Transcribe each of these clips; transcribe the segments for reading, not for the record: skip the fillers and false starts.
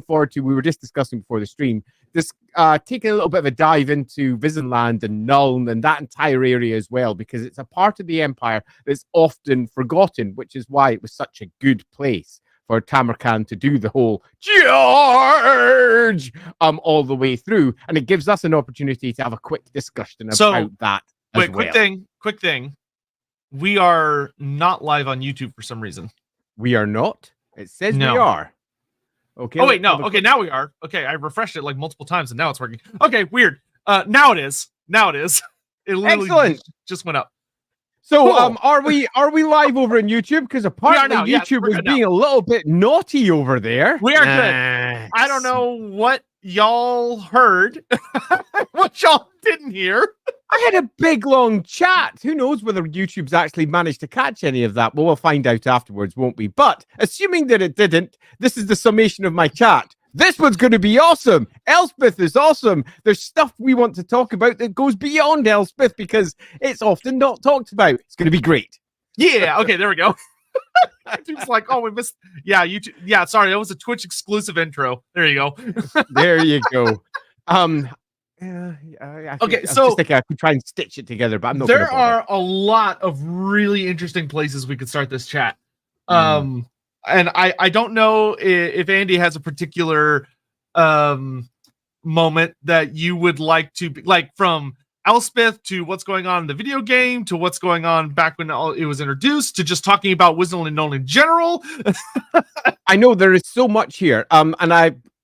forward to, we were just discussing before the stream, this taking a little bit of a dive into Visenland and Nuln and that entire area as well, because it's a part of the Empire that's often forgotten, which is why it was such a good place for Tamarkan to do the whole George all the way through. And it gives us an opportunity to have a quick discussion about that as well. Quick thing. We are not live on YouTube for some reason. We are not? It says we are. Okay. Oh, wait, no. Okay, now we are. Okay, I refreshed it like multiple times and now it's working. Okay, weird. Now it is. It literally just went up. So, cool. Are we live over on YouTube? Because apparently YouTube was being a little bit naughty over there. We are good. I don't know what y'all heard, what y'all didn't hear. I had a big long chat. Who knows whether YouTube's actually managed to catch any of that? Well, we'll find out afterwards, won't we? But assuming that it didn't, this is the summation of my chat. This one's going to be awesome. Elspeth is awesome. There's stuff we want to talk about that goes beyond Elspeth because it's often not talked about. It's going to be great. Yeah. Okay. There we go. YouTube's like, oh, we missed. Yeah. YouTube. Yeah. Sorry. That was a Twitch exclusive intro. There you go. There you go. Okay. So I could try and stitch it together, but I'm not. There are a lot of really interesting places we could start this chat. And I don't know if Andy has a particular moment that you would like to be, like, from Elspeth to what's going on in the video game to what's going on back when it was introduced to just talking about Wisdom and Known in general. I know there is so much here. And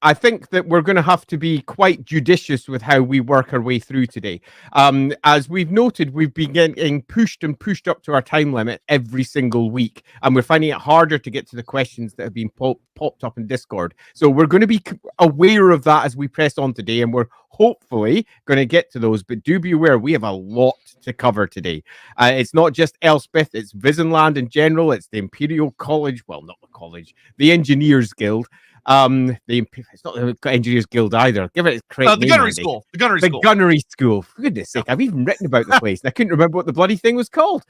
I think that we're going to have to be quite judicious with how we work our way through today. As we've noted, we've been getting pushed up to our time limit every single week, and we're finding it harder to get to the questions that have been popped up in Discord. So we're going to be aware of that as we press on today, and we're hopefully going to get to those. But do be aware, we have a lot to cover today. It's not just Elspeth, it's Visenland in general, it's the Imperial College, well, not the college, the Engineers Guild. It's not the Engineers Guild either. Give it a correct name, Gunnery School. The Gunnery School. For goodness sake, I've even written about the place and I couldn't remember what the bloody thing was called.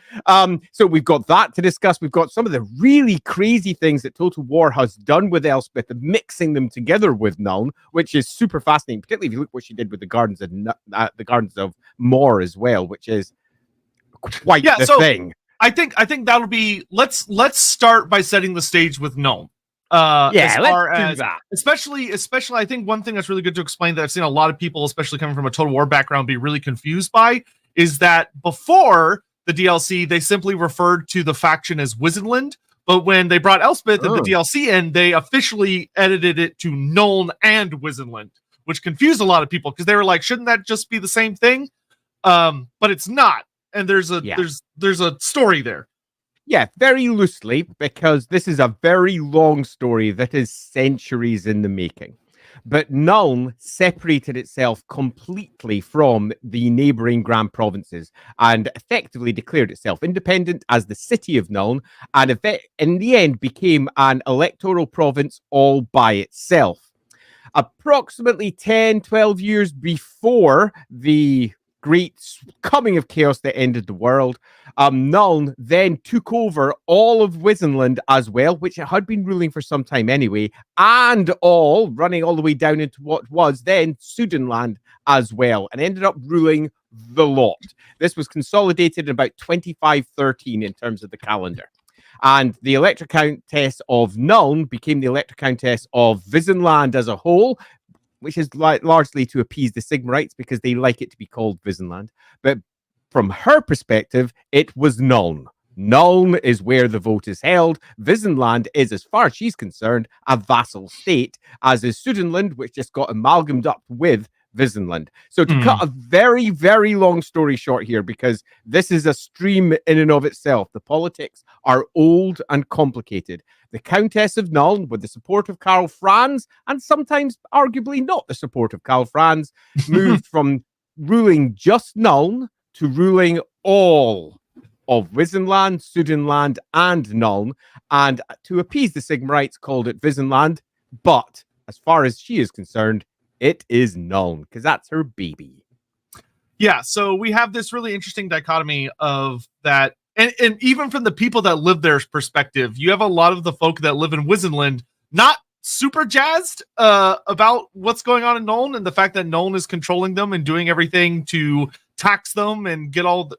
So we've got that to discuss. We've got some of the really crazy things that Total War has done with Elspeth and mixing them together with Nuln, which is super fascinating, particularly if you look what she did with the Gardens of Mor as well, which is quite the thing. I think that'll be. Let's start by setting the stage with Nuln. Let's do that. Especially, I think one thing that's really good to explain that I've seen a lot of people, especially coming from a Total War background, be really confused by is that before the DLC, they simply referred to the faction as Wisenland, but when they brought Elspeth in the DLC in, they officially edited it to Nuln and Wisenland, which confused a lot of people because they were like, shouldn't that just be the same thing? But it's not, and there's a story there. Yeah, very loosely, because this is a very long story that is centuries in the making. But Nuln separated itself completely from the neighboring Grand Provinces and effectively declared itself independent as the city of Nuln, and in the end became an electoral province all by itself. Approximately 10, 12 years before the great coming of chaos that ended the world, Nuln then took over all of Wisenland as well, which it had been ruling for some time anyway, and running all the way down into what was then Sudanland as well, and ended up ruling the lot. This was consolidated in about 2513 in terms of the calendar. And the Elector Countess of Nuln became the Elector Countess of Visenland as a whole, which is largely to appease the Sigmarites because they like it to be called Visenland. But from her perspective, it was Nuln. Nuln is where the vote is held. Visenland is, as far as she's concerned, a vassal state, as is Sudanland, which just got amalgamated up with Visenland. So to cut a very, very long story short here, because this is a stream in and of itself, the politics are old and complicated. The Countess of Nuln, with the support of Karl Franz, and sometimes arguably not the support of Karl Franz, moved from ruling just Nuln to ruling all of Visenland, Sudanland, and Nuln, and to appease the Sigmarites called it Visenland, but as far as she is concerned, it is Nuln, because that's her baby. Yeah, so we have this really interesting dichotomy of that. And even from the people that live there's perspective, you have a lot of the folk that live in Wisenland not super jazzed about what's going on in Nuln and the fact that Nuln is controlling them and doing everything to tax them and get all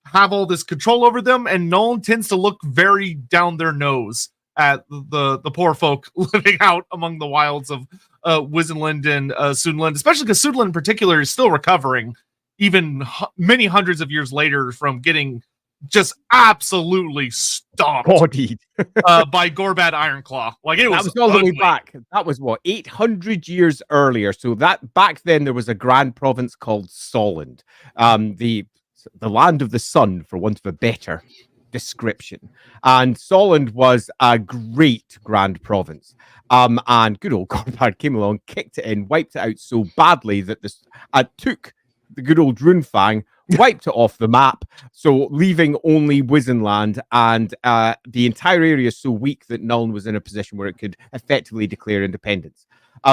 have all this control over them. And Nuln tends to look very down their nose at the poor folk living out among the wilds of Wizenland and Sudenland, especially because Sudenland in particular is still recovering even many hundreds of years later from getting just absolutely stomped by Gorbad Ironclaw. Like it was all the way back. That was what, 800 years earlier. So that back then there was a grand province called Solent, the land of the sun, for want of a better description. And Solent was a great grand province. And good old Gorbad came along, kicked it in, wiped it out so badly that this took the good old Runefang, wiped it off the map, so leaving only Wizenland, and the entire area is so weak that Nuln was in a position where it could effectively declare independence.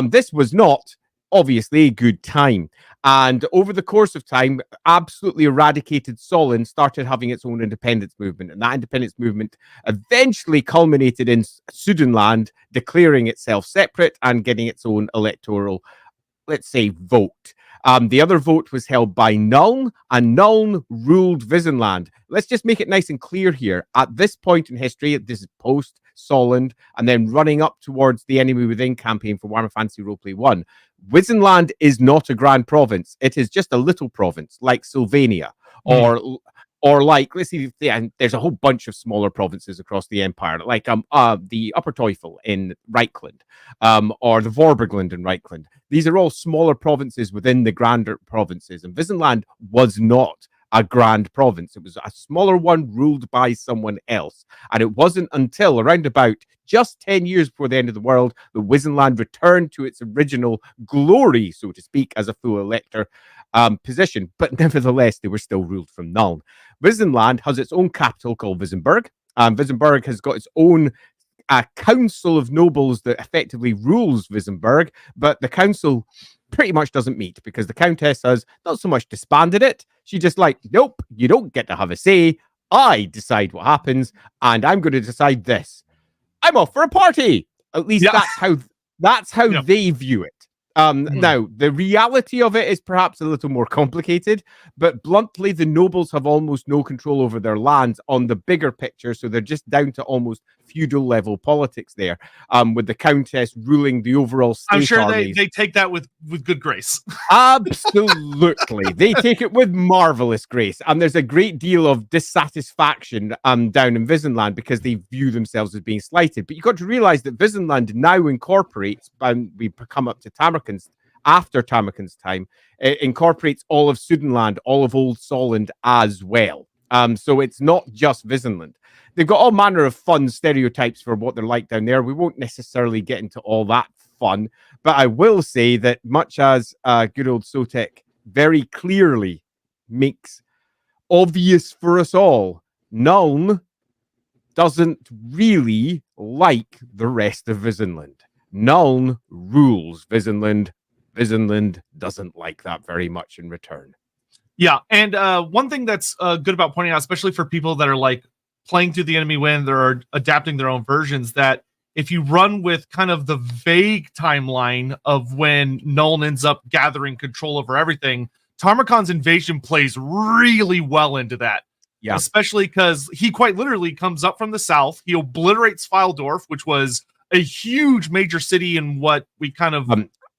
This was not, obviously, a good time. And over the course of time, absolutely eradicated Solent started having its own independence movement. And that independence movement eventually culminated in Sudenland declaring itself separate and getting its own electoral, let's say, vote. The other vote was held by Nuln, and Nuln ruled Wizenland. Let's just make it nice and clear here. At this point in history, this is post Solent, and then running up towards the Enemy Within campaign for Warhammer Fantasy Roleplay 1. Wizenland is not a grand province. It is just a little province, like Sylvania, or like, let's see, there's a whole bunch of smaller provinces across the empire, like the Upper Teufel in Reichland, or the Vorbergland in Reichland. These are all smaller provinces within the grander provinces, and Wizenland was not a grand province. It was a smaller one ruled by someone else, and it wasn't until around about just 10 years before the end of the world that Wizenland returned to its original glory, so to speak, as a full elector position. But nevertheless, they were still ruled from Nuln. Wizenland has its own capital called Wissenberg. Wissenberg has got its own council of nobles that effectively rules Wissenberg, but the council pretty much doesn't meet because the countess has not so much disbanded it. She just like, nope, you don't get to have a say. I decide what happens, and I'm going to decide this. I'm off for a party. At least that's how they view it. Now, the reality of it is perhaps a little more complicated, but bluntly, the nobles have almost no control over their lands on the bigger picture, so they're just down to almost feudal level politics there, with the countess ruling the overall state. I'm sure they take that with good grace. Absolutely. They take it with marvelous grace, and there's a great deal of dissatisfaction down in Wizenland because they view themselves as being slighted. But you've got to realize that Wizenland now incorporates, and we come up to Tamarkin's, after Tamarkin's time, it incorporates all of Sudenland, all of Old Solent as well. So it's not just Wizenland. They've got all manner of fun stereotypes for what they're like down there. We won't necessarily get into all that fun, but I will say that much as good old Sotek very clearly makes obvious for us all, Nuln doesn't really like the rest of Wizenland. Nuln rules Wizenland. Wizenland doesn't like that very much in return. Yeah, and one thing that's good about pointing out, especially for people that are like playing through the enemy when they're adapting their own versions, that if you run with kind of the vague timeline of when Nuln ends up gathering control over everything, Tamarkin's invasion plays really well into that. Yeah, especially because he quite literally comes up from the south. He obliterates Fyldorf, which was a huge major city in what we kind of...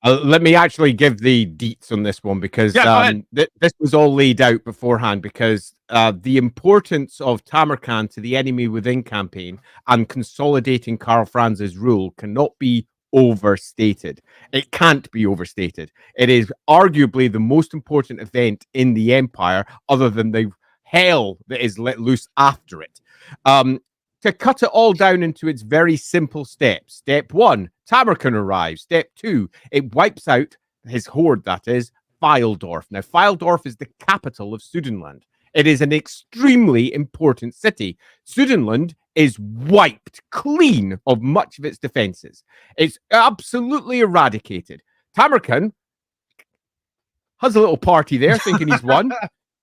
let me actually give the deets on this one because this was all laid out beforehand, because the importance of Tamarkin to the Enemy Within campaign and consolidating Karl Franz's rule cannot be overstated. It can't be overstated. It is arguably the most important event in the Empire, other than the hell that is let loose after it. To cut it all down into its very simple steps. Step 1, Tamarkin arrives. Step 2, it wipes out his horde, that is, Fyldorf. Now, Fyldorf is the capital of Sudenland. It is an extremely important city. Sudenland is wiped clean of much of its defenses. It's absolutely eradicated. Tamarkin has a little party there, thinking he's won.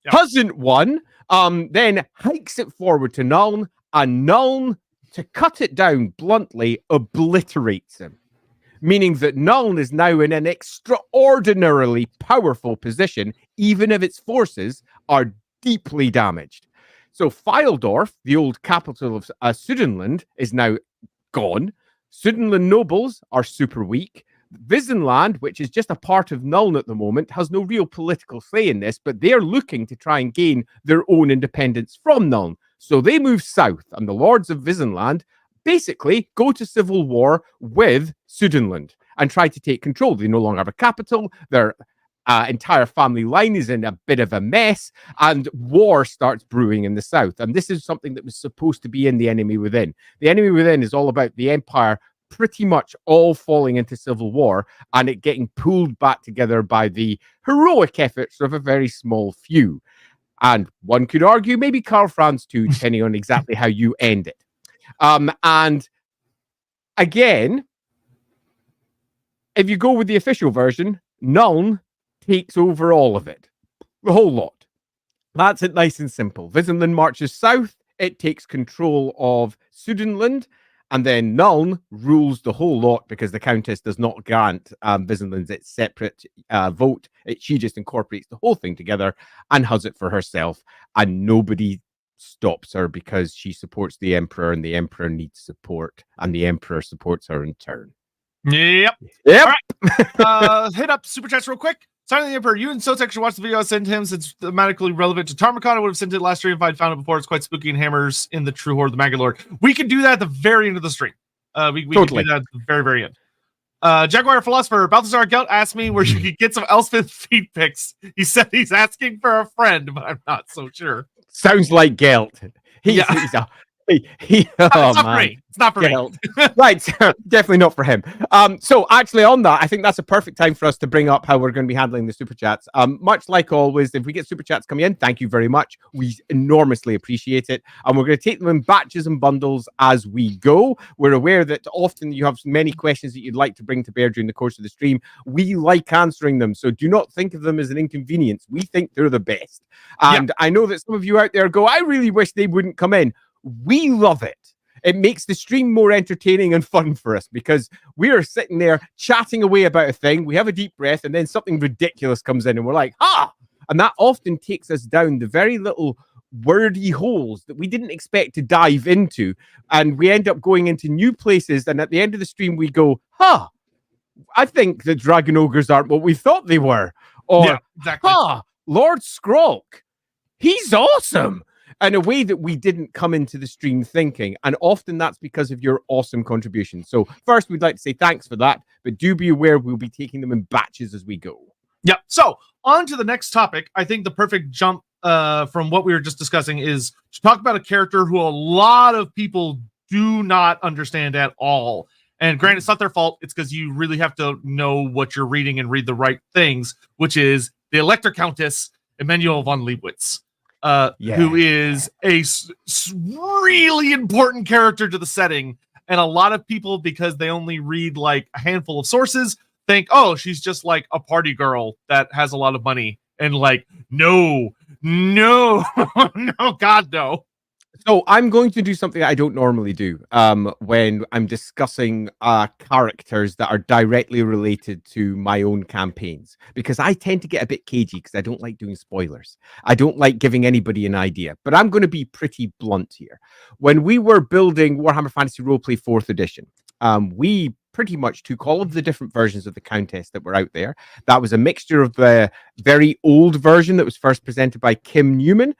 Hasn't won. Then hikes it forward to Nuln, and Nuln, to cut it down bluntly, obliterates him. meaning that Nuln is now in an extraordinarily powerful position, even if its forces are deeply damaged. So Fyldorf, the old capital of Sudenland, is now gone. Sudenland nobles are super weak. Visenland, which is just a part of Nuln at the moment, has no real political say in this, but they're looking to try and gain their own independence from Nuln. So they move south, and the lords of Visenland basically go to civil war with Sudenland and try to take control. They no longer have a capital. Their entire family line is in a bit of a mess, and war starts brewing in the south. And this is something that was supposed to be in The Enemy Within. The Enemy Within is all about the Empire pretty much all falling into civil war and it getting pulled back together by the heroic efforts of a very small few. And one could argue maybe Karl Franz too, depending on exactly how you end it. And again, if you go with the official version, Nuln takes over all of it. The whole lot. That's it, nice and simple. Visenland marches south, it takes control of Sudenland, and then Nuln rules the whole lot because the Countess does not grant Visenland its separate vote. She just incorporates the whole thing together and has it for herself, and nobody stops her because she supports the Emperor, and the Emperor needs support, and the Emperor supports her in turn. Yep. All right. Hit up Super Chats real quick. Silent the Emperor, you and Sotek should watch the video I sent him since it's thematically relevant to Tarmacon. I would have sent it last stream if I'd found it before. It's quite spooky and hammers in the true horde of the Magi Lord. We could do that at the very end of the stream. We totally can do that at the very, very end. Jaguar Philosopher, Balthazar Gelt asked me where you could get some Elspeth feed pics. He said he's asking for a friend, but I'm not so sure. Sounds like Gelt. He's It's not for me. Right, definitely not for him. So actually on that, I think that's a perfect time for us to bring up how we're going to be handling the super chats. Much like always, if we get super chats coming in, thank you very much. We enormously appreciate it. And we're going to take them in batches and bundles as we go. We're aware that often you have many questions that you'd like to bring to bear during the course of the stream. We like answering them, so do not think of them as an inconvenience. We think they're the best. And I know that some of you out there go, I really wish they wouldn't come in. We love it. It makes the stream more entertaining and fun for us because we are sitting there chatting away about a thing. We have a deep breath and then something ridiculous comes in and we're like, and that often takes us down the very little wordy holes that we didn't expect to dive into. And we end up going into new places. And at the end of the stream, we go, I think the Dragon Ogres aren't what we thought they were. Or, exactly. Lord Skrulk, he's awesome. In a way that we didn't come into the stream thinking. And often that's because of your awesome contribution. So first, we'd like to say thanks for that. But do be aware we'll be taking them in batches as we go. Yep. So on to the next topic. I think the perfect jump from what we were just discussing is to talk about a character who a lot of people do not understand at all. And granted, it's not their fault. It's because you really have to know what you're reading and read the right things, which is the Elector Countess, Emanuel von Leibowitz. Who is a really important character to the setting. And a lot of people, because they only read like a handful of sources, think, oh, she's just like a party girl that has a lot of money. And like, no, no, God, no. So I'm going to do something I don't normally do when I'm discussing characters that are directly related to my own campaigns, because I tend to get a bit cagey because I don't like doing spoilers. I don't like giving anybody an idea, but I'm going to be pretty blunt here. When we were building Warhammer Fantasy Roleplay 4th edition, we pretty much took all of the different versions of the Countess that were out there. That was a mixture of the very old version that was first presented by Kim Newman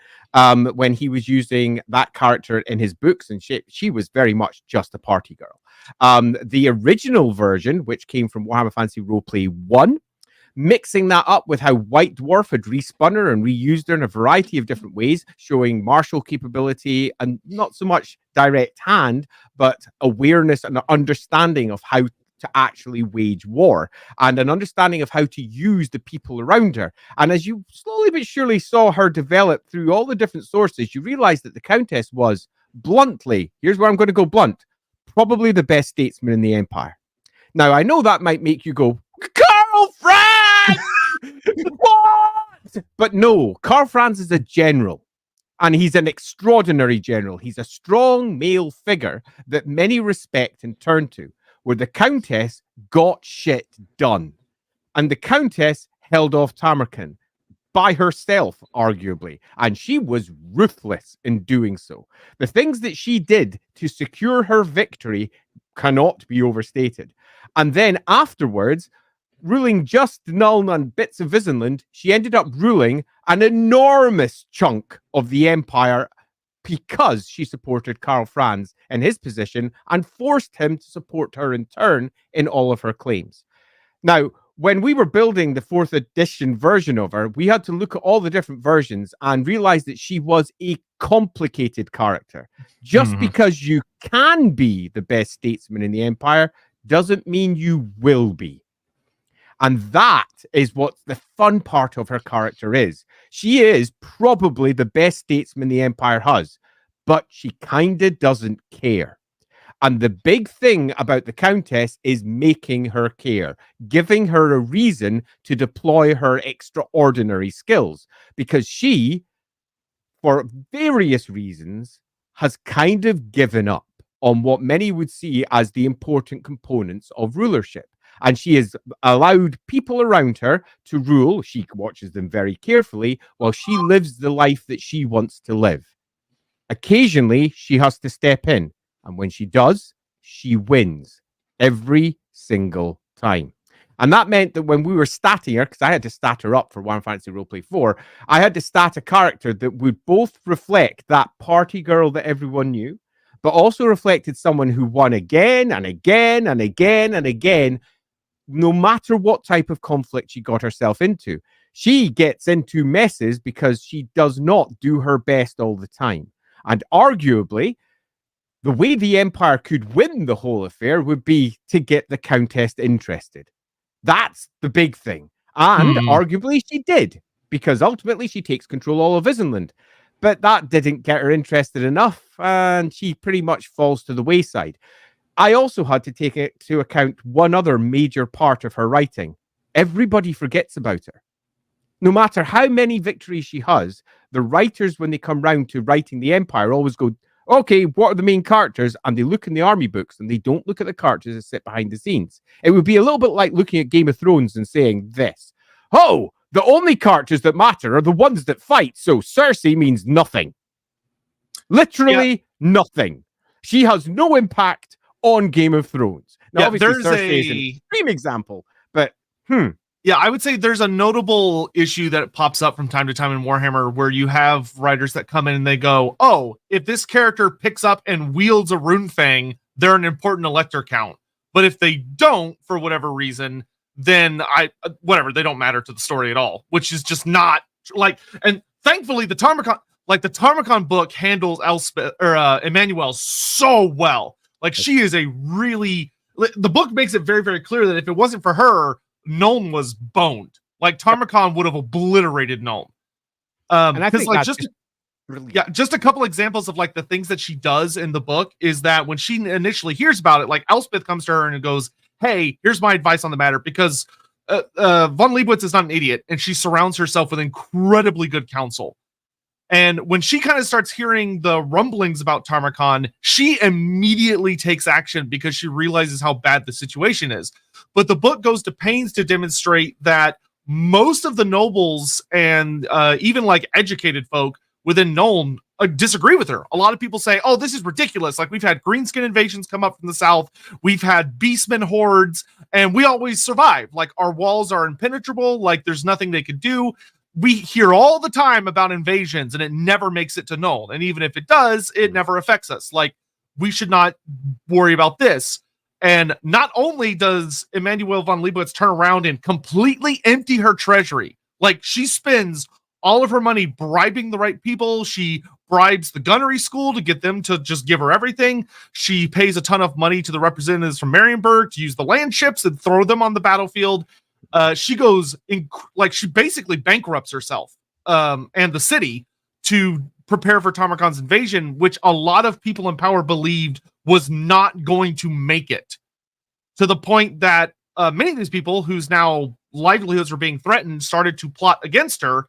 when he was using that character in his books, and she was very much just a party girl. The original version, which came from Warhammer Fantasy Roleplay 1, mixing that up with how White Dwarf had respun her and reused her in a variety of different ways, showing martial capability and not so much direct hand, but awareness and understanding of how to actually wage war and an understanding of how to use the people around her. And as you slowly but surely saw her develop through all the different sources, you realized that the Countess was bluntly, here's where I'm going to go blunt, probably the best statesman in the Empire. Now, I know that might make you go, Karl Franz! What? But no, Karl Franz is a general, and he's an extraordinary general. He's a strong male figure that many respect and turn to. where the Countess got shit done. And the Countess held off Tamarkin by herself, arguably, and she was ruthless in doing so. The things that she did to secure her victory cannot be overstated. And then afterwards, ruling just Nuln and bits of Visenland, she ended up ruling an enormous chunk of the Empire because she supported Karl Franz in his position and forced him to support her in turn in all of her claims. Now, when we were building the 4th edition version of her, we had to look at all the different versions and realize that she was a complicated character. Just because you can be the best statesman in the Empire doesn't mean you will be. And that is what the fun part of her character is. She is probably the best statesman the Empire has, but she kind of doesn't care. And the big thing about the Countess is making her care, giving her a reason to deploy her extraordinary skills, because she, for various reasons, has kind of given up on what many would see as the important components of rulership. And she has allowed people around her to rule. She watches them very carefully while she lives the life that she wants to live. Occasionally, she has to step in. And when she does, she wins every single time. And that meant that when we were statting her, because I had to stat her up for Warhammer Fantasy Roleplay 4, I had to stat a character that would both reflect that party girl that everyone knew, but also reflected someone who won again and again and again and again, no matter what type of conflict she got herself into. She gets into messes because she does not do her best all the time. And arguably, the way the Empire could win the whole affair would be to get the Countess interested. That's the big thing. And arguably she did, because ultimately she takes control all of Visenland. But that didn't get her interested enough, and she pretty much falls to the wayside. I also had to take into account one other major part of her writing. Everybody forgets about her. No matter how many victories she has, the writers, when they come round to writing the Empire, always go, okay, what are the main characters? And they look in the army books and they don't look at the characters that sit behind the scenes. It would be a little bit like looking at Game of Thrones and saying this: oh, the only characters that matter are the ones that fight, so Cersei means nothing. Literally nothing. She has no impact on Game of Thrones. Now, obviously, Cersei is an extreme example, but yeah, I would say there's a notable issue that pops up from time to time in Warhammer where you have writers that come in and they go, oh, if this character picks up and wields a rune fang, they're an important elector count. But if they don't, for whatever reason, then they don't matter to the story at all, which is just not like, and thankfully the Tarmakon book handles Elspeth or Emmanuel so well. Like, she is the book makes it very, very clear that if it wasn't for her, Nuln was boned. Like, Tarmakon would have obliterated Nuln. And I think just a couple examples of like the things that she does in the book is that when she initially hears about it, like Elspeth comes to her and goes, hey, here's my advice on the matter, because von Leibowitz is not an idiot, and she surrounds herself with incredibly good counsel. And when she kind of starts hearing the rumblings about Tarmakon, she immediately takes action because she realizes how bad the situation is. But the book goes to pains to demonstrate that most of the nobles and even like educated folk within Nuln disagree with her. A lot of people say, oh, this is ridiculous. Like, we've had greenskin invasions come up from the south. We've had beastmen hordes, and we always survive. Like, our walls are impenetrable. Like, there's nothing they could do. We hear all the time about invasions, and it never makes it to Nuln. And even if it does, it never affects us. Like, we should not worry about this. And not only does Emmanuel von Leibowitz turn around and completely empty her treasury, like, she spends all of her money bribing the right people. She bribes the gunnery school to get them to just give her everything. She pays a ton of money to the representatives from Marienburg to use the land ships and throw them on the battlefield. She goes she basically bankrupts herself and the city to prepare for Tarmakon's invasion, which a lot of people in power believed was not going to make it, to the point that many of these people whose now livelihoods were being threatened started to plot against her.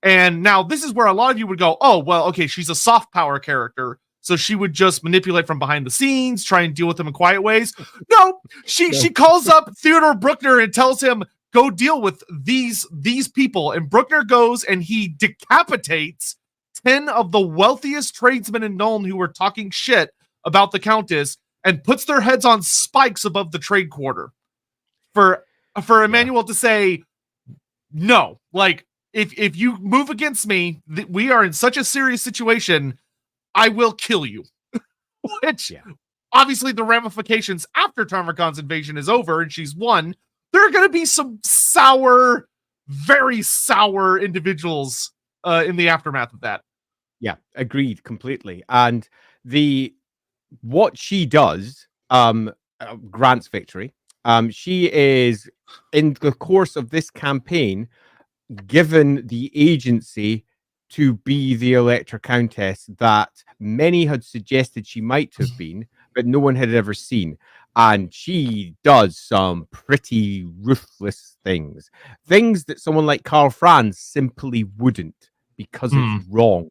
And now this is where a lot of you would go, oh, well, okay, she's a soft power character, So she would just manipulate from behind the scenes, try and deal with them in quiet ways. No, she calls up Theodore Bruckner and tells him, go deal with these people. And Bruckner goes and he decapitates 10 of the wealthiest tradesmen in Nuln who were talking shit about the Countess and puts their heads on spikes above the trade quarter for Emmanuel to say, no, like, if you move against me, we are in such a serious situation, I will kill you. Which, obviously, the ramifications after Tarmogon's invasion is over and she's won, there are going to be some sour, very sour individuals in the aftermath of that. Yeah, agreed completely. And what she does grants victory. She is, in the course of this campaign, given the agency to be the Electra Countess that many had suggested she might have been, but no one had ever seen. And she does some pretty ruthless things that someone like Karl Franz simply wouldn't, because it's wrong.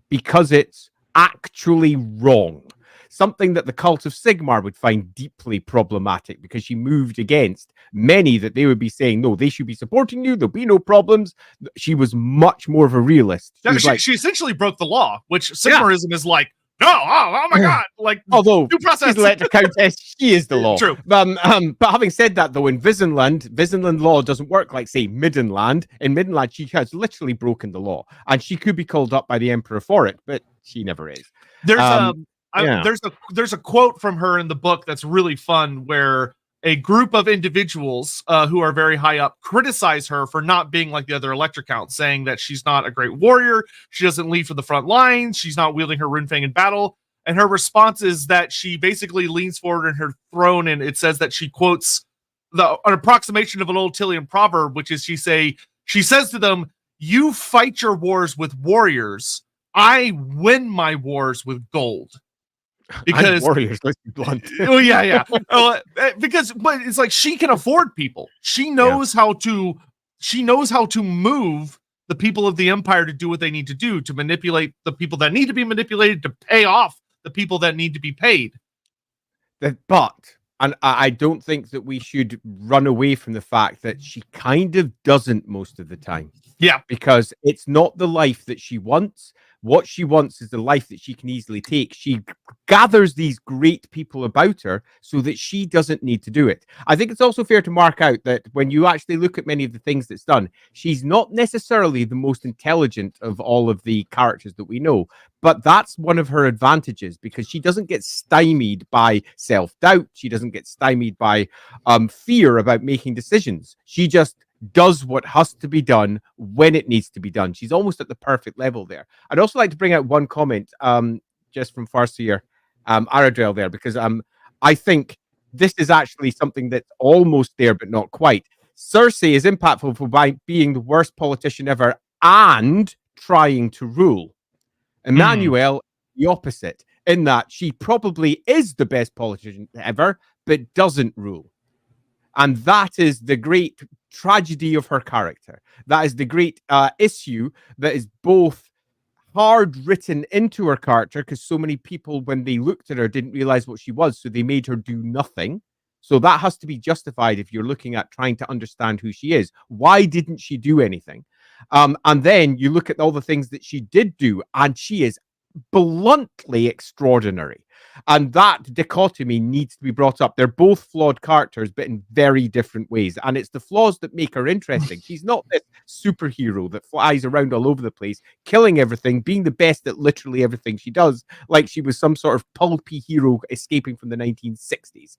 Because it's actually wrong. Something that the Cult of Sigmar would find deeply problematic, because she moved against many that they would be saying, no, they should be supporting you, there'll be no problems. She was much more of a realist. She essentially broke the law, which Sigmarism is like, no, oh my God. Like, although due process. She's Electra Countess, she is the law. True. But having said that, though, in Visenland law doesn't work like, say, Middenland. In Middenland, she has literally broken the law, and she could be called up by the Emperor for it, but she never is. There's a quote from her in the book that's really fun, where a group of individuals who are very high up criticize her for not being like the other Electra Counts, saying that she's not a great warrior, she doesn't lead for the front lines, she's not wielding her runefang in battle. And her response is that she basically leans forward in her throne, and it says that she quotes an approximation of an old Tillian proverb, which is she says to them, you fight your wars with warriors, I win my wars with gold. Because warriors, let's be blunt. Oh yeah. Because it's like she can afford people. She knows how to move the people of the Empire to do what they need to do, to manipulate the people that need to be manipulated, to pay off the people that need to be paid. But I don't think that we should run away from the fact that she kind of doesn't most of the time. Yeah. Because it's not the life that she wants. What she wants is the life that she can easily take. She gathers these great people about her so that she doesn't need to do it. I think it's also fair to mark out that when you actually look at many of the things that's done, she's not necessarily the most intelligent of all of the characters that we know, but that's one of her advantages, because she doesn't get stymied by self-doubt. She doesn't get stymied by fear about making decisions. She just does what has to be done when it needs to be done. She's almost at the perfect level there. I'd also like to bring out one comment just from Farseer Aradrel there, because I think this is actually something that's almost there but not quite. Cersei is impactful for being the worst politician ever and trying to rule. Emmanuel, the opposite, in that she probably is the best politician ever but doesn't rule. And that is the great tragedy of her character. That is the great issue that is both hard written into her character, because so many people, when they looked at her, didn't realize what she was, so they made her do nothing. So that has to be justified if you're looking at trying to understand who she is. Why didn't she do anything? And then you look at all the things that she did do, and she is bluntly extraordinary. And that dichotomy needs to be brought up. They're both flawed characters, but in very different ways. And it's the flaws that make her interesting. She's not this superhero that flies around all over the place, killing everything, being the best at literally everything she does, like she was some sort of pulpy hero escaping from the 1960s.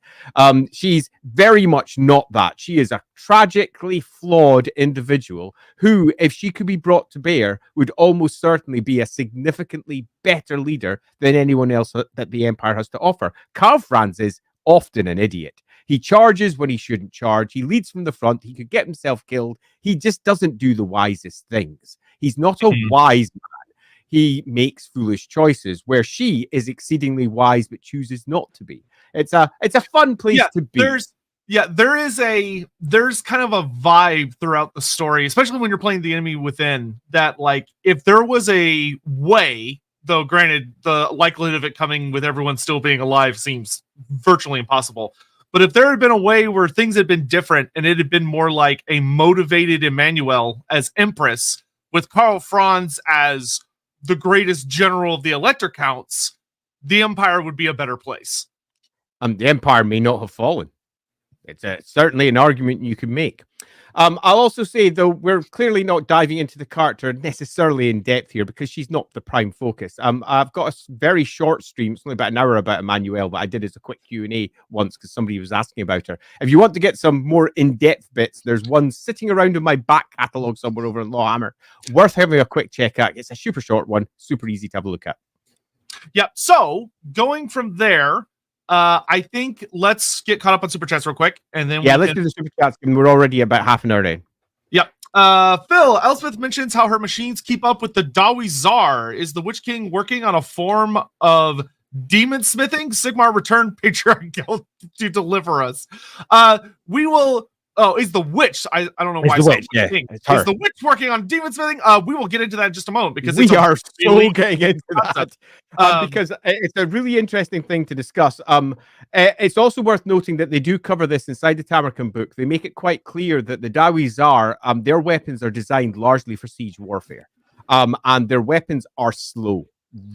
She's very much not that. She is a tragically flawed individual who, if she could be brought to bear, would almost certainly be a significantly better leader than anyone else that the Empire has to offer. Karl Franz is often an idiot. He charges when he shouldn't charge. He leads from the front. He could get himself killed. He just doesn't do the wisest things. He's not a wise man. He makes foolish choices, where she is exceedingly wise but chooses not to be. It's a fun place to be. There's kind of a vibe throughout the story, especially when you're playing the enemy within, that like if there was a way though granted, the likelihood of it coming with everyone still being alive seems virtually impossible. But if there had been a way where things had been different and it had been more like a motivated Emmanuel as Empress with Karl Franz as the greatest general of the Elector Counts, the Empire would be a better place. The Empire may not have fallen. It's certainly an argument you can make. I'll also say, though, we're clearly not diving into the character necessarily in depth here because she's not the prime focus. I've got a very short stream. It's only about an hour about Emmanuel, but I did as a quick Q&A once because somebody was asking about her. If you want to get some more in-depth bits, there's one sitting around in my back catalogue somewhere over in LAWhammer. Worth having a quick check out. It's a super short one, super easy to have a look at. Yep. So going from there, I think let's get caught up on super chats real quick, and then let's do the super chats. And we're already about half an hour in. Yep. Phil, Elspeth mentions how her machines keep up with the Dawi Czar. Is the Witch King working on a form of demon smithing? Sigmar returned Patriarch Guild to deliver us. We will. Oh, is the witch? I don't know why. It's the witch, yeah. Is the witch working on demon smithing? We will get into that in just a moment because we are so getting into that because it's a really interesting thing to discuss. It's also worth noting that they do cover this inside the Tamarkan book. They make it quite clear that the Dawi Czar, their weapons are designed largely for siege warfare, and their weapons are slow,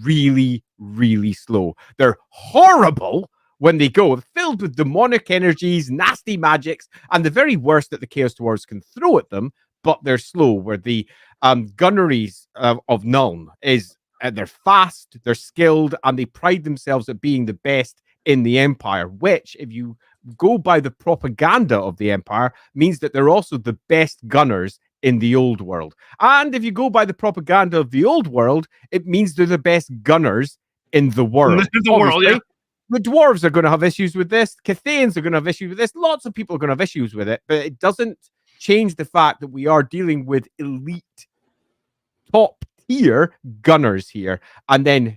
really, really slow. They're horrible when they go, filled with demonic energies, nasty magics, and the very worst that the Chaos Dwarves can throw at them, but they're slow, where the gunneries of Nuln is, they're fast, they're skilled, and they pride themselves at being the best in the Empire, which, if you go by the propaganda of the Empire, means that they're also the best gunners in the old world. And if you go by the propaganda of the old world, it means they're the best gunners in the world. The dwarves are going to have issues with this. Cathaeans are going to have issues with this. Lots of people are going to have issues with it, but it doesn't change the fact that we are dealing with elite, top tier gunners here. And then,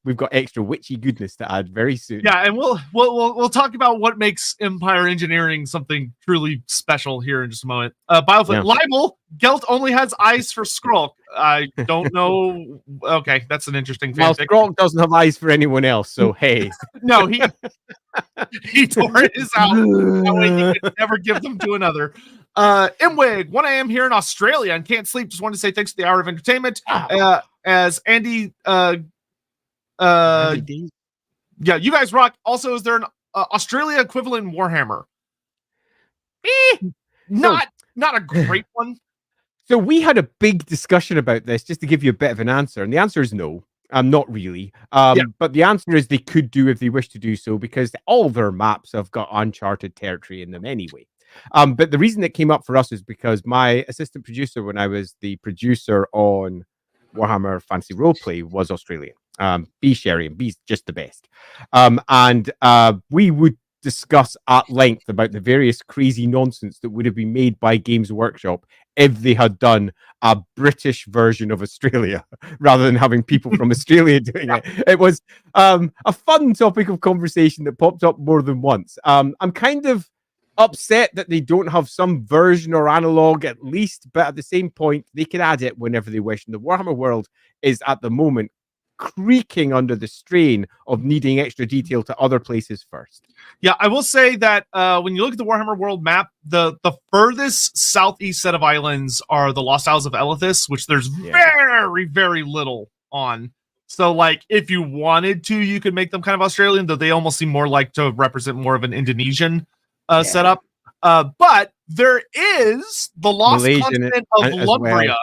we've got extra witchy goodness to add very soon. Yeah, and we'll talk about what makes Empire engineering something truly special here in just a moment. Bioflip, Libel, Gelt only has eyes for Skrull. I don't know. Okay, that's an interesting fanfic. Well, Skrull doesn't have eyes for anyone else, so hey. No, he tore his out. That way he could never give them to another. Imwig, 1 a.m. here in Australia and can't sleep. Just wanted to say thanks for the hour of entertainment. As Andy, you guys rock. Also, is there an Australia equivalent in Warhammer? Not a great one. So we had a big discussion about this, just to give you a bit of an answer, and the answer is no. Not really. But the answer is they could do if they wish to do so, because all their maps have got uncharted territory in them anyway. But the reason it came up for us is because my assistant producer, when I was the producer on Warhammer Fantasy Roleplay, was Australian. B Sherry, and B's just the best. And we would discuss at length about the various crazy nonsense that would have been made by Games Workshop if they had done a British version of Australia rather than having people from Australia doing it. It was a fun topic of conversation that popped up more than once. I'm kind of upset that they don't have some version or analog at least, but at the same point, they can add it whenever they wish. And the Warhammer world is at the moment creaking under the strain of needing extra detail to other places first. Yeah, I will say that when you look at the Warhammer world map, the furthest southeast set of islands are the Lost Isles of Elithis, which there's very, very little on. So, like, if you wanted to, you could make them kind of Australian, though they almost seem more like to represent more of an Indonesian setup. But there is the lost continent of Lumbria,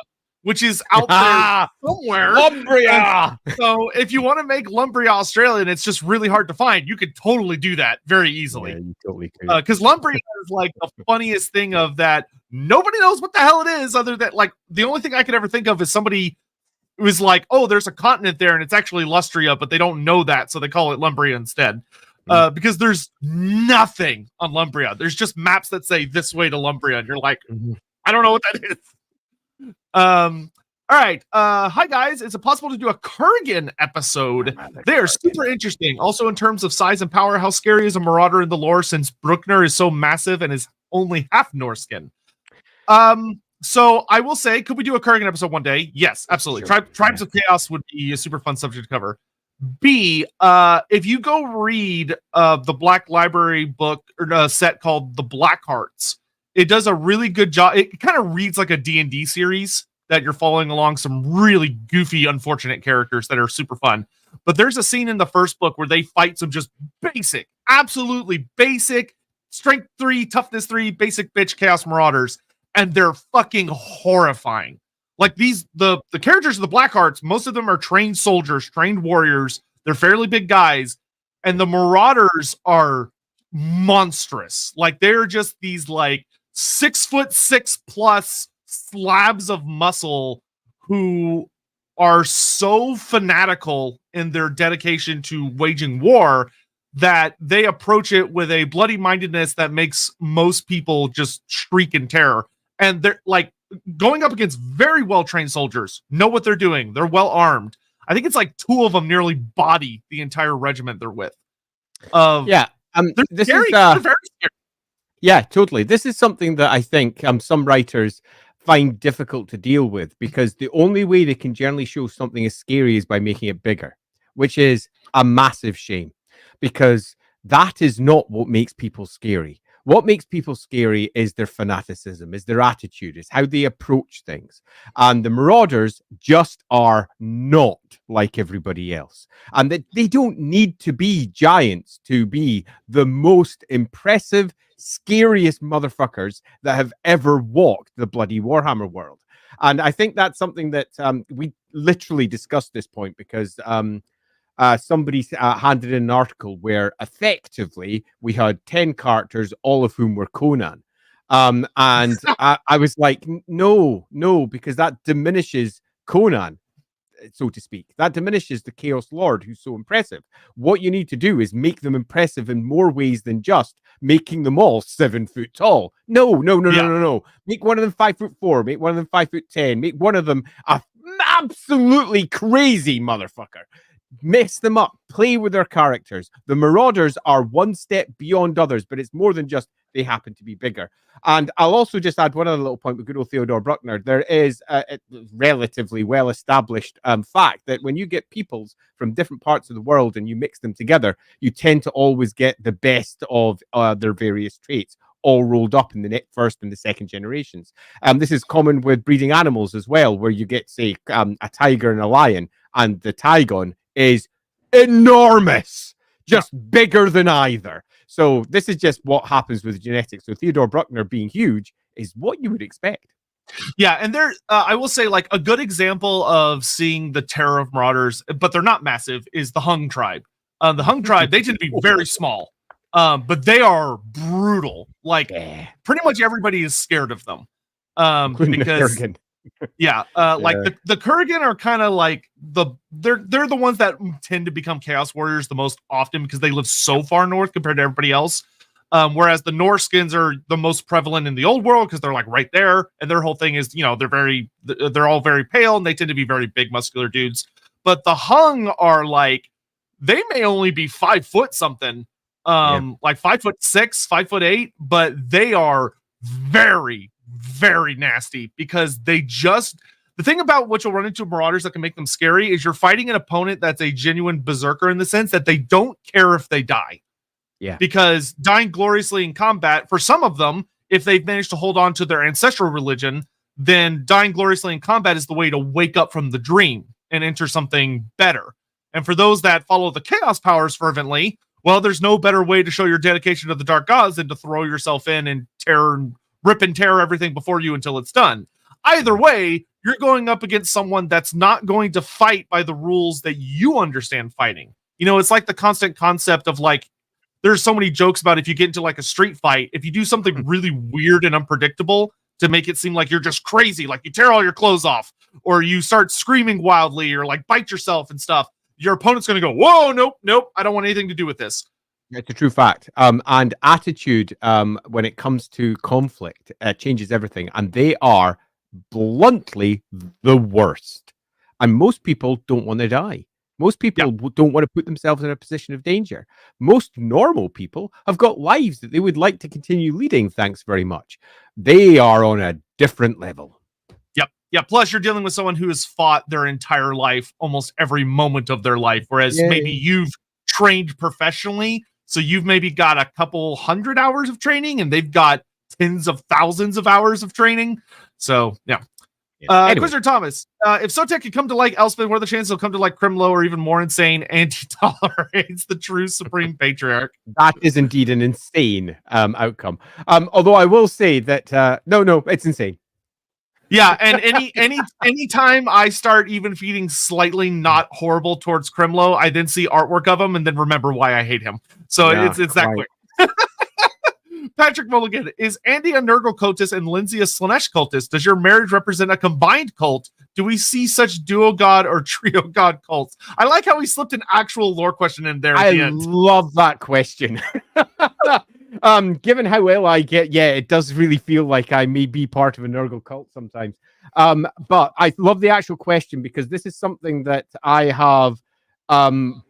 which is out there somewhere. Lumbria! So if you want to make Lumbria Australian, it's just really hard to find. You could totally do that very easily. Yeah, you totally could. Because Lumbria is like the funniest thing of that. Nobody knows what the hell it is other than, like, the only thing I could ever think of is somebody was like, oh, there's a continent there and it's actually Lustria, but they don't know that, so they call it Lumbria instead. Because there's nothing on Lumbria. There's just maps that say this way to Lumbria, and you're like, I don't know what that is. All right. Hi guys. Is it possible to do a Kurgan episode? They are super interesting. Also, in terms of size and power, how scary is a Marauder in the lore since Bruckner is so massive and is only half Norskin? So I will say, could we do a Kurgan episode one day? Yes, absolutely. Sure. Tribes of Chaos would be a super fun subject to cover. B, if you go read the Black Library book or set called The Black Hearts, it does a really good job. It kind of reads like a D&D series that you're following along some really goofy, unfortunate characters that are super fun. But there's a scene in the first book where they fight some just basic, absolutely basic, strength 3, toughness 3, basic bitch Chaos Marauders, and they're fucking horrifying. Like the characters of the Blackhearts, most of them are trained soldiers, trained warriors. They're fairly big guys, and the Marauders are monstrous. Like they're just these like 6'6" slabs of muscle who are so fanatical in their dedication to waging war that they approach it with a bloody mindedness that makes most people just shriek in terror. And they're like going up against very well-trained soldiers, know what they're doing. They're well armed. I think it's like 2 of them nearly body the entire regiment they're with. They're scary. They're very scary. Yeah, totally. This is something that I think some writers find difficult to deal with, because the only way they can generally show something is scary is by making it bigger, which is a massive shame, because that is not what makes people scary. What makes people scary is their fanaticism, is their attitude, is how they approach things. And the Marauders just are not like everybody else. And that they don't need to be giants to be the most impressive, scariest motherfuckers that have ever walked the bloody Warhammer world. And I think that's something that we literally discussed this point, because somebody handed in an article where effectively we had 10 characters, all of whom were Conan. And I was like, no, because that diminishes Conan, so to speak. That diminishes the Chaos Lord, who's so impressive. What you need to do is make them impressive in more ways than just making them all 7 foot tall. No. Make one of them 5'4", make one of them 5'10", make one of them a absolutely crazy motherfucker. Mess them up, play with their characters. The Marauders are one step beyond others, but it's more than just they happen to be bigger. And I'll also just add one other little point with good old Theodore Bruckner. There is a relatively well-established fact that when you get peoples from different parts of the world and you mix them together, you tend to always get the best of their various traits all rolled up in the first and the second generations. This is common with breeding animals as well, where you get, say, a tiger and a lion, and the Tygon is enormous, just bigger than either. So this is just what happens with genetics. So Theodore Bruckner being huge is what you would expect. Yeah, and there, I will say, like, a good example of seeing the terror of Marauders, but they're not massive, is the Hung tribe. The Hung tribe, they tend to be very small, but they are brutal. Like, pretty much everybody is scared of them. Because the Kurgan are kind of like they're the ones that tend to become Chaos Warriors the most often because they live so far north compared to everybody else. Whereas the Norskins are the most prevalent in the old world because they're like right there, and their whole thing is, they're all very pale and they tend to be very big muscular dudes. But the Hung are like, they may only be 5 foot something, like 5'6", 5'8", but they are very, very nasty because the thing about what you'll run into Marauders that can make them scary is you're fighting an opponent that's a genuine berserker in the sense that they don't care if they die. Yeah. Because dying gloriously in combat, for some of them, if they've managed to hold on to their ancestral religion, then dying gloriously in combat is the way to wake up from the dream and enter something better. And for those that follow the chaos powers fervently, well, there's no better way to show your dedication to the dark gods than to throw yourself in and rip and tear everything before you until it's done. Either way, you're going up against someone that's not going to fight by the rules that you understand fighting. It's like the constant concept of like, there's so many jokes about if you get into like a street fight, if you do something really weird and unpredictable to make it seem like you're just crazy, like you tear all your clothes off, or you start screaming wildly, or like bite yourself and stuff, your opponent's going to go, whoa, nope, I don't want anything to do with this. It's a true fact. And attitude, when it comes to conflict, changes everything. And they are bluntly the worst. And most people don't want to die. Most people don't want to put themselves in a position of danger. Most normal people have got lives that they would like to continue leading, thanks very much. They are on a different level. Yep. Yeah. Plus, you're dealing with someone who has fought their entire life, almost every moment of their life, whereas maybe you've trained professionally. So you've maybe got a couple 100 hours of training, and they've got tens of thousands of hours of training. So, yeah. Anyway. Quizzer Thomas, if Sotek could come to like Elspeth, what are the chances he'll come to like Crimlo or even more insane, and he tolerates the true supreme patriarch? That is indeed an insane outcome. Although I will say that no, it's insane. Yeah, and any time I start even feeling slightly not horrible towards Crimlo, I then see artwork of him and then remember why I hate him. So it's that quick. Patrick Mulligan, is Andy a Nurgle cultist and Lindsay a Slanesh cultist? Does your marriage represent a combined cult? Do we see such duo god or trio god cults? I like how he slipped an actual lore question in there at the end. I love that question. Given how well I get, it does really feel like I may be part of a Nurgle cult sometimes. But I love the actual question because this is something that I have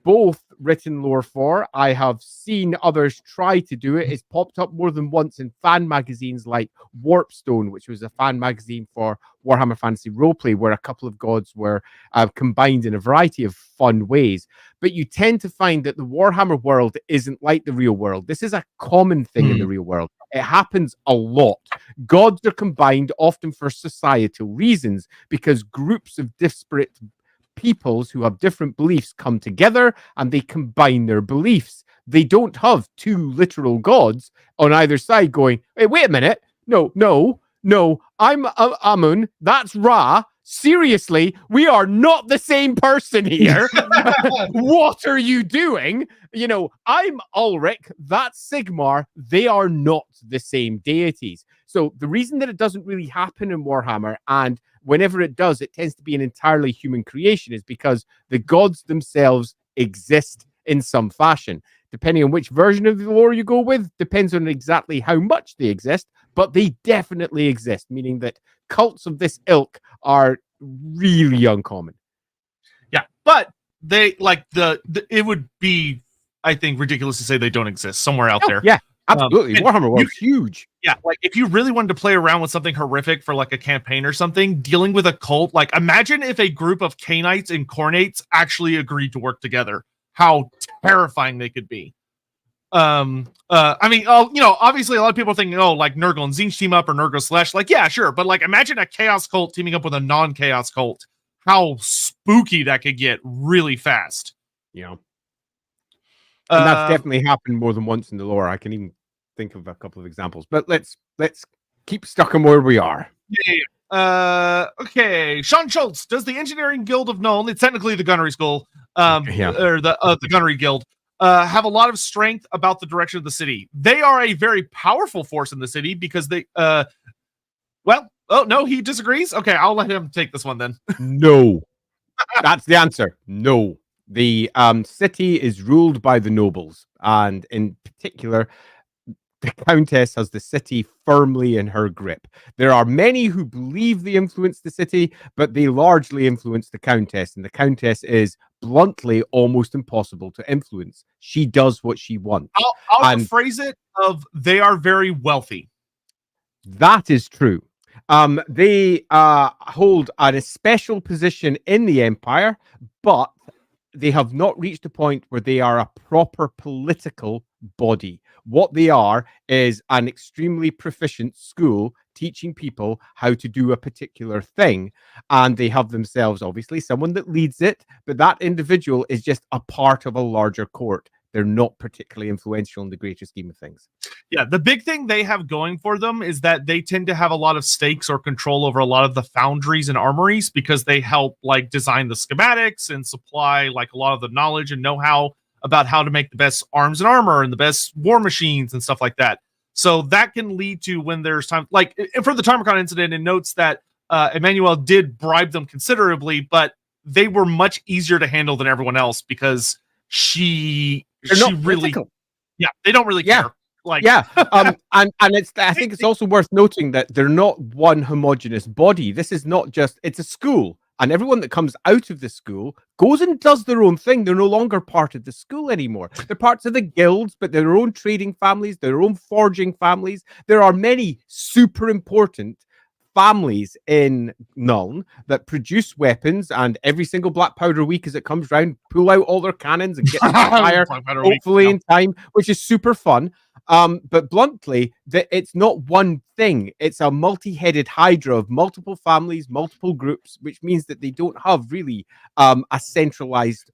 both written lore for. I have seen others try to do it. It's popped up more than once in fan magazines like Warpstone, which was a fan magazine for Warhammer Fantasy Roleplay, where a couple of gods were combined in a variety of fun ways. But you tend to find that the Warhammer world isn't like the real world. This is a common thing in the real world. It happens a lot. Gods are combined often for societal reasons because groups of disparate peoples who have different beliefs come together and they combine their beliefs. They don't have two literal gods on either side going, hey, wait a minute. No, I'm Amun. That's Ra. Seriously, we are not the same person here. What are you doing? I'm Ulrich. That's Sigmar. They are not the same deities. So the reason that it doesn't really happen in Warhammer, and whenever it does, it tends to be an entirely human creation, is because the gods themselves exist in some fashion. Depending on which version of the lore you go with, depends on exactly how much they exist, but they definitely exist, meaning that cults of this ilk are really uncommon. Yeah, but they it would be, I think, ridiculous to say they don't exist somewhere out there. Yeah, absolutely. Warhammer World's huge. Yeah, like if you really wanted to play around with something horrific for like a campaign or something, dealing with a cult, like imagine if a group of Canaanites and Khornates actually agreed to work together. How terrifying they could be. I mean, obviously a lot of people are thinking, like Nurgle and Tzeentch team up or Nurgle Slash. Like, yeah, sure. But like, imagine a Chaos cult teaming up with a non-Chaos cult. How spooky that could get really fast. Yeah. And that's definitely happened more than once in the lore. I can even think of a couple of examples, but let's keep stuck on where we are. Yeah. Okay. Sean Schultz, does the Engineering Guild of Nuln, it's technically the Gunnery School, or the Gunnery Guild, have a lot of strength about the direction of the city? They are a very powerful force in the city because they, no, he disagrees. Okay, I'll let him take this one then. No, that's the answer. No, the city is ruled by the nobles, and in particular, the Countess has the city firmly in her grip. There are many who believe they influence the city, but they largely influence the Countess, and the Countess is bluntly almost impossible to influence. She does what she wants. I'll phrase it of they are very wealthy. That is true. They hold a special position in the Empire, but they have not reached a point where they are a proper political body. What they are is an extremely proficient school teaching people how to do a particular thing. And they have themselves, obviously, someone that leads it, but that individual is just a part of a larger court. They're not particularly influential in the greater scheme of things. Yeah, the big thing they have going for them is that they tend to have a lot of stakes or control over a lot of the foundries and armories because they help like design the schematics and supply like a lot of the knowledge and know-how about how to make the best arms and armor and the best war machines and stuff like that. So that can lead to when there's time, like for the Tarmacon incident, it notes that Emmanuel did bribe them considerably, but they were much easier to handle than everyone else because they don't really care. Like, and it's, I think it's also worth noting that they're not one homogenous body. This is not just, it's a school. And everyone that comes out of the school goes and does their own thing. They're no longer part of the school anymore. They're parts of the guilds, but they're their own trading families, their own forging families. There are many super important families in Nuln that produce weapons, and every single Black Powder week as it comes round, pull out all their cannons and get them to fire, hopefully in time, which is super fun. But bluntly, it's not one thing. It's a multi-headed hydra of multiple families, multiple groups, which means that they don't have really a centralized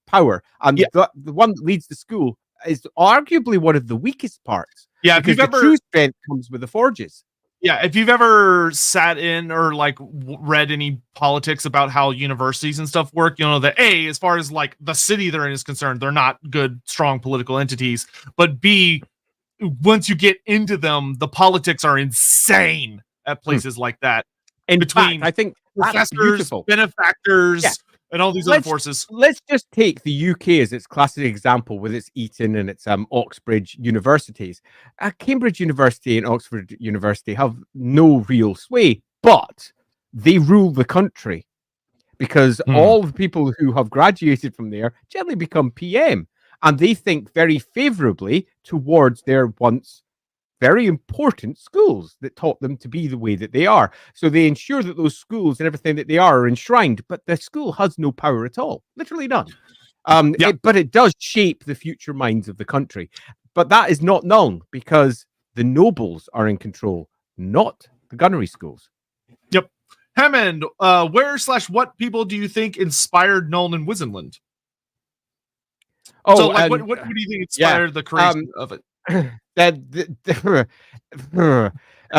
power. And the one that leads the school is arguably one of the weakest parts. Yeah, because the true strength comes with the forges. Yeah, if you've ever sat in or like read any politics about how universities and stuff work, you know that A, as far as like the city they're in is concerned, they're not good, strong political entities. But B, once you get into them, the politics are insane at places like that. In between fact, I think professors, benefactors, and all these other forces. Let's just take the UK as its classic example with its Eton and its Oxbridge universities. Cambridge University and Oxford University have no real sway, but they rule the country because all the people who have graduated from there generally become PM, and they think very favorably towards their once very important schools that taught them to be the way that they are. So they ensure that those schools and everything that they are enshrined, but the school has no power at all. Literally none. But it does shape the future minds of the country. But that is not known because the nobles are in control, not the gunnery schools. Yep. Hammond, where/what people do you think inspired Nuln and Wizenland? Oh, so like, what do you think inspired the creation of it?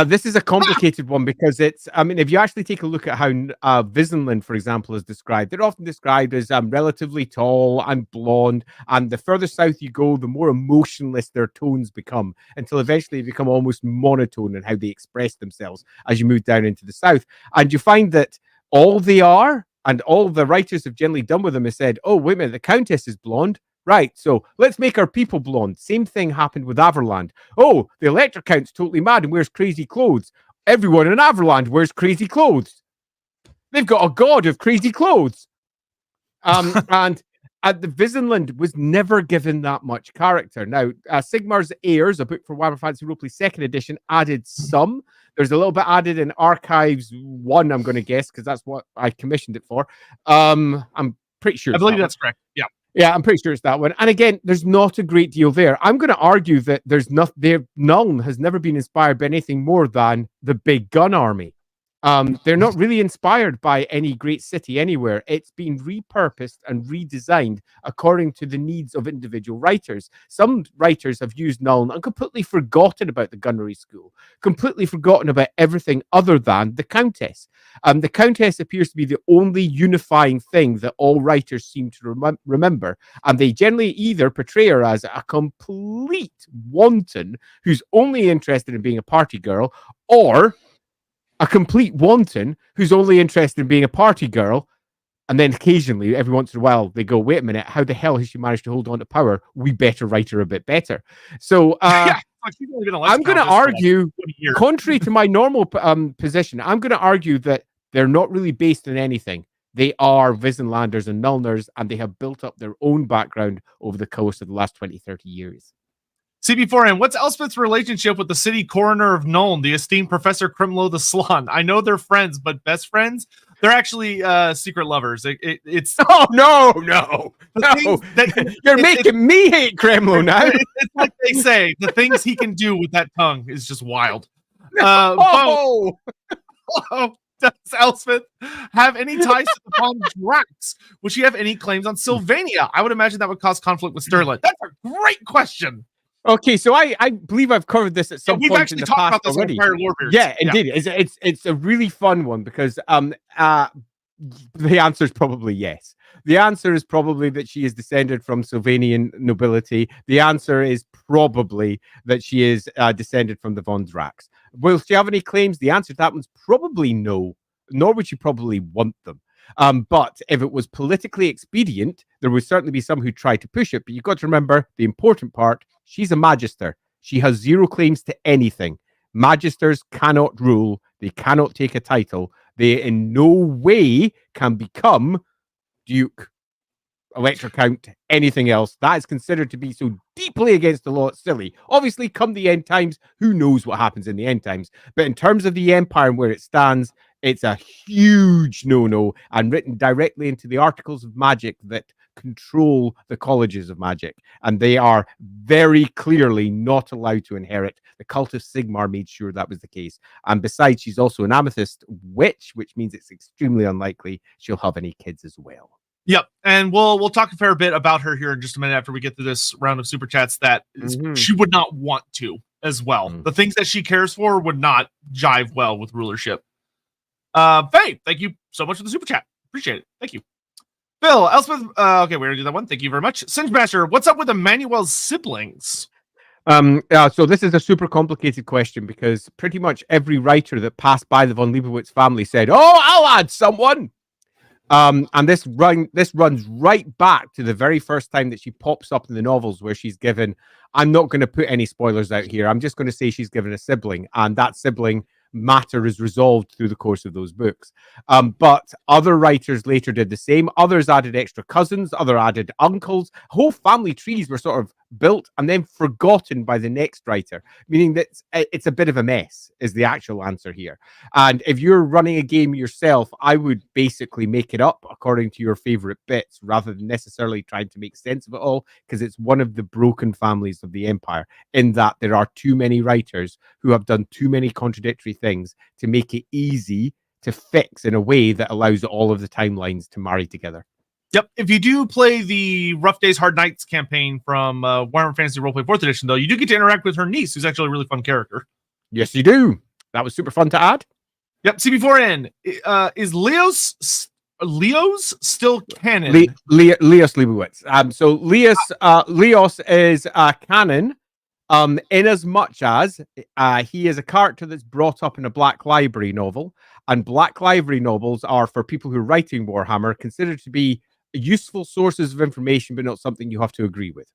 This is a complicated one because it's, I mean, if you actually take a look at how Wizenland, for example, is described, they're often described as relatively tall and blonde, and the further south you go, the more emotionless their tones become, until eventually they become almost monotone in how they express themselves as you move down into the south. And you find that all they are, and all the writers have generally done with them, is said, oh, wait a minute, the Countess is blonde. Right, so let's make our people blonde. Same thing happened with Averland. Oh, the Elector Count's totally mad and wears crazy clothes. Everyone in Averland wears crazy clothes. They've got a god of crazy clothes. And the Wizenland was never given that much character. Now, Sigmar's Heirs, a book for Warhammer Fantasy Roleplay 2nd edition, added some. There's a little bit added in Archives 1, I'm going to guess, because that's what I commissioned it for. I'm pretty sure. I believe that's correct. Yeah. Yeah, I'm pretty sure it's that one. And again, there's not a great deal there. I'm going to argue that there's not there. Nuln has never been inspired by anything more than the big gun army. They're not really inspired by any great city anywhere. It's been repurposed and redesigned according to the needs of individual writers. Some writers have used Nuln and completely forgotten about the gunnery school, completely forgotten about everything other than the Countess. The Countess appears to be the only unifying thing that all writers seem to remember, and they generally either portray her as a complete wanton who's only interested in being a party girl, or a complete wanton who's only interested in being a party girl, and then occasionally, every once in a while, they go, wait a minute, how the hell has she managed to hold on to power? We better write her a bit better. So I'm going to argue, contrary to my normal position, I'm going to argue that they're not really based on anything. They are Wizenlanders and Nulners, and they have built up their own background over the course of the last 20, 30 years. CB4N, what's Elspeth's relationship with the city coroner of Nuln, the esteemed Professor Crimlow the Slan? I know they're friends, but best friends? They're actually secret lovers. It's oh no! You're making me hate Crimlow now. It's like they say, the things he can do with that tongue is just wild. Does Elspeth have any ties to the Palm Drax? Would she have any claims on Sylvania? I would imagine that would cause conflict with Stirlet. That's a great question. Okay, so I believe I've covered this at some point in the past about this already. Lorebeards. Yeah, indeed. It's a really fun one because the answer is probably yes. The answer is probably that she is descended from Sylvanian nobility. The answer is probably that she is descended from the Von Drax. Will she have any claims? The answer to that one's probably no, nor would she probably want them. But if it was politically expedient, there would certainly be some who try to push it. But you've got to remember the important part. She's a magister. She has zero claims to anything. Magisters cannot rule. They cannot take a title. They in no way can become Duke, Elector Count, anything else. That is considered to be so deeply against the law, it's silly. Obviously, come the end times, who knows what happens in the end times. But in terms of the Empire and where it stands, it's a huge no-no and written directly into the Articles of Magic that control the colleges of magic. And they are very clearly not allowed to inherit. The Cult of Sigmar made sure that was the case. And besides, she's also an amethyst witch, which means it's extremely unlikely she'll have any kids as well. Yep, and we'll talk a fair bit about her here in just a minute after we get through this round of super chats that she would not want to as well. The things that she cares for would not jive well with rulership. Faye, thank you so much for the super chat. Appreciate it. Thank you. Phil, Elspeth, okay, we're gonna do that one. Thank you very much. Singe Master, what's up with Emmanuel's siblings? So this is a super complicated question because pretty much every writer that passed by the von Leibowitz family said, "Oh, I'll add someone." And this runs right back to the very first time that she pops up in the novels where she's given, I'm not going to put any spoilers out here. I'm just going to say she's given a sibling, and that sibling matter is resolved through the course of those books. But other writers later did the same. Others added extra cousins, other added uncles. Whole family trees were sort of built and then forgotten by the next writer, meaning that it's a bit of a mess is the actual answer here. And if you're running a game yourself, I would basically make it up according to your favorite bits rather than necessarily trying to make sense of it all, because it's one of the broken families of the Empire in that there are too many writers who have done too many contradictory things to make it easy to fix in a way that allows all of the timelines to marry together. Yep. If you do play the Rough Days, Hard Nights campaign from Warhammer Fantasy Roleplay 4th Edition, though, you do get to interact with her niece, who's actually a really fun character. Yes, you do. That was super fun to add. Yep. CB4N, is Leos still canon? Leos Leibowitz. So Leos is canon, in as much as he is a character that's brought up in a Black Library novel, and Black Library novels are, for people who are writing Warhammer, considered to be useful sources of information, but not something you have to agree with.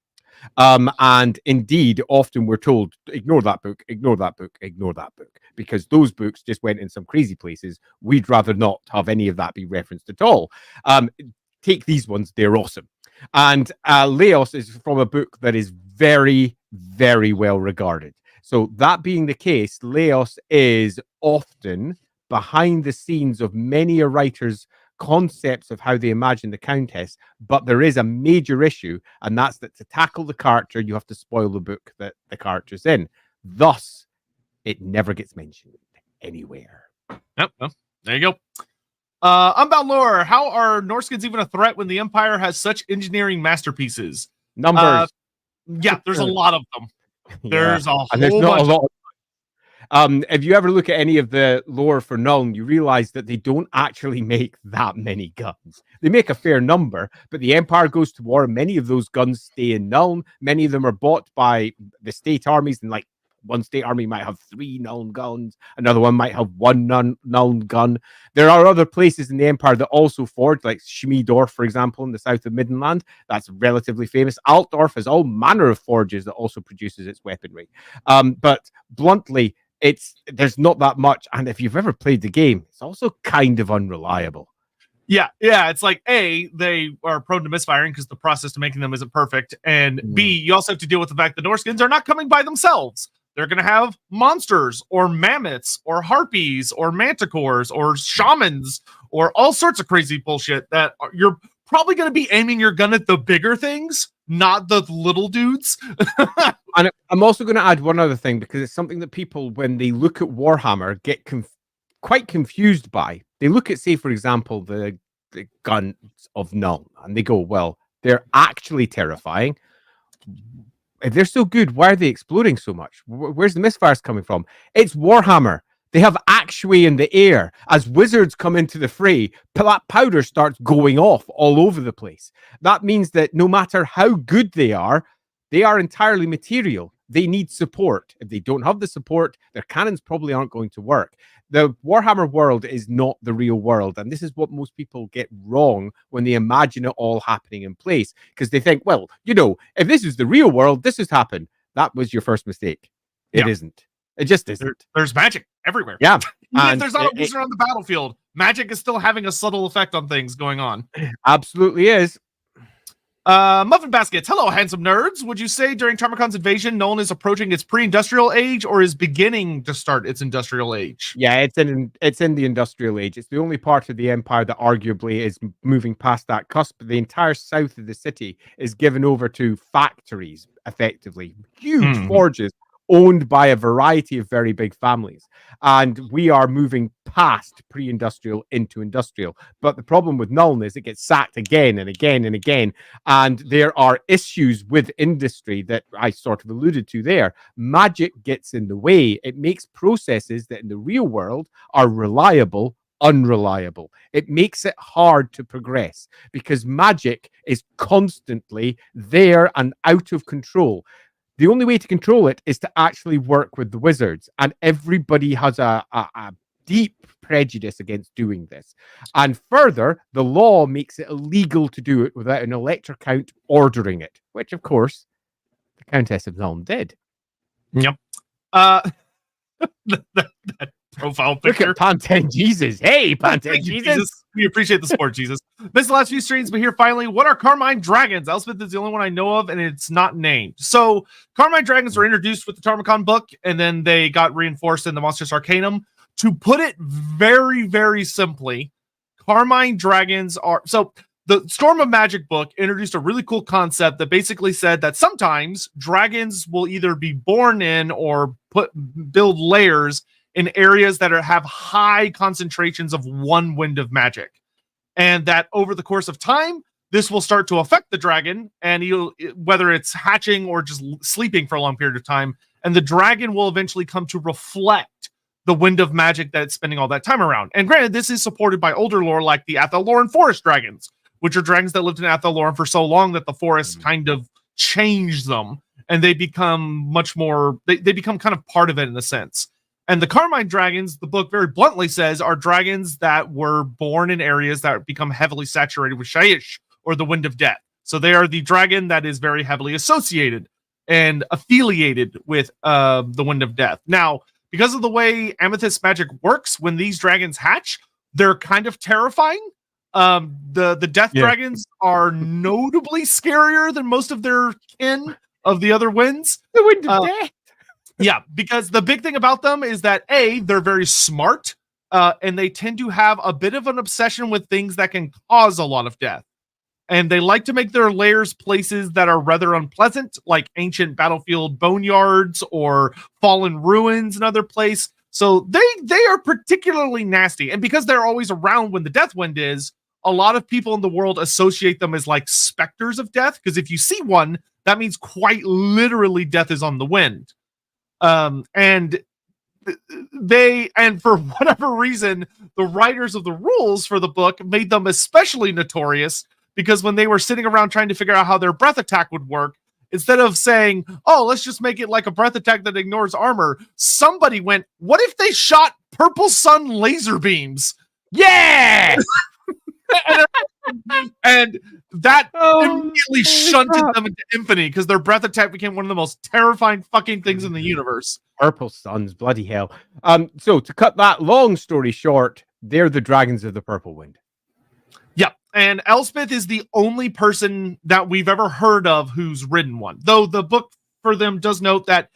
And indeed, often we're told, ignore that book, ignore that book, ignore that book, because those books just went in some crazy places. We'd rather not have any of that be referenced at all. Take these ones, they're awesome. And Leos is from a book that is very, very well regarded. So that being the case, Leos is often behind the scenes of many a writer's concepts of how they imagine the Countess, but there is a major issue, and that's that to tackle the character, you have to spoil the book that the character's in. Thus, it never gets mentioned anywhere. Yep, well, there you go. Unbound Lore, how are Norskins even a threat when the Empire has such engineering masterpieces? Numbers. Yeah, there's a lot of them. There's a whole bunch. If you ever look at any of the lore for Nuln, you realize that they don't actually make that many guns. They make a fair number, but the Empire goes to war, and many of those guns stay in Nuln. Many of them are bought by the state armies, and like one state army might have 3 Nuln guns, another one might have 1 Nuln gun. There are other places in the Empire that also forge, like Schmiedorf, for example, in the south of Middenland. That's relatively famous. Altdorf has all manner of forges that also produces its weaponry. But bluntly, there's not that much, and if you've ever played the game, it's also kind of unreliable. Yeah, it's like A, they are prone to misfiring because the process to making them isn't perfect, and B, you also have to deal with the fact that Norskins are not coming by themselves. They're going to have monsters or mammoths or harpies or manticores or shamans or all sorts of crazy bullshit that you're probably going to be aiming your gun at the bigger things, not the little dudes. And I'm also going to add one other thing, because it's something that people, when they look at Warhammer, get quite confused by. They look at, say, for example, the guns of Nuln, and they go, well, they're actually terrifying. If they're so good, why are they exploding so much? Where's the misfires coming from? It's Warhammer. They have actually in the air. As wizards come into the fray, that powder starts going off all over the place. That means that no matter how good they are entirely material. They need support. If they don't have the support, their cannons probably aren't going to work. The Warhammer world is not the real world, and this is what most people get wrong when they imagine it all happening in place, because they think, well, if this is the real world, this has happened. That was your first mistake. It isn't. It just isn't. There's magic everywhere. Yeah. Even if there's not a wizard on the battlefield, magic is still having a subtle effect on things going on. Absolutely is. Muffin Baskets. Hello, handsome nerds. Would you say during Tarmocon's invasion, Nuln is approaching its pre-industrial age or is beginning to start its industrial age? Yeah, it's in the industrial age. It's the only part of the empire that arguably is moving past that cusp. The entire south of the city is given over to factories, effectively. Huge forges owned by a variety of very big families. And we are moving past pre-industrial into industrial. But the problem with Nuln is it gets sacked again and again and again. And there are issues with industry that I sort of alluded to there. Magic gets in the way. It makes processes that in the real world are reliable unreliable. It makes it hard to progress because magic is constantly there and out of control. The only way to control it is to actually work with the wizards, and everybody has a deep prejudice against doing this. And further, the law makes it illegal to do it without an elector count ordering it, which, of course, the Countess of Nuln did. Yep. That profile picture. Look at Pantene Jesus. Hey, Pantene Jesus. We appreciate the support, Jesus. Missed the last few streams, but here finally. What are Carmine Dragons? Elspeth is the only one I know of, and it's not named. So, Carmine Dragons were introduced with the Tarmacon book, and then they got reinforced in the Monstrous Arcanum. To put it very, very simply, Carmine Dragons are... So, the Storm of Magic book introduced a really cool concept that basically said that sometimes dragons will either be born in or build layers in areas that have high concentrations of one wind of magic. And that over the course of time, this will start to affect the dragon, and whether it's hatching or just sleeping for a long period of time, and the dragon will eventually come to reflect the wind of magic that it's spending all that time around. And granted, this is supported by older lore like the Athel-Loren forest dragons, which are dragons that lived in Athel-Loren for so long that the forest kind of changed them, and they become much more, they become kind of part of it in a sense. And the Carmine Dragons, the book very bluntly says, are dragons that were born in areas that become heavily saturated with Shaiish, or the Wind of Death. So they are the dragon that is very heavily associated and affiliated with the Wind of Death. Now, because of the way Amethyst magic works, when these dragons hatch, they're kind of terrifying. The Death Dragons are notably scarier than most of their kin of the other winds. The Wind of Death. Yeah, because the big thing about them is that A, they're very smart, and they tend to have a bit of an obsession with things that can cause a lot of death. And they like to make their lairs places that are rather unpleasant, like ancient battlefield boneyards or fallen ruins, another place. So they are particularly nasty. And because they're always around when the Death Wind is, a lot of people in the world associate them as like specters of death, because if you see one, that means quite literally death is on the wind. And for whatever reason, the writers of the rules for the book made them especially notorious, because when they were sitting around trying to figure out how their breath attack would work, instead of saying, oh, let's just make it like a breath attack that ignores armor, somebody went, what if they shot purple sun laser beams? Yeah! And that immediately shunted them into infamy, because their breath attack became one of the most terrifying fucking things in the universe. Purple suns, bloody hell. So to cut that long story short, they're the dragons of the Purple Wind. Yeah, and Elspeth is the only person that we've ever heard of who's ridden one. Though the book for them does note that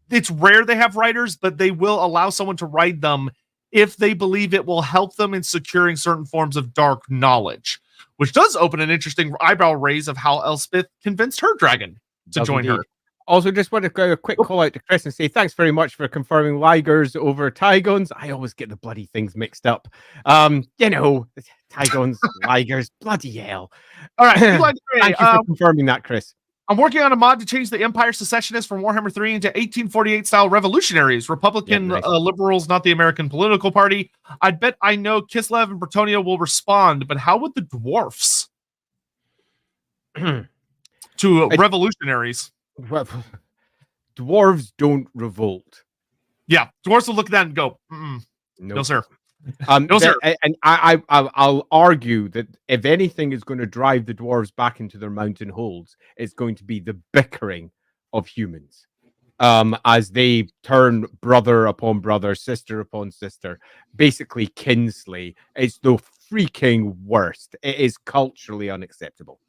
it's rare they have riders, but they will allow someone to ride them if they believe it will help them in securing certain forms of dark knowledge, which does open an interesting eyebrow raise of how Elspeth convinced her dragon to join her. Also, just want to go a quick call out to Chris and say thanks very much for confirming Ligers over Tygons. I always get the bloody things mixed up. Tygons, Ligers, bloody hell. All right. Thank you for confirming that, Chris. I'm working on a mod to change the Empire Secessionists from Warhammer 3 into 1848 style revolutionaries. Republican liberals, not the American political party. I'd bet I know Kislev and Bretonia will respond, but how would the dwarfs to revolutionaries? Well, dwarves don't revolt. Yeah, dwarves will look at that and go, no, sir. No, sir. And I'll argue that if anything is going to drive the dwarves back into their mountain holes, it's going to be the bickering of humans. as they turn brother upon brother, sister upon sister, basically kinsley. It's the freaking worst. It is culturally unacceptable.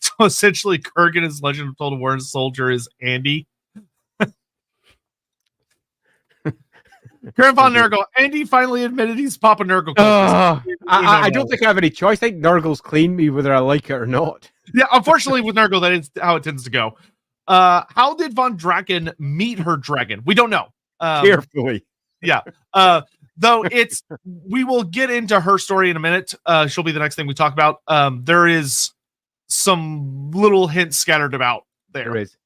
So essentially, Kurgan is Legend of Total War Soldier is Andy. Karen von Nurgle. Andy finally admitted he's Papa Nurgle. I don't think I have any choice. I think Nurgle's cleaned me whether I like it or not. Yeah, unfortunately with Nurgle, that is how it tends to go. How did von Draken meet her dragon? We don't know. Carefully. Yeah. Though we will get into her story in a minute. She'll be the next thing we talk about. There is some little hints scattered about there. There is.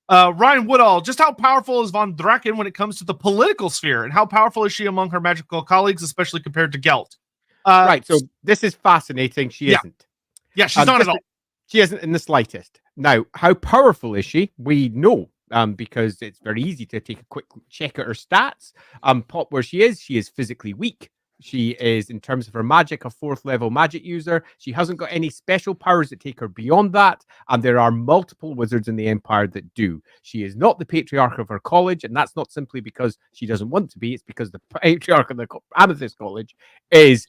Ryan Woodall, just how powerful is von Draken when it comes to the political sphere, and how powerful is she among her magical colleagues, especially compared to Gelt? Right, so this is fascinating. She isn't. Yeah, she's not at all. She isn't in the slightest. Now, how powerful is she? We know, because it's very easy to take a quick check at her stats. Pop where she is physically weak. She is, in terms of her magic, a 4th level magic user. She hasn't got any special powers that take her beyond that. And there are multiple wizards in the Empire that do. She is not the patriarch of her college. And that's not simply because she doesn't want to be. It's because the patriarch of the Amethyst College is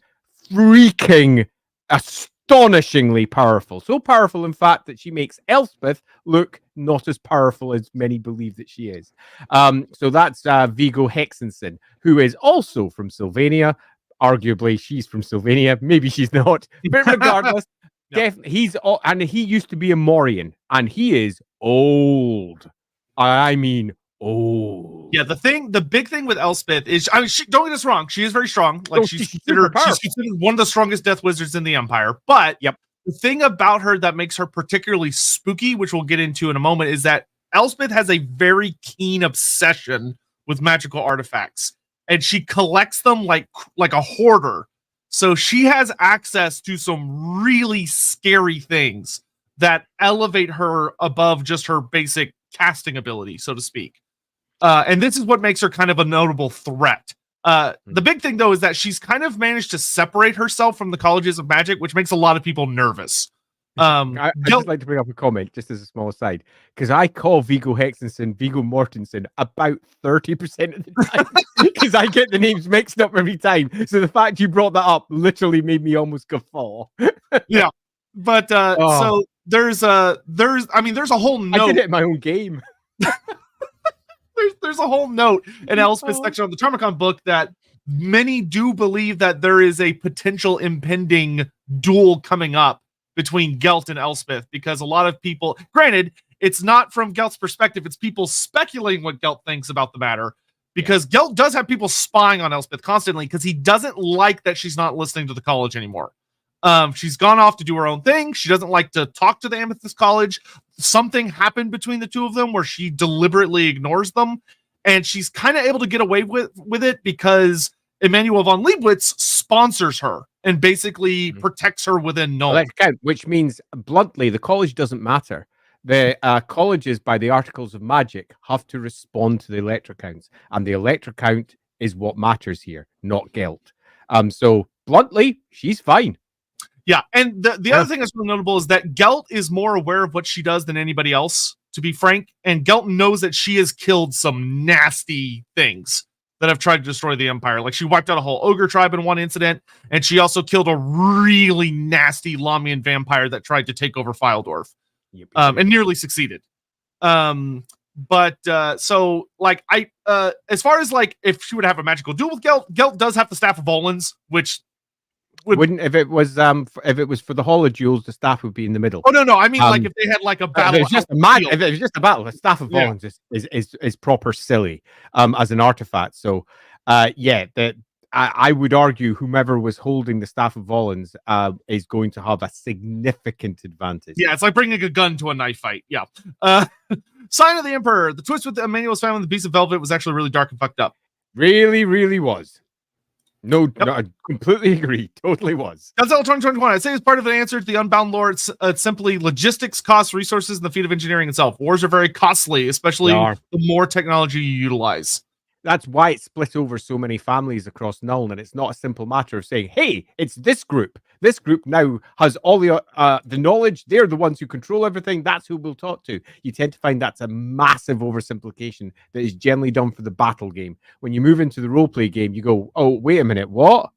freaking astonishingly powerful. So powerful, in fact, that she makes Elspeth look not as powerful as many believe that she is. So that's Viggo Hexenson, who is also from Sylvania. Arguably, she's from Sylvania. Maybe she's not. But regardless, definitely, he used to be a Morian, and he is old. I mean, old. Yeah, the big thing with Elspeth is, I mean, don't get us wrong, she is very strong. Like she's considered one of the strongest death wizards in the Empire. But the thing about her that makes her particularly spooky, which we'll get into in a moment, is that Elspeth has a very keen obsession with magical artifacts, and she collects them like a hoarder. So she has access to some really scary things that elevate her above just her basic casting ability, so to speak. And this is what makes her kind of a notable threat. The big thing, though, is that she's kind of managed to separate herself from the colleges of magic, which makes a lot of people nervous. I'd just like to bring up a comment, just as a small aside, because I call Viggo Hexenson Viggo Mortensen about 30% of the time, because I get the names mixed up every time. So the fact you brought that up literally made me almost guffaw. Yeah, but so there's a whole note. I did it in my own game. There's a whole note in Elspeth's section of the Tarmacon book that many do believe that there is a potential impending duel coming up between Gelt and Elspeth, because a lot of people, granted, it's not from Gelt's perspective, it's people speculating what Gelt thinks about the matter, because Gelt does have people spying on Elspeth constantly because he doesn't like that she's not listening to the college anymore. She's gone off to do her own thing. She doesn't like to talk to the Amethyst College. Something happened between the two of them where she deliberately ignores them, and she's kind of able to get away with it because Emanuel von Leibwitz sponsors her and basically protects her within Nuln. Which means, bluntly, the college doesn't matter. The colleges, by the Articles of Magic, have to respond to the Elector counts, and the Elector count is what matters here, not Gelt. So, bluntly, she's fine. Yeah, and the other thing that's really notable is that Gelt is more aware of what she does than anybody else, to be frank, and Gelt knows that she has killed some nasty things that have tried to destroy the Empire. Like, she wiped out a whole ogre tribe in one incident, and she also killed a really nasty Lamian vampire that tried to take over Fyledorf, and nearly succeeded. But so, like, as far as, like, if she would have a magical duel with Gelt does have the Staff of Volans, which wouldn't, if it was for the Hall of Jewels, the staff would be in the middle. Oh no, I mean, like, if they had like a battle, if it was just a battle, the Staff of Volans is proper silly as an artifact. So I would argue whomever was holding the Staff of Volans is going to have a significant advantage. Yeah, it's like bringing a gun to a knife fight. Yeah. Sign of the Emperor. The twist with Emmanuel's family and the Beast of Velvet was actually really dark and fucked up. Really, really was. No, I completely agree. Totally was. Godzilla 2021. I'd say it's part of an answer to the Unbound lore. It's simply logistics, costs, resources, and the feat of engineering itself. Wars are very costly, especially the more technology you utilize. That's why it's split over so many families across Nuln, and it's not a simple matter of saying, "Hey, it's this group. This group now has all the knowledge. They're the ones who control everything. That's who we'll talk to." You tend to find that's a massive oversimplification that is generally done for the battle game. When you move into the roleplay game, you go, "Oh, wait a minute, what?"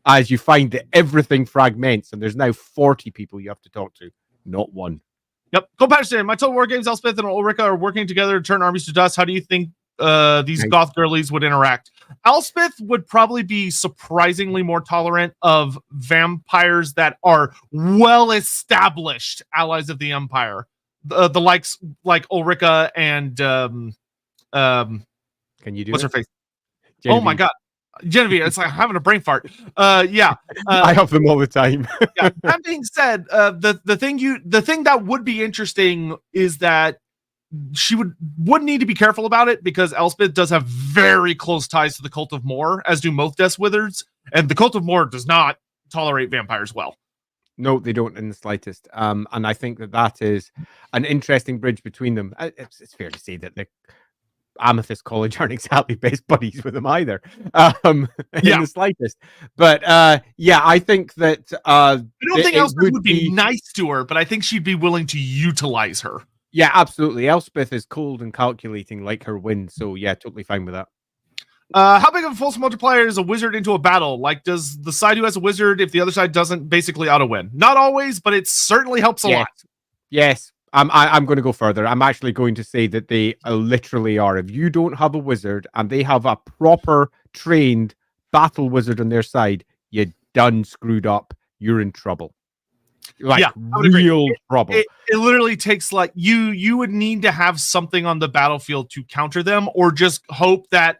As you find that everything fragments, and there's now 40 people you have to talk to, not one. Yep. Go Patterson. My Total War games, Elspeth and Ulrika are working together to turn armies to dust. How do you think these goth girlies would interact? Elspeth would probably be surprisingly more tolerant of vampires that are well-established allies of the Empire. The likes like Ulrika and can you do what's her face? Genevieve. Oh my god. Genevieve, it's like I'm having a brain fart. Yeah. I have them all the time. Yeah. That being said, the thing that would be interesting is that she would need to be careful about it, because Elspeth does have very close ties to the Cult of Mor, as do Death Wizards, and the Cult of Mor does not tolerate vampires well. No, they don't in the slightest. And I think that is an interesting bridge between them. It's fair to say that the Amethyst College aren't exactly best buddies with them either, in the slightest. But yeah, I think that I don't think Elspeth would be nice to her, but I think she'd be willing to utilize her. Yeah, absolutely. Elspeth is cold and calculating like her wind, so yeah, totally fine with that. How big of a force multiplier is a wizard into a battle? Like, does the side who has a wizard, if the other side doesn't, basically auto-win? Not always, but it certainly helps a lot. Yes. I'm going to go further. I'm actually going to say that they literally are. If you don't have a wizard and they have a proper trained battle wizard on their side, you're done screwed up. You're in trouble. Like, real trouble. It literally takes, like, you would need to have something on the battlefield to counter them, or just hope that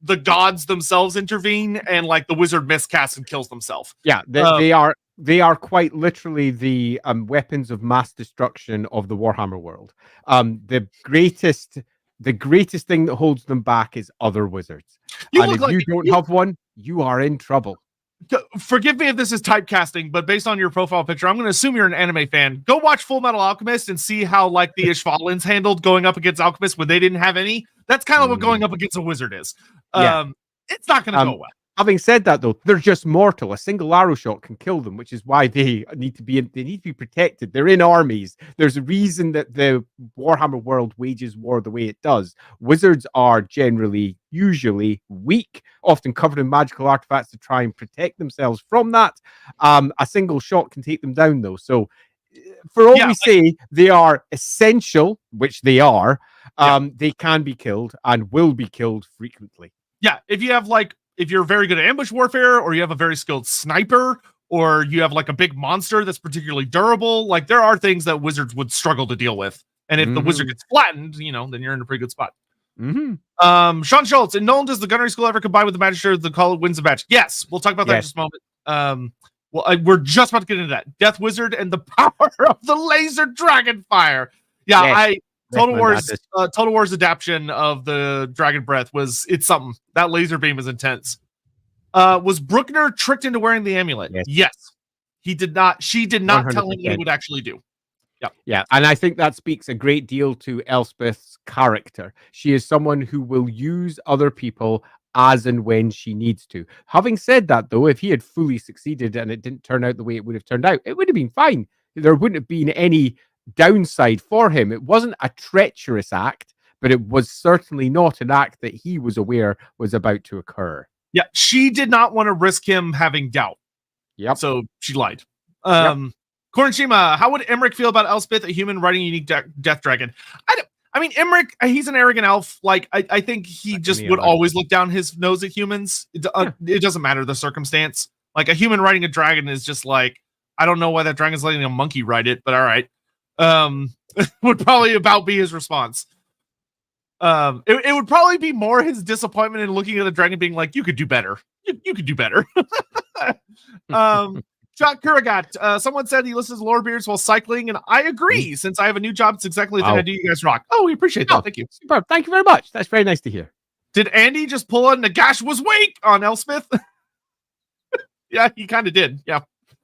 the gods themselves intervene and, like, the wizard miscasts and kills themselves. Yeah, they are quite literally the weapons of mass destruction of the Warhammer world. The greatest thing that holds them back is other wizards. And if you don't have one, you are in trouble. Forgive me if this is typecasting, but based on your profile picture, I'm going to assume you're an anime fan. Go watch Full Metal Alchemist and see how, like, the Ishvalans handled going up against alchemists when they didn't have any. That's kind of what going up against a wizard is. It's not going to go well. Having said that, though, they're just mortal. A single arrow shot can kill them, which is why they need to be protected. They're in armies. There's a reason that the Warhammer world wages war the way it does. Wizards are usually weak, often covered in magical artifacts to try and protect themselves from that. A single shot can take them down, though. So, for all we say, they are essential, which they are. They can be killed and will be killed frequently. Yeah, if you're very good at ambush warfare, or you have a very skilled sniper, or you have, like, a big monster that's particularly durable, like, there are things that wizards would struggle to deal with. And if the wizard gets flattened, then you're in a pretty good spot. Sean Schultz, in Nolan, does the gunnery school ever combine with the magister the call wins the match? Yes, we'll talk about that in just a moment. We're just about to get into that. Death Wizard and the power of the laser dragon fire. Yeah, Total War's adaptation of the Dragon Breath it's something. That laser beam is intense. Was Bruckner tricked into wearing the amulet? Yes. He did not. She did not 100%. Tell him what it would actually do. Yeah, and I think that speaks a great deal to Elspeth's character. She is someone who will use other people as and when she needs to. Having said that, though, if he had fully succeeded and it didn't turn out the way it would have turned out, it would have been fine. There wouldn't have been any downside for him. It wasn't a treacherous act, but it was certainly not an act that he was aware was about to occur. Yeah, she did not want to risk him having doubt. Yep. So she lied. Korenshima, how would Emmerich feel about Elspeth, a human riding a unique death dragon? I mean, Emmerich, he's an arrogant elf. Like, I think he just would always look down his nose at humans. It doesn't matter the circumstance. Like, a human riding a dragon is just like, I don't know why that dragon's letting a monkey ride it, but all right. Would probably about be his response. It would probably be more his disappointment in looking at the dragon being like, you could do better. You could do better. Chuck Kurigat, someone said he listens to Lorebeards while cycling, and I agree. Since I have a new job, it's exactly the thing I do. You guys rock. Oh, we appreciate that. Thank you. Superb. Thank you very much. That's very nice to hear. Did Andy just pull a Nagash was weak on Elspeth? Yeah, he kind of did. Yeah.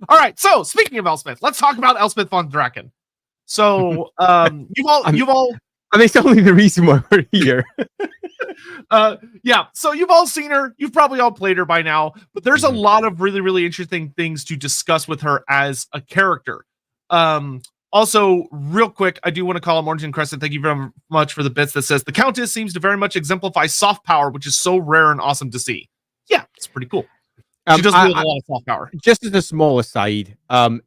All right. So speaking of Elspeth, let's talk about Elspeth von Draken. So you've all and it's only the reason why we're here. Yeah, so you've all seen her. You've probably all played her by now, but there's a lot of really, really interesting things to discuss with her as a character. Also, real quick, I do want to call out Morgan Crescent. Thank you very much for the bits that says the Countess seems to very much exemplify soft power, which is so rare and awesome to see. Yeah, it's pretty cool. She does wield a lot of soft power. Just as a small aside,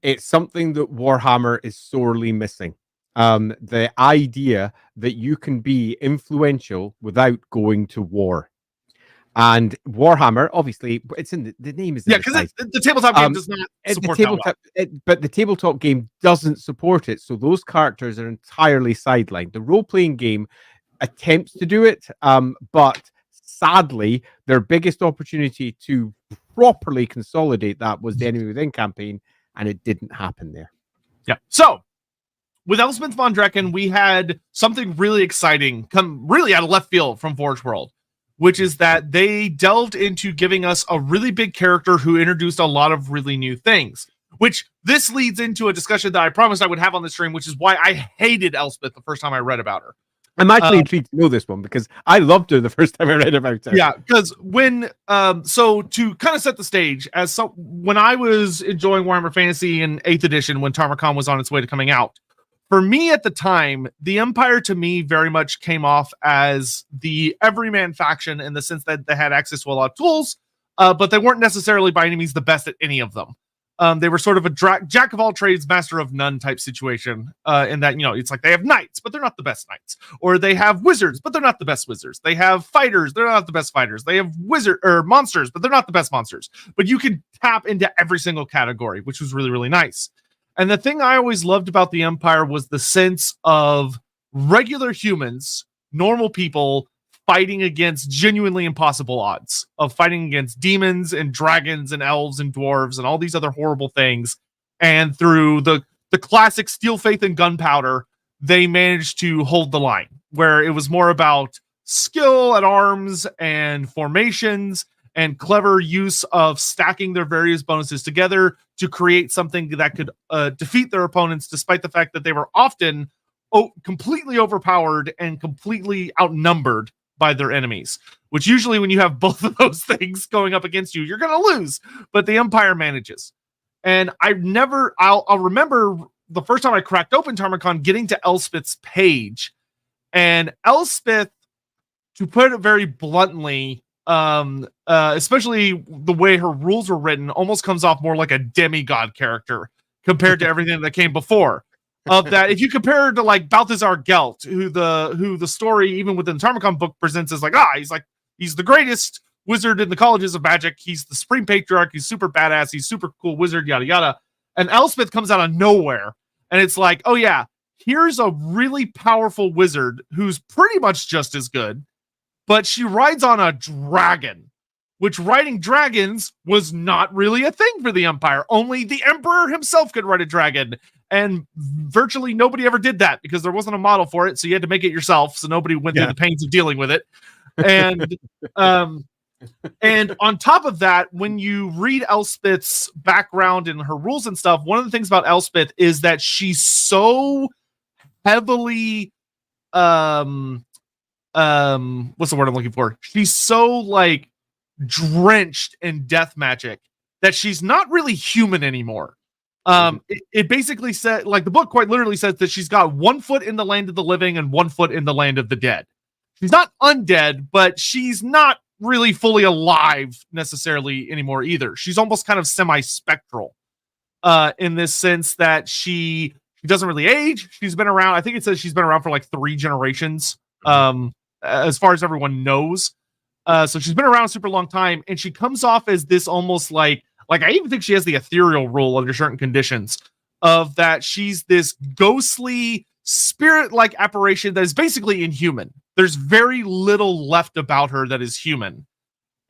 it's something that Warhammer is sorely missing. The idea that you can be influential without going to war. And Warhammer, obviously, it's in the name is because the tabletop game does not support but the tabletop game doesn't support it, so those characters are entirely sidelined. The role-playing game attempts to do it, but sadly, their biggest opportunity to properly consolidate that was the Enemy Within campaign, and it didn't happen there. Yeah. So, with Elspeth von Draken, we had something really exciting come really out of left field from Forge World, which is that they delved into giving us a really big character who introduced a lot of really new things, which this leads into a discussion that I promised I would have on the stream, which is why I hated Elspeth the first time I read about her. I'm actually intrigued to know this one because I loved her the first time I read about her. Yeah, because when so to kind of set the stage, when I was enjoying Warhammer Fantasy in 8th edition when Tarmogon was on its way to coming out, for me at the time, the Empire to me very much came off as the everyman faction in the sense that they had access to a lot of tools, but they weren't necessarily by any means the best at any of them. They were sort of a jack of all trades, master of none type situation, in that, it's like they have knights, but they're not the best knights. Or they have wizards, but they're not the best wizards. They have fighters, they're not the best fighters. They have monsters, but they're not the best monsters. But you can tap into every single category, which was really, really nice. And the thing I always loved about the Empire was the sense of regular humans, normal people, fighting against genuinely impossible odds, of fighting against demons and dragons and elves and dwarves and all these other horrible things. And through the classic steel faith and gunpowder, they managed to hold the line, where it was more about skill at arms and formations and clever use of stacking their various bonuses together to create something that could defeat their opponents, despite the fact that they were often completely overpowered and completely outnumbered by their enemies, which usually when you have both of those things going up against you, you're going to lose, but the Empire manages. And I'll remember the first time I cracked open Tarmogon, getting to Elspeth's page, and Elspeth, to put it very bluntly, especially the way her rules were written, almost comes off more like a demigod character compared to everything that came before. Of that, if you compare her to like Balthazar Gelt, who the story even within the Tarmogon book presents as like, he's the greatest wizard in the colleges of magic, he's the Supreme Patriarch, he's super badass, he's super cool wizard, yada yada. And Elspeth comes out of nowhere, and it's like, oh yeah, here's a really powerful wizard who's pretty much just as good, but she rides on a dragon, which riding dragons was not really a thing for the Empire. Only the Emperor himself could ride a dragon. And virtually nobody ever did that because there wasn't a model for it. So you had to make it yourself. So nobody went through the pains of dealing with it. And, and on top of that, when you read Elspeth's background and her rules and stuff, one of the things about Elspeth is that she's so heavily, what's the word I'm looking for? She's so like drenched in death magic that she's not really human anymore. It basically said, like, the book quite literally says that she's got 1 foot in the land of the living and 1 foot in the land of the dead. She's not undead, but she's not really fully alive necessarily anymore either. She's almost kind of semi-spectral, in this sense that she doesn't really age. She's been around. I think it says she's been around for like 3 generations, as far as everyone knows. So she's been around a super long time, and she comes off as this almost like I even think she has the ethereal rule under certain conditions, of that she's this ghostly spirit-like apparition that is basically inhuman. There's very little left about her that is human.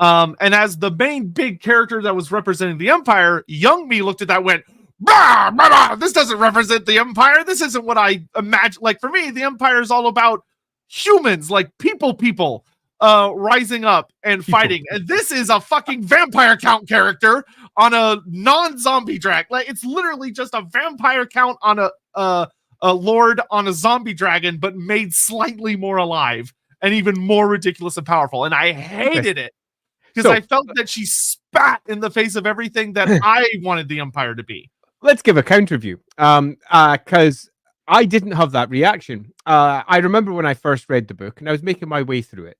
And as the main big character that was representing the Empire, young me looked at that and went, bah, bah, bah, this doesn't represent the Empire. This isn't what I imagine. Like, for me, the Empire is all about humans, like people rising up and fighting. And this is a fucking vampire count character on a non-zombie dragon. Like, it's literally just a vampire count on a lord on a zombie dragon, but made slightly more alive. and even more ridiculous and powerful. And I hated it because I felt that she spat in the face of everything that I wanted the Empire to be. Let's give a counter view. Because I didn't have that reaction. I remember when I first read the book and I was making my way through it.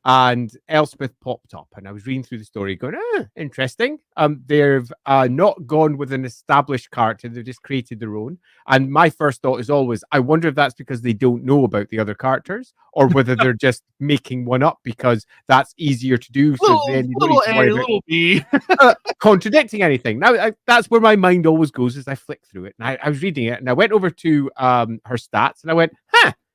And Elspeth popped up, and I was reading through the story, going, interesting. They've not gone with an established character; they've just created their own. And my first thought is always, I wonder if that's because they don't know about the other characters, or whether they're just making one up because that's easier to do. So then you don't need to worry about little B. contradicting anything. Now that's where my mind always goes as I flick through it. And I was reading it, and I went over to her stats, and I went,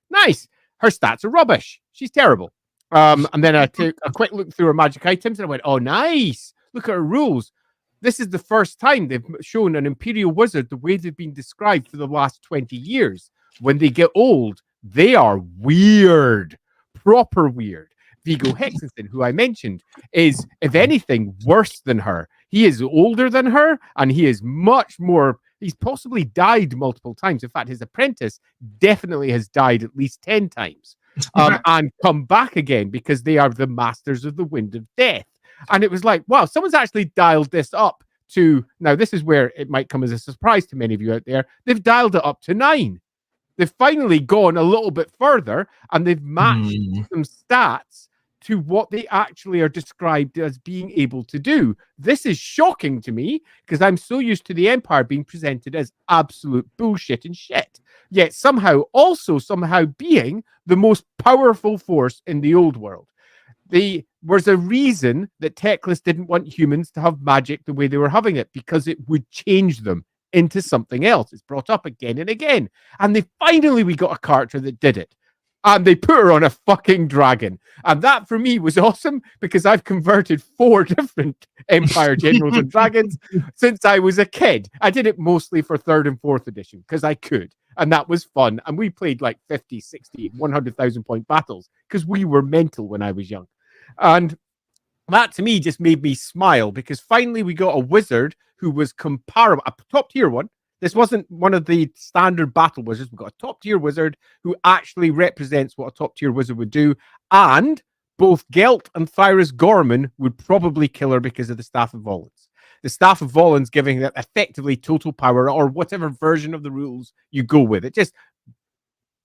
nice. Her stats are rubbish. She's terrible. And then I took a quick look through her magic items and I went, oh, nice. Look at her rules. This is the first time they've shown an Imperial Wizard the way they've been described for the last 20 years. When they get old, they are weird, proper weird. Viggo Hexenson, who I mentioned, is, if anything, worse than her. He is older than her, and he is much more... He's possibly died multiple times. In fact, his apprentice definitely has died at least 10 times. And come back again because they are the masters of the wind of death. And it was like, wow, someone's actually dialed this up to, now this is where it might come as a surprise to many of you out there, they've dialed it up to 9. They've finally gone a little bit further and they've matched some stats to what they actually are described as being able to do. This is shocking to me because I'm so used to the Empire being presented as absolute bullshit and shit, yet somehow being the most powerful force in the old world. There was a reason that Teclis didn't want humans to have magic the way they were having it, because it would change them into something else. It's brought up again and again. And we got a character that did it. And they put her on a fucking dragon. And that, for me, was awesome because I've converted 4 different Empire generals and dragons since I was a kid. I did it mostly for 3rd and 4th edition because I could. And that was fun. And we played like 50, 60, 100,000 point battles because we were mental when I was young. And that, to me, just made me smile because finally we got a wizard who was comparable, a top-tier one. This wasn't one of the standard battle wizards. We've got a top-tier wizard who actually represents what a top-tier wizard would do. And both Gelt and Thyras Gorman would probably kill her because of the Staff of Volans. The Staff of Volans giving it effectively total power, or whatever version of the rules you go with. It just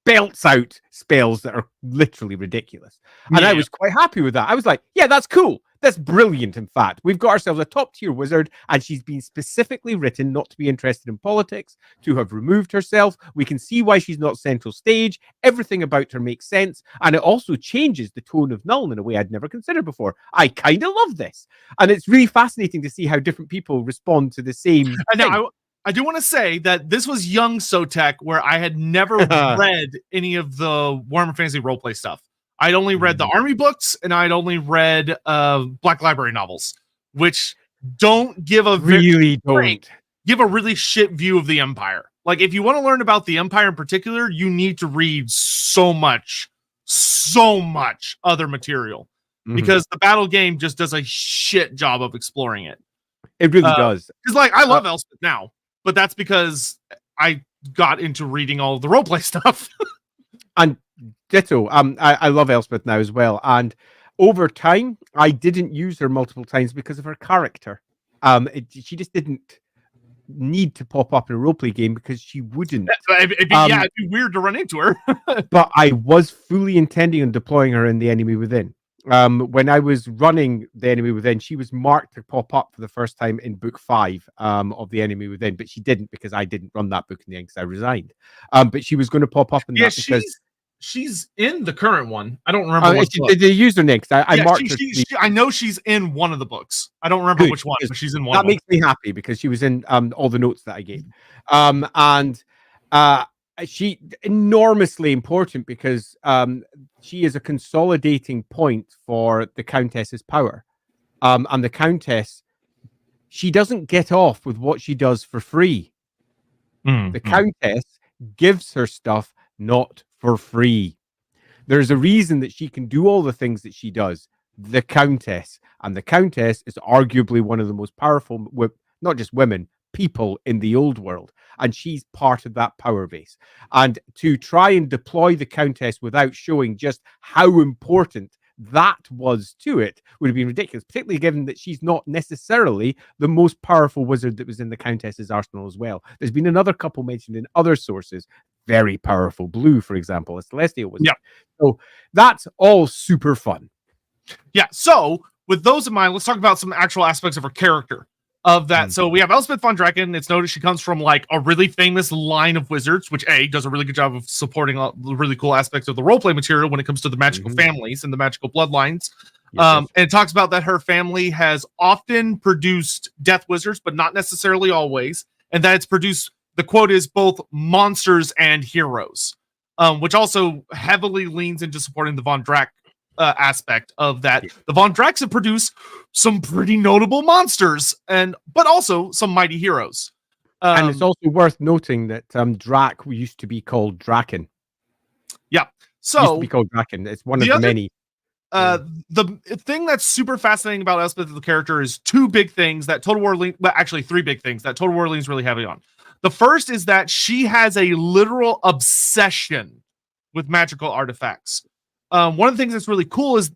belts out spells that are literally ridiculous. And I was quite happy with that. I was like, yeah, that's cool. That's brilliant, in fact. We've got ourselves a top-tier wizard, and she's been specifically written not to be interested in politics, to have removed herself. We can see why she's not central stage. Everything about her makes sense, and it also changes the tone of Nuln in a way I'd never considered before. I kind of love this. And it's really fascinating to see how different people respond to the same thing. Now, I do want to say that this was young Sotek, where I had never read any of the Warhammer Fantasy Roleplay stuff. I'd only read the Army books, and I'd only read Black Library novels, which don't give a give a really shit view of the Empire. Like, if you want to learn about the Empire in particular, you need to read so much other material, because the battle game just does a shit job of exploring it. It really does. Because, like, I love Elspeth now, but that's because I got into reading all of the roleplay stuff. And ditto. I love Elspeth now as well. And over time, I didn't use her multiple times because of her character. She just didn't need to pop up in a roleplay game because she wouldn't. It'd be weird to run into her. But I was fully intending on deploying her in the Enemy Within. When I was running the Enemy Within, she was marked to pop up for the first time in book 5 of the Enemy Within, but she didn't because I didn't run that book in the end because I resigned. But she was going to pop up in that because she's in the current one. I don't remember the username. I marked her. I know she's in one of the books. I don't remember which one, but she's in one. That makes me happy because she was in all the notes that I gave. She enormously important because she is a consolidating point for the Countess's power. And the Countess, she doesn't get off with what she does for free. The Countess gives her stuff not for free. There's a reason that she can do all the things that she does. The Countess. And the Countess is arguably one of the most powerful, not just women, people in the old world, and she's part of that power base. And to try and deploy the Countess without showing just how important that was to it would have been ridiculous, particularly given that she's not necessarily the most powerful wizard that was in the Countess's arsenal as well. There's been another couple mentioned in other sources, very powerful blue, for example, a celestial wizard. Yeah. So that's all super fun. Yeah. So with those in mind, let's talk about some actual aspects of her character. Of that, so we have Elspeth von Draken. It's noted she comes from like a really famous line of wizards, which does a really good job of supporting the really cool aspects of the roleplay material when it comes to the magical families and the magical bloodlines. And it talks about that her family has often produced death wizards, but not necessarily always, and that it's produced, the quote is, both monsters and heroes, which also heavily leans into supporting the von Drak aspect of that. The von Draks have produced some pretty notable monsters, but also some mighty heroes. And it's also worth noting that Drak used to be called Draken. Yeah, so used to be called Draken. It's one of the many. The thing that's super fascinating about Elspeth the character is two big things that Total War leans, well, actually three big things that Total War leans really heavy on. The first is that she has a literal obsession with magical artifacts. One of the things that's really cool is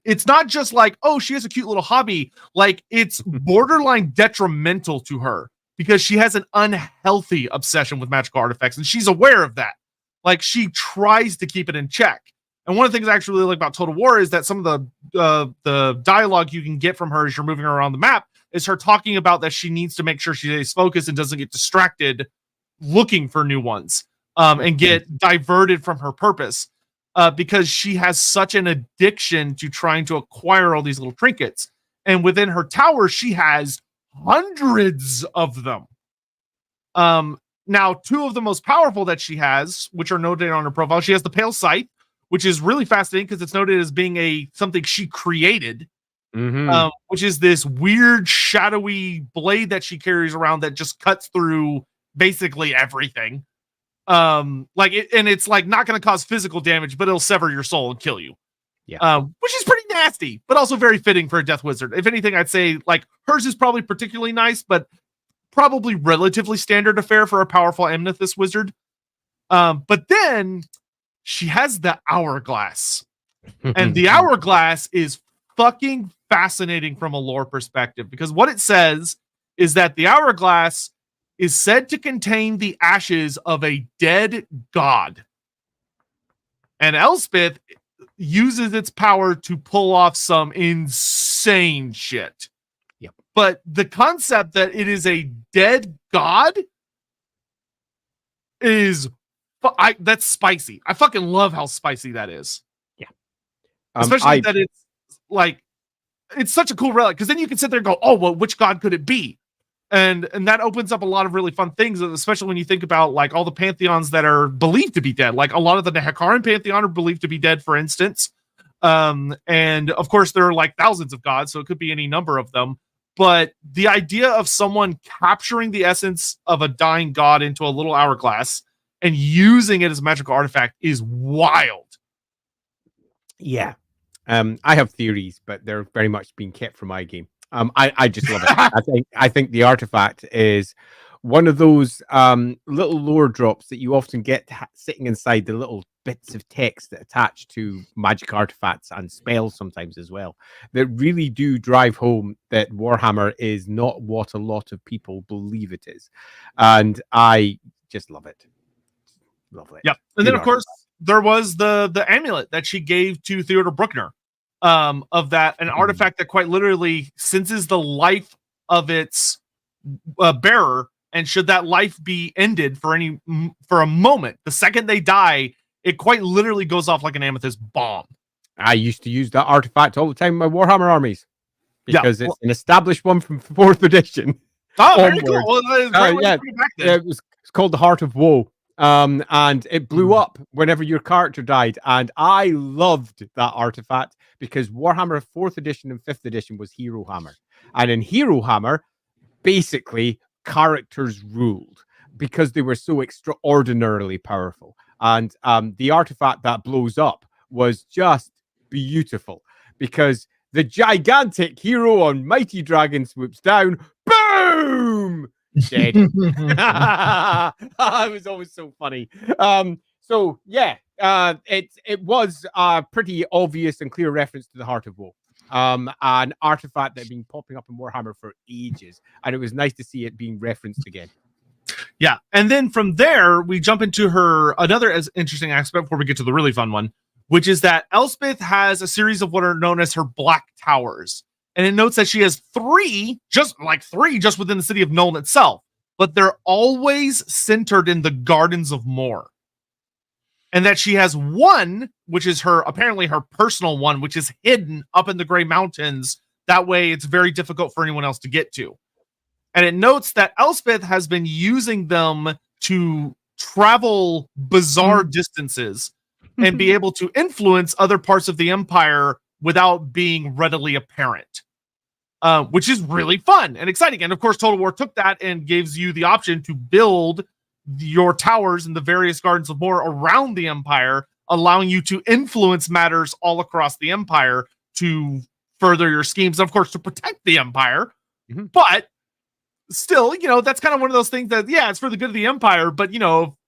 it's not just like, oh, she has a cute little hobby. Like, it's borderline detrimental to her because she has an unhealthy obsession with magical artifacts, and she's aware of that. Like, she tries to keep it in check. And one of the things I actually really like about Total War is that some of the dialogue you can get from her as you're moving around the map is her talking about that she needs to make sure she stays focused and doesn't get distracted looking for new ones, and get diverted from her purpose. Because she has such an addiction to trying to acquire all these little trinkets. And within her tower, she has hundreds of them. Now, two of the most powerful that she has, which are noted on her profile, she has the Pale Scythe, which is really fascinating because it's noted as being something she created, which is this weird, shadowy blade that she carries around that just cuts through basically everything. It's like not going to cause physical damage, but it'll sever your soul and kill you. Yeah. Which is pretty nasty, but also very fitting for a death wizard. If anything, I'd say like hers is probably particularly nice, but probably relatively standard affair for a powerful amethyst wizard. But then she has the hourglass, and the hourglass is fucking fascinating from a lore perspective, because what it says is that the hourglass is said to contain the ashes of a dead god. And Elspeth uses its power to pull off some insane shit. Yep. But the concept that it is a dead god is... that's spicy. I fucking love how spicy that is. Yeah. Especially that it's like... It's such a cool relic, because then you can sit there and go, oh, well, which god could it be? And that opens up a lot of really fun things, especially when you think about like all the pantheons that are believed to be dead. Like a lot of the Nehekaran pantheon are believed to be dead, for instance. And of course, there are like thousands of gods, so it could be any number of them. But the idea of someone capturing the essence of a dying god into a little hourglass and using it as a magical artifact is wild. Yeah. I have theories, but they're very much being kept for my game. I just love it. I think the artifact is one of those little lore drops that you often get sitting inside the little bits of text that attach to magic artifacts and spells sometimes as well, that really do drive home that Warhammer is not what a lot of people believe it is. And I just love it. Lovely. Yep. And then, of course, there was the amulet that she gave to Theodor Bruckner. Of that, an artifact that quite literally senses the life of its bearer, and should that life be ended for a moment, the second they die, it quite literally goes off like an amethyst bomb. I used to use that artifact all the time in my Warhammer armies because it's an established one from 4th edition. Oh, very cool. Well, it's called the Heart of Woe. And it blew up whenever your character died, and I loved that artifact because Warhammer 4th edition and 5th edition was Hero Hammer, and in Hero Hammer basically characters ruled because they were so extraordinarily powerful, and the artifact that blows up was just beautiful because the gigantic hero on Mighty Dragon swoops down, boom, dead. It was always so funny. So yeah, it was a pretty obvious and clear reference to the Heart of Woe. An artifact that had been popping up in Warhammer for ages, and it was nice to see it being referenced again. Yeah, and then from there we jump into another as interesting aspect before we get to the really fun one, which is that Elspeth has a series of what are known as her Black Towers, and it notes that she has three just within the city of Nuln itself, but they're always centered in the Gardens of Moor. And that she has one, which is apparently her personal one, which is hidden up in the Grey Mountains. That way it's very difficult for anyone else to get to. And it notes that Elspeth has been using them to travel bizarre distances and be able to influence other parts of the Empire without being readily apparent. Which is really fun and exciting. And of course, Total War took that and gives you the option to build your towers in the various Gardens of Moor around the Empire, allowing you to influence matters all across the Empire to further your schemes, of course, to protect the Empire. Mm-hmm. But still, that's kind of one of those things that, yeah, it's for the good of the Empire. But,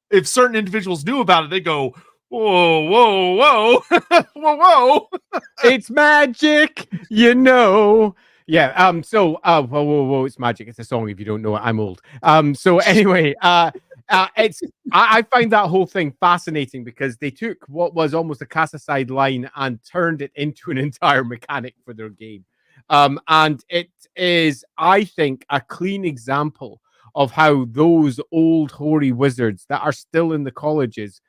if certain individuals knew about it, they go, whoa, whoa, whoa, whoa, whoa. It's magic, Yeah. So, whoa, whoa, whoa. It's magic. It's a song. If you don't know it, I'm old. So anyway, I find that whole thing fascinating because they took what was almost a cast-aside line and turned it into an entire mechanic for their game. And it is, I think, a clean example of how those old hoary wizards that are still in the colleges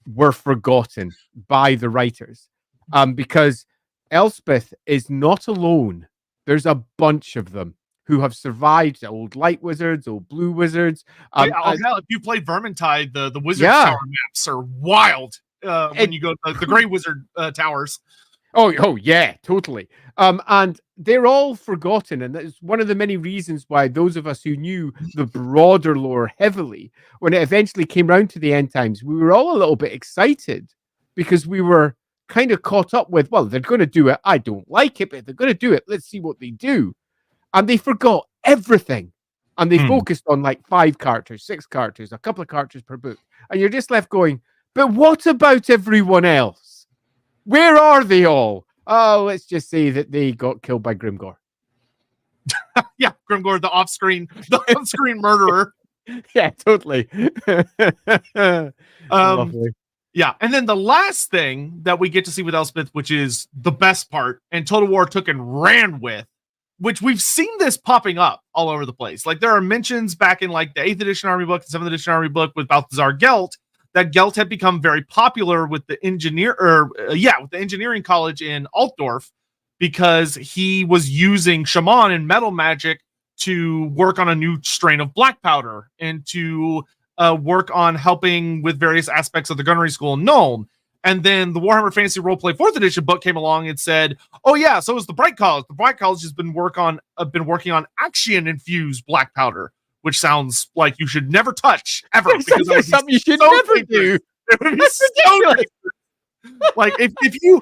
were forgotten by the writers. Because Elspeth is not alone. There's a bunch of them who have survived, old light wizards, old blue wizards. If you play Vermintide, the wizard tower maps are wild when you go to the Grey Wizard towers. Oh, yeah, totally. And they're all forgotten. And that's one of the many reasons why those of us who knew the broader lore heavily, when it eventually came round to the end times, we were all a little bit excited because we were kind of caught up with, well, they're going to do it. I don't like it, but they're going to do it. Let's see what they do. And they forgot everything. And they focused on like 5 characters, 6 characters, a couple of characters per book. And you're just left going, but what about everyone else? Where are they all? Oh, let's just say that they got killed by Grimgor. Yeah, Grimgor, the off-screen murderer. Yeah, totally. Lovely. Yeah, and then the last thing that we get to see with Elspeth, which is the best part, and Total War took and ran with, which we've seen this popping up all over the place. Like there are mentions back in like the 8th edition army book, the 7th edition army book with Balthazar Gelt, that Gelt had become very popular with the engineering college in Altdorf because he was using shaman and metal magic to work on a new strain of black powder and to work on helping with various aspects of the gunnery school in Nuln. And then the Warhammer Fantasy Roleplay 4th edition book came along and said, "Oh yeah, so is the Bright College. The Bright College has been working on Axion infused black powder, which sounds like you should never touch ever because that's something you should never do. It would be so like if you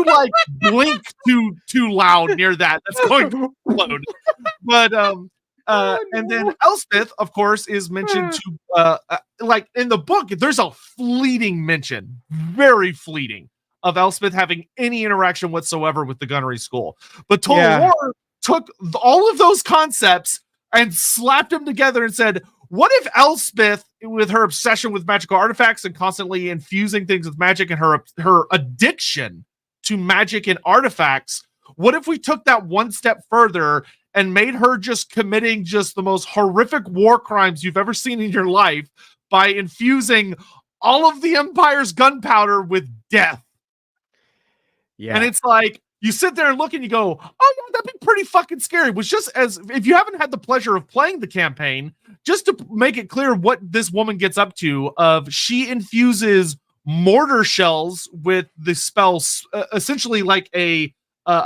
like blink too loud near that, that's going to explode." But and then Elspeth, of course, is mentioned to like in the book. There's a fleeting mention, very fleeting, of Elspeth having any interaction whatsoever with the gunnery school. But Total War took all of those concepts and slapped them together and said, what if Elspeth, with her obsession with magical artifacts and constantly infusing things with magic and her addiction to magic and artifacts, what if we took that one step further and made her just committing just the most horrific war crimes you've ever seen in your life by infusing all of the Empire's gunpowder with death? Yeah. And it's like, you sit there and look and you go, oh, yeah, that'd be pretty fucking scary. Which just as, if you haven't had the pleasure of playing the campaign, just to make it clear what this woman gets up to, she infuses mortar shells with the spell, essentially like a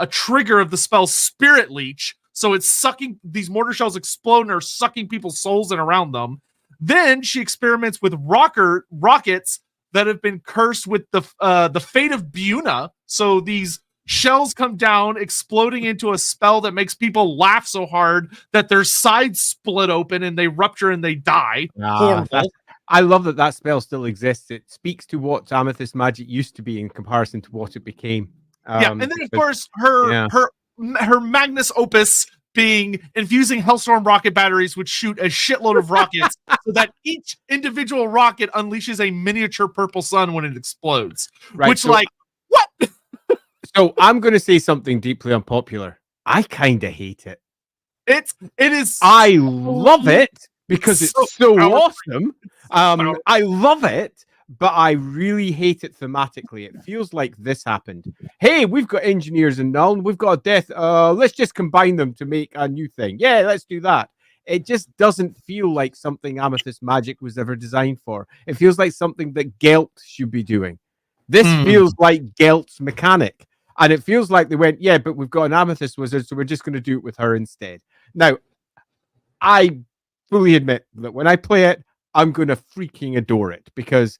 trigger of the spell Spirit Leech. So it's sucking, these mortar shells explode and are sucking people's souls in around them. Then she experiments with rockets that have been cursed with the fate of Buna. So these shells come down, exploding into a spell that makes people laugh so hard that their sides split open and they rupture and they die. Horrible. I love that spell still exists. It speaks to what amethyst magic used to be in comparison to what it became. And then of course her magnus opus being infusing Hellstorm rocket batteries, which shoot a shitload of rockets, so that each individual rocket unleashes a miniature purple sun when it explodes. Right, which, what? So I'm going to say something deeply unpopular. I kind of hate it. It is. I love it because it's so awesome. I love it, but I really hate it thematically. It feels like this happened. Hey, we've got engineers in Null. We've got a death. Let's just combine them to make a new thing. Yeah, let's do that. It just doesn't feel like something Amethyst Magic was ever designed for. It feels like something that Gelt should be doing. This feels like Gelt's mechanic. And it feels like they went, yeah, but we've got an Amethyst Wizard, so we're just going to do it with her instead. Now, I fully admit that when I play it, I'm going to freaking adore it because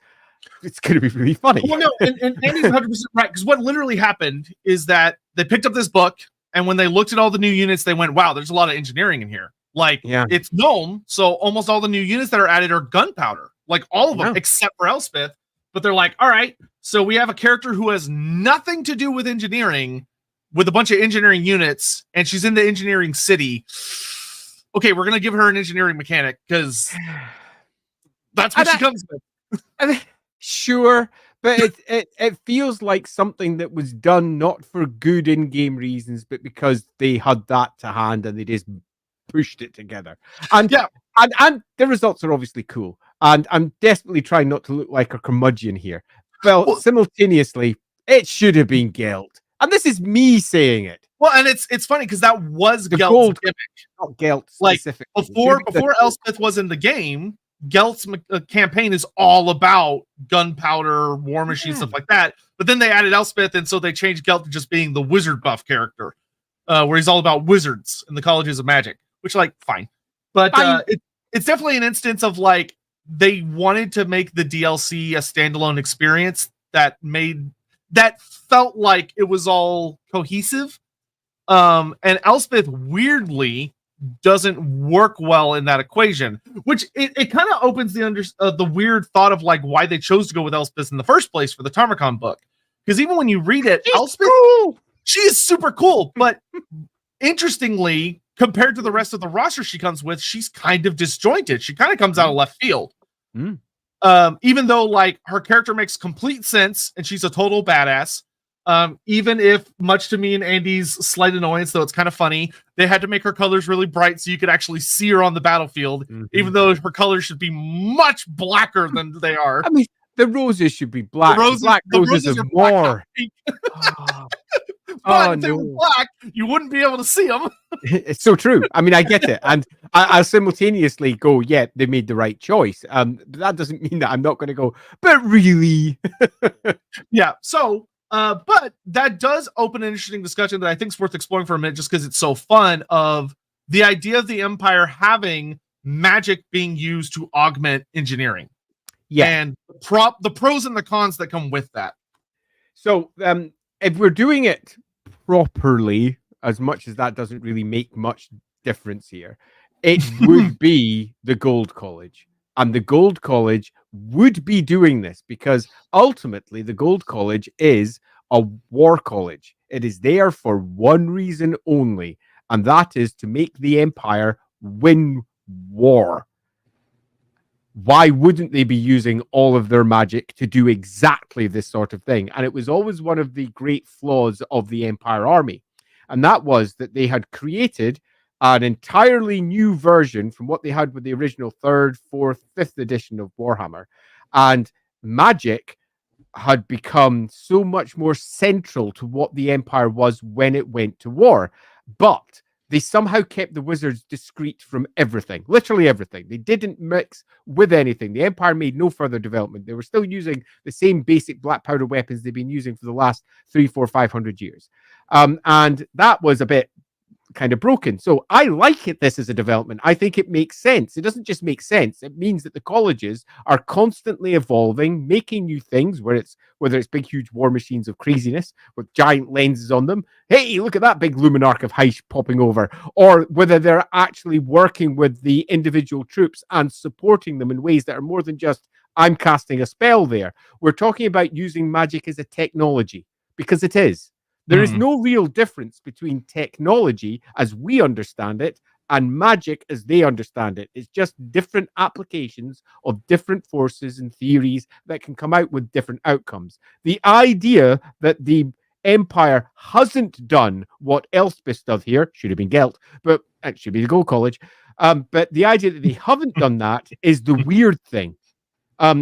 it's going to be really funny. Well, no, and Andy's 100% right, because what literally happened is that they picked up this book, and when they looked at all the new units, they went, wow, there's a lot of engineering in here. Like, it's gnome, so almost all the new units that are added are gunpowder. Like, all of them, except for Elspeth. But they're like, all right, so we have a character who has nothing to do with engineering, with a bunch of engineering units, and she's in the engineering city. Okay, we're going to give her an engineering mechanic, because that's what she comes with. Sure, but it feels like something that was done not for good in-game reasons, but because they had that to hand and they just pushed it together. And and the results are obviously cool. And I'm desperately trying not to look like a curmudgeon here. Well, simultaneously, it should have been Gelt. And this is me saying it. Well, and it's funny because that was Gelt's gimmick. Not Gelt specifically. Like, before Elspeth was in the game, Gelt's campaign is all about gunpowder, war machine, stuff like that. But then they added Elspeth, and so they changed Gelt to just being the wizard buff character, where he's all about wizards and the colleges of magic, which, like, fine. But it's definitely an instance of, like, they wanted to make the DLC a standalone experience that felt like it was all cohesive. And Elspeth weirdly doesn't work well in that equation, which it kind of opens the weird thought of like why they chose to go with Elspeth in the first place for the Tarmacon book. Because even when you read it, Elspeth, she is super cool, but interestingly, compared to the rest of the roster she comes with, she's kind of disjointed. She kind of comes out of left field. Even though like her character makes complete sense and she's a total badass. Even if, much to me and Andy's slight annoyance, though it's kind of funny, they had to make her colors really bright so you could actually see her on the battlefield, even though her colors should be much blacker than they are. I mean, the roses should be black. The roses are more. But if they were black, you wouldn't be able to see them. It's so true. I mean, I get it. And I'll simultaneously go, yeah, they made the right choice. But that doesn't mean that I'm not going to go, but really? Yeah, so... but that does open an interesting discussion that I think is worth exploring for a minute, just because it's so fun, of the idea of the Empire having magic being used to augment engineering. Yeah. And the pros and the cons that come with that. So if we're doing it properly, as much as that doesn't really make much difference here, it would be the Gold College. And the Gold College would be doing this because ultimately the Gold College is a war college. It is there for one reason only, and that is to make the Empire win war. Why wouldn't they be using all of their magic to do exactly this sort of thing? And it was always one of the great flaws of the Empire army. And that was that they had created an entirely new version from what they had with the original 3rd, 4th, 5th edition of Warhammer. And magic had become so much more central to what the Empire was when it went to war. But they somehow kept the wizards discreet from everything, literally everything. They didn't mix with anything. The Empire made no further development. They were still using the same basic black powder weapons they've been using for the last 300, 400, 500 years. And that was a bit kind of broken. So I like this as a development. I think it makes sense. It doesn't just make sense. It means that the colleges are constantly evolving, making new things, whether it's big, huge war machines of craziness with giant lenses on them. Hey, look at that big Luminarch of Heish popping over. Or whether they're actually working with the individual troops and supporting them in ways that are more than just, I'm casting a spell there. We're talking about using magic as a technology, because it is. There is no real difference between technology as we understand it and magic as they understand it. It's just different applications of different forces and theories that can come out with different outcomes. The idea that the Empire hasn't done what Elspeth does here, should have been Gelt, but it should be the Gold College. But the idea that they haven't done that is the weird thing.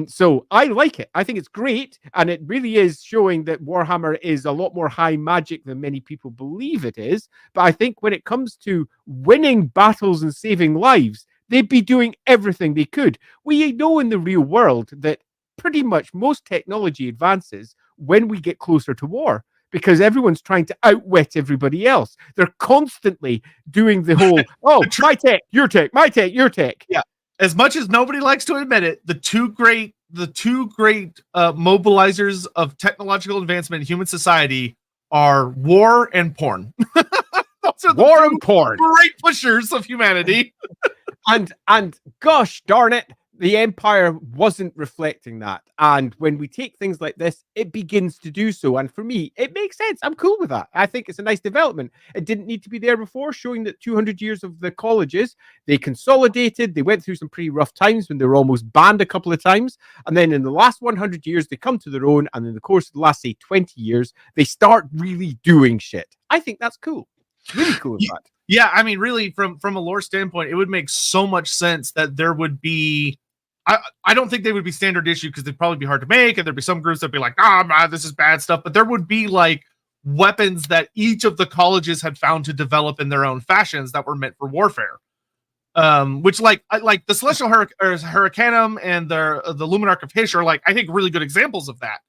So I like it. I think it's great, and it really is showing that Warhammer is a lot more high magic than many people believe it is. But I think when it comes to winning battles and saving lives, they'd be doing everything they could. We know in the real world that pretty much most technology advances when we get closer to war, because everyone's trying to outwit everybody else. They're constantly doing the whole, oh, my tech, your tech, my tech, your tech. Yeah. As much as nobody likes to admit it, the two great mobilizers of technological advancement in human society are war and porn. Those are war and porn, great pushers of humanity. and gosh darn it, the Empire wasn't reflecting that. And when we take things like this, it begins to do so. And for me, it makes sense. I'm cool with that. I think it's a nice development. It didn't need to be there before, showing that 200 years of the colleges, they consolidated. They went through some pretty rough times when they were almost banned a couple of times. And then in the last 100 years, they come to their own. And in the course of the last, say, 20 years, they start really doing shit. I think that's cool. Really cool with that. Yeah, I mean, really, from a lore standpoint, it would make so much sense that there would be. I don't think they would be standard issue because they'd probably be hard to make, and there'd be some groups that'd be like, this is bad stuff. But there would be like weapons that each of the colleges had found to develop in their own fashions that were meant for warfare. Which like the Celestial Hurricanum and the Luminarch of Hish are, like, I think, really good examples of that.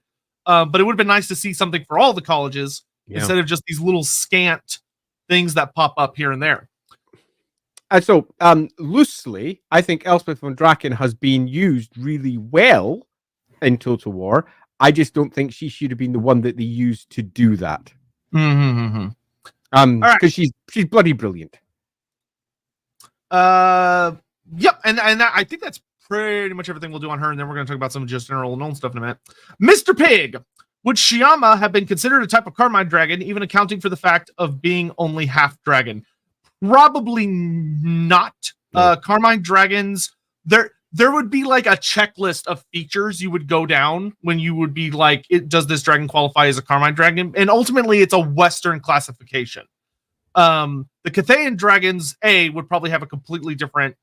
But it would have been nice to see something for all the colleges instead of just these little scant things that pop up here and there. So, loosely, I think Elspeth von Draken has been used really well in Total War. I just don't think she should have been the one that they used to do that. Because she's bloody brilliant. Yep, and I think that's pretty much everything we'll do on her, and then we're going to talk about some just general known stuff in a minute. Mr. Pig, would Shyama have been considered a type of Carmine dragon, even accounting for the fact of being only half dragon? Probably not. Carmine dragons, there would be like a checklist of features you would go down when you would be like, does this dragon qualify as a Carmine dragon? And ultimately, it's a Western classification. The Cathayan dragons, A, would probably have a completely different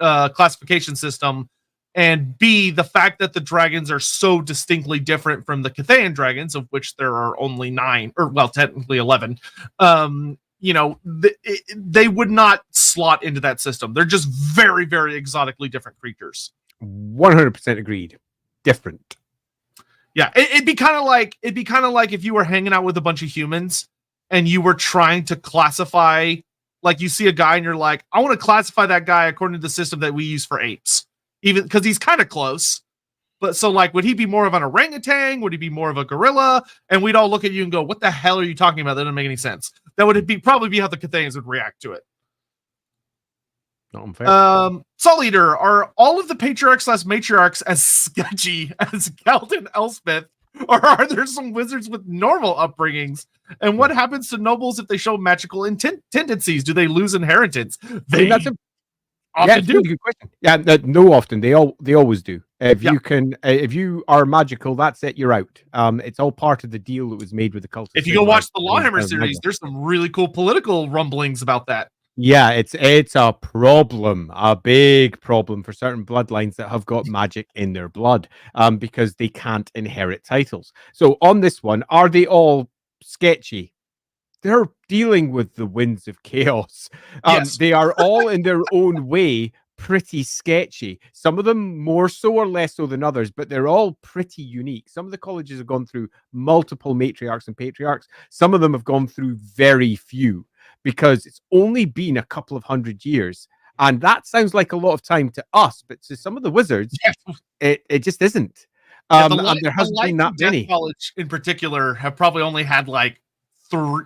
classification system, and B, the fact that the dragons are so distinctly different from the Cathayan dragons, of which there are only 9, or well, technically 11. They would not slot into that system. They're just very, very exotically different creatures. 100% agreed. Different. Yeah, it'd be kind of like if you were hanging out with a bunch of humans and you were trying to classify, like, you see a guy and you're like, I want to classify that guy according to the system that we use for apes, even because he's kind of close. But so, like, would he be more of an orangutan? Would he be more of a gorilla? And we'd all look at you and go, what the hell are you talking about? That doesn't make any sense. That would probably be how the Cathayans would react to it. Not unfair. Soul Eater, are all of the patriarchs/matriarchs as sketchy as Gelt and Elspeth? Or are there some wizards with normal upbringings? And what happens to nobles if they show magical tendencies? Do they lose inheritance? That's a really good question. Yeah, no, often they always do. If you are magical, that's it. You're out. It's all part of the deal that was made with the cult. If you go watch the LAWhammer series, there's some really cool political rumblings about that. Yeah, it's a problem, a big problem for certain bloodlines that have got magic in their blood, because they can't inherit titles. So on this one, are they all sketchy? They're dealing with the winds of chaos. Yes. They are all in their own way pretty sketchy. Some of them more so or less so than others, but they're all pretty unique. Some of the colleges have gone through multiple matriarchs and patriarchs. Some of them have gone through very few. because it's only been a couple of 100 years. And that sounds like a lot of time to us, but to some of the wizards, it just isn't. And there hasn't been that many. College in particular have probably only had like 2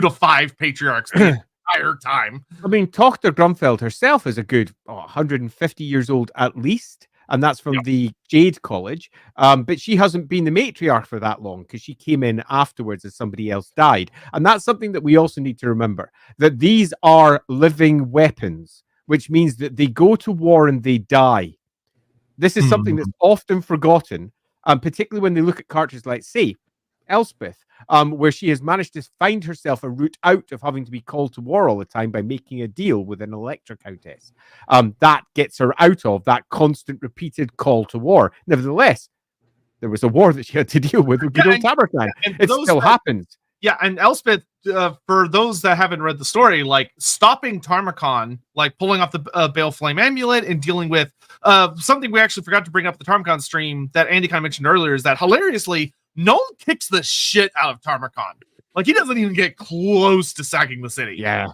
to 5 patriarchs the entire time. I mean, Tochter Grumfeld herself is a good 150 years old at least, and that's from the Jade College. But she hasn't been the matriarch for that long because she came in afterwards as somebody else died. And that's something that we also need to remember, that these are living weapons, which means that they go to war and they die. This is something that's often forgotten, particularly when they look at characters like, say, Elspeth, where she has managed to find herself a route out of having to be called to war all the time by making a deal with an Electra Countess. That gets her out of that constant repeated call to war. Nevertheless, there was a war that she had to deal with good old Tamarkan. It still happens. Yeah, and Elspeth, for those that haven't read the story, like stopping Tarmakon, like pulling off the Baleflame Amulet and dealing with something we actually forgot to bring up the Tarmakon stream that Andy kind of mentioned earlier is that hilariously, Nolan kicks the shit out of Tarmakon. Like, he doesn't even get close to sacking the city. Yeah.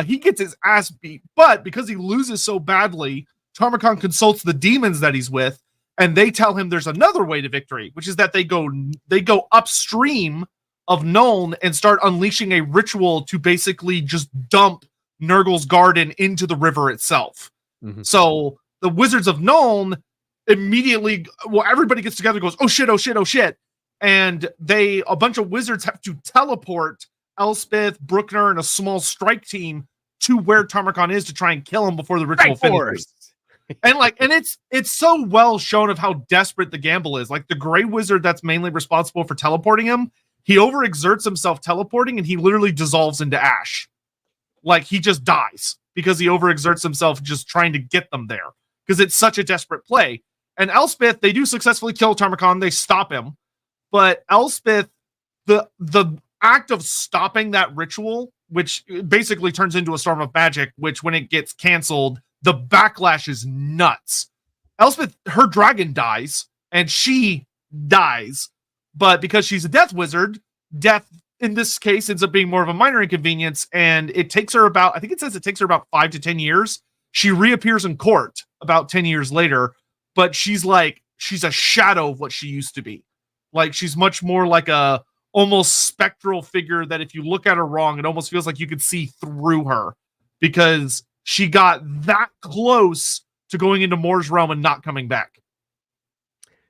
He gets his ass beat, but because he loses so badly, Tarmakon consults the demons that he's with, and they tell him there's another way to victory, which is that they go upstream of Nuln and start unleashing a ritual to basically just dump Nurgle's garden into the river itself. So the Wizards of Nuln immediately, everybody gets together and goes, oh shit, oh shit, oh shit. And a bunch of wizards have to teleport Elspeth, Bruckner, and a small strike team to where Tarmakon is to try and kill him before the ritual finishes. And it's so well shown of how desperate the gamble is. Like, the Grey Wizard that's mainly responsible for teleporting him, he overexerts himself teleporting and he literally dissolves into ash. Like, he just dies because he overexerts himself just trying to get them there because it's such a desperate play. And Elspeth, they do successfully kill Tarmakon. They stop him. But Elspeth, the act of stopping that ritual, which basically turns into a storm of magic, which when it gets canceled, the backlash is nuts. Elspeth, her dragon dies and she dies. But because she's a death wizard, death in this case ends up being more of a minor inconvenience. And it takes her about 5 to 10 years. She reappears in court about 10 years later, but she's a shadow of what she used to be. Like, she's much more like a almost spectral figure that if you look at her wrong, it almost feels like you could see through her because she got that close to going into Mor's realm and not coming back.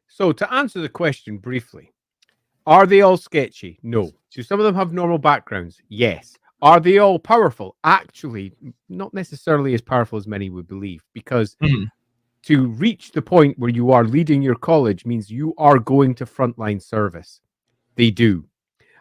So to answer the question briefly, are they all sketchy? No. Do some of them have normal backgrounds? Yes. Are they all powerful? Actually, not necessarily as powerful as many would believe, because to reach the point where you are leading your college means you are going to frontline service. They do.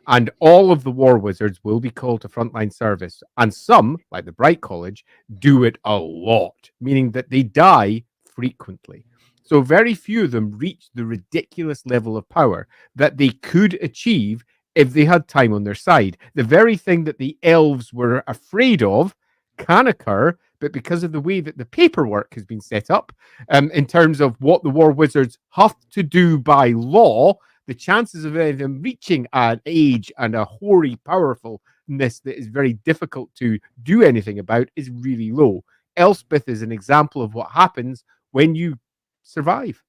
And all of the war wizards will be called to frontline service. And some, like the Bright College, do it a lot, meaning that they die frequently. So very few of them reach the ridiculous level of power that they could achieve if they had time on their side. The very thing that the elves were afraid of can occur, but because of the way that the paperwork has been set up, in terms of what the war wizards have to do by law, the chances of them reaching an age and a hoary powerfulness that is very difficult to do anything about is really low. Elspeth is an example of what happens when you survive.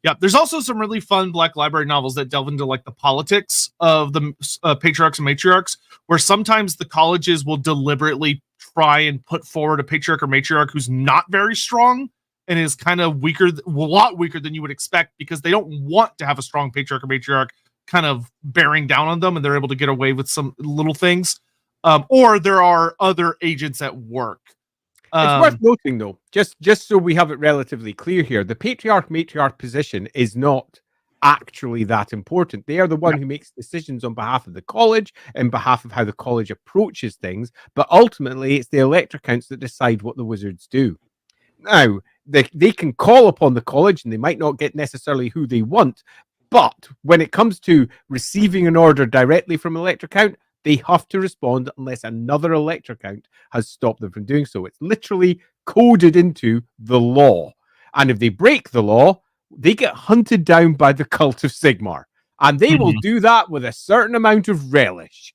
Yeah, there's also some really fun Black Library novels that delve into like the politics of the patriarchs and matriarchs, where sometimes the colleges will deliberately try and put forward a patriarch or matriarch who's not very strong and is kind of weaker, a lot weaker than you would expect, because they don't want to have a strong patriarch or matriarch kind of bearing down on them, and they're able to get away with some little things. Or there are other agents at work. It's worth noting, though, just so we have it relatively clear here, the patriarch-matriarch position is not actually that important. They are the one who makes decisions on behalf of the college and behalf of how the college approaches things, but ultimately it's the Electra Counts that decide what the wizards do. Now, they can call upon the college, and they might not get necessarily who they want, but when it comes to receiving an order directly from Electra Count, they have to respond unless another Electra Count has stopped them from doing so. It's literally coded into the law. And if they break the law, they get hunted down by the cult of Sigmar. And they will do that with a certain amount of relish.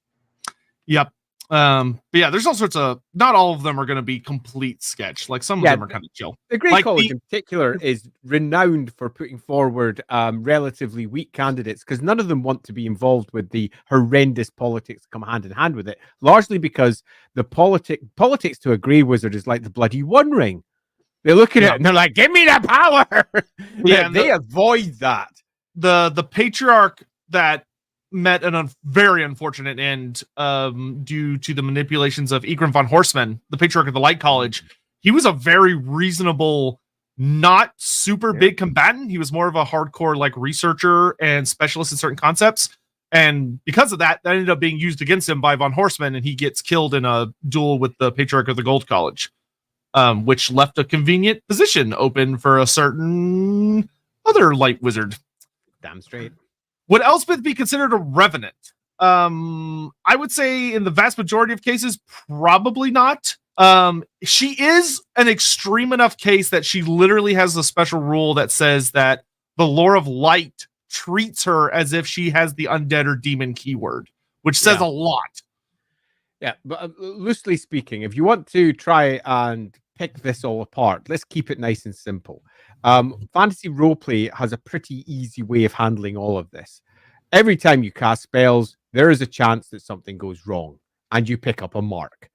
Yep. But yeah, there's all sorts of, not all of them are going to be complete sketch. Like some of them are kind of chill. The Grey College in particular is renowned for putting forward relatively weak candidates because none of them want to be involved with the horrendous politics that come hand in hand with it, largely because the politics to a Grey Wizard is like the bloody One Ring. They look at it and they're like, give me the power. Yeah, they avoid that. The patriarch that met a very unfortunate end due to the manipulations of Egrim von Horseman, the patriarch of the Light College. He was a very reasonable, not super big combatant. He was more of a hardcore like researcher and specialist in certain concepts. And because of that, that ended up being used against him by von Horseman, and he gets killed in a duel with the patriarch of the Gold College, which left a convenient position open for a certain other light wizard. Damn straight. Would Elspeth be considered a revenant? I would say in the vast majority of cases, probably not. She is an extreme enough case that she literally has a special rule that says that the lore of light treats her as if she has the undead or demon keyword, which says a lot. Yeah, but loosely speaking, if you want to try and pick this all apart, let's keep it nice and simple. Fantasy Roleplay has a pretty easy way of handling all of this. Every time you cast spells, there is a chance that something goes wrong, and you pick up a mark.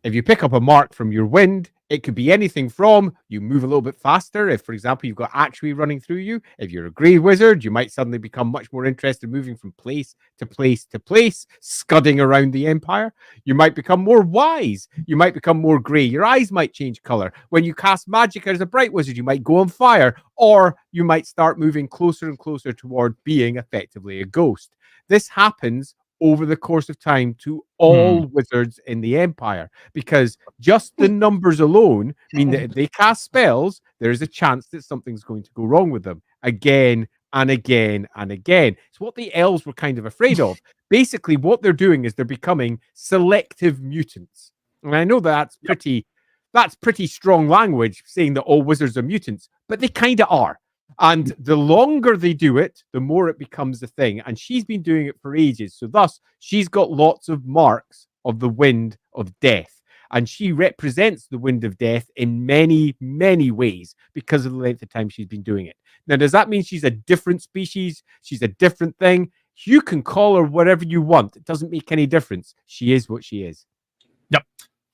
If you pick up a mark from your wind, it could be anything from you move a little bit faster. If, for example, you've got actuary running through you. If you're a Grey Wizard, you might suddenly become much more interested in moving from place to place to place, scudding around the Empire. You might become more wise. You might become more grey. Your eyes might change color. When you cast magic as a Bright Wizard, you might go on fire, or you might start moving closer and closer toward being effectively a ghost. This happens over the course of time to all wizards in the Empire, because just the numbers alone mean that if they cast spells, there's a chance that something's going to go wrong with them again and again and again. It's what the elves were kind of afraid of. Basically, what they're doing is they're becoming selective mutants. And I know that's pretty strong language, saying that all wizards are mutants, but they kind of are. And the longer they do it, the more it becomes a thing. And she's been doing it for ages. So thus, she's got lots of marks of the wind of death. And she represents the wind of death in many, many ways because of the length of time she's been doing it. Now, does that mean she's a different species? She's a different thing? You can call her whatever you want. It doesn't make any difference. She is what she is. Yep.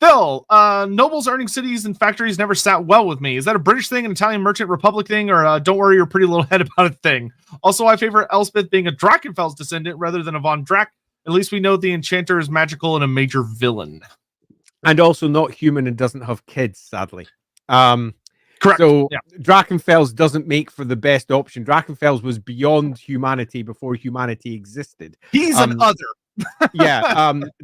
Phil, nobles earning cities and factories never sat well with me. Is that a British thing, an Italian merchant republic thing, or don't worry your pretty little head about it thing? Also, I favor Elspeth being a Drakenfels descendant rather than a von Drak. At least we know the enchanter is magical and a major villain. And also not human and doesn't have kids, sadly. Correct. So Drakenfels doesn't make for the best option. Drakenfels was beyond humanity before humanity existed. He's an other.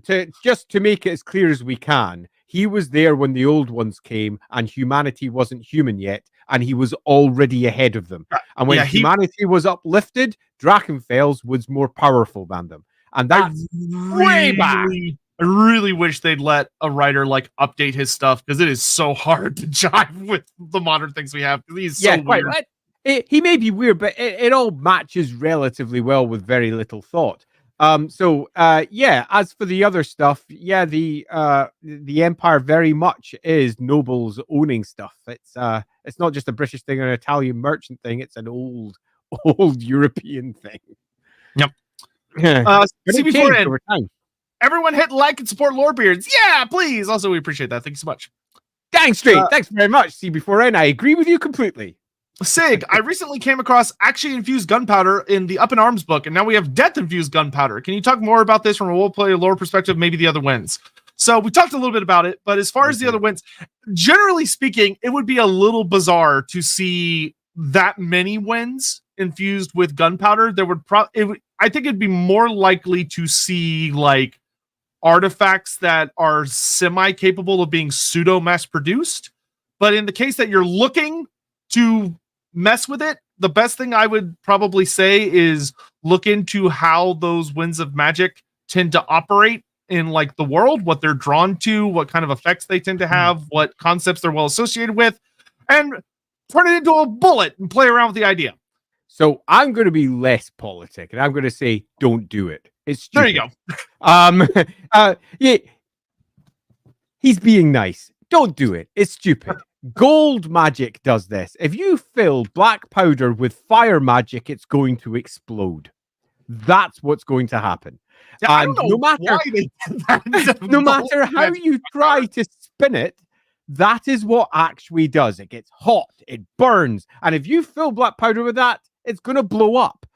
To make it as clear as we can, he was there when the old ones came and humanity wasn't human yet, and he was already ahead of them. And when humanity was uplifted, Drakenfels was more powerful than them. And that's way back. I really wish they'd let a writer like update his stuff, because it is so hard to jive with the modern things we have. He's so weird. He may be weird, but it all matches relatively well with very little thought. As for the other stuff, the Empire very much is nobles owning stuff. It's not just a British thing or an Italian merchant thing. It's an old European thing. Yep. CB4N, over time. Everyone hit like and support Lorebeards. Yeah, please. Also, we appreciate that. Thank you so much. Dang straight. Thanks very much, CB4N. I agree with you completely. Sig, I recently came across actually infused gunpowder in the Up in Arms book, and now we have death infused gunpowder. Can you talk more about this from a roleplay lore perspective, maybe the other wins? So we talked a little bit about it, but as far as the other wins, generally speaking, it would be a little bizarre to see that many wins infused with gunpowder. There would I think it'd be more likely to see like artifacts that are semi-capable of being pseudo mass produced. But in the case that you're looking to mess with it, the best thing I would probably say is look into how those winds of magic tend to operate in like the world, what they're drawn to, what kind of effects they tend to have, what concepts they're well associated with, and turn it into a bullet and play around with the idea. So I'm going to be less politic, and I'm going to say don't do it. It's stupid. There you go. Yeah, he's being nice. Don't do it. It's stupid. Gold magic does this. If you fill black powder with fire magic, it's going to explode. That's what's going to happen. Yeah, and no matter no matter how you try to spin it, that is what actually does. It gets hot, it burns, and if you fill black powder with that, it's going to blow up.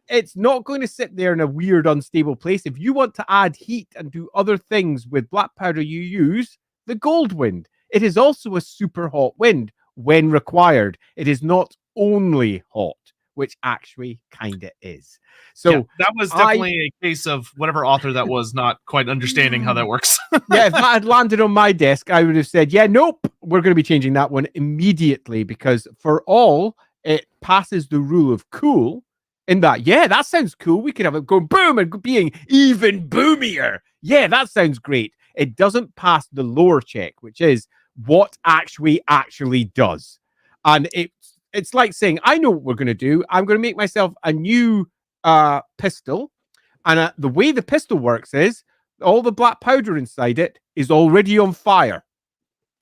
It's not going to sit there in a weird, unstable place. If you want to add heat and do other things with black powder, you use the gold wind. It is also a super hot wind when required. It is not only hot, which actually kind of is. So yeah, that was definitely a case of whatever author that was not quite understanding how that works. Yeah, if that had landed on my desk, I would have said, yeah, nope, we're going to be changing that one immediately, because for all, it passes the rule of cool in that, yeah, that sounds cool. We could have it going boom and being even boomier. Yeah, that sounds great. It doesn't pass the lore check, which is what actually does. And it's like saying, I know what we're going to do. I'm going to make myself a new pistol. And the way the pistol works is all the black powder inside it is already on fire.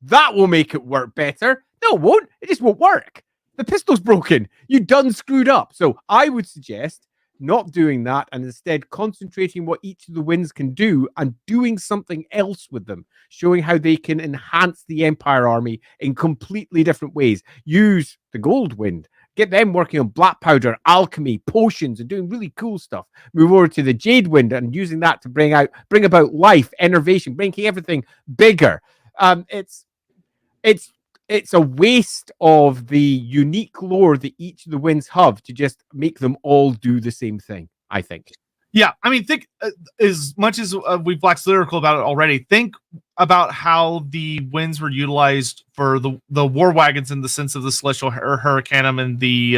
That will make it work better. No, it won't. It just won't work. The pistol's broken. You done screwed up. So I would suggest not doing that and instead concentrating what each of the winds can do and doing something else with them, showing how they can enhance the Empire army in completely different ways. Use the gold wind, get them working on black powder, alchemy, potions, and doing really cool stuff. Move over to the jade wind and using that to bring about life, innovation, making everything bigger. It's a waste of the unique lore that each of the winds have to just make them all do the same thing, I think. Yeah, I mean, think as much as we've waxed lyrical about it already, think about how the winds were utilized for the war wagons in the sense of the Celestial Hurricanum and the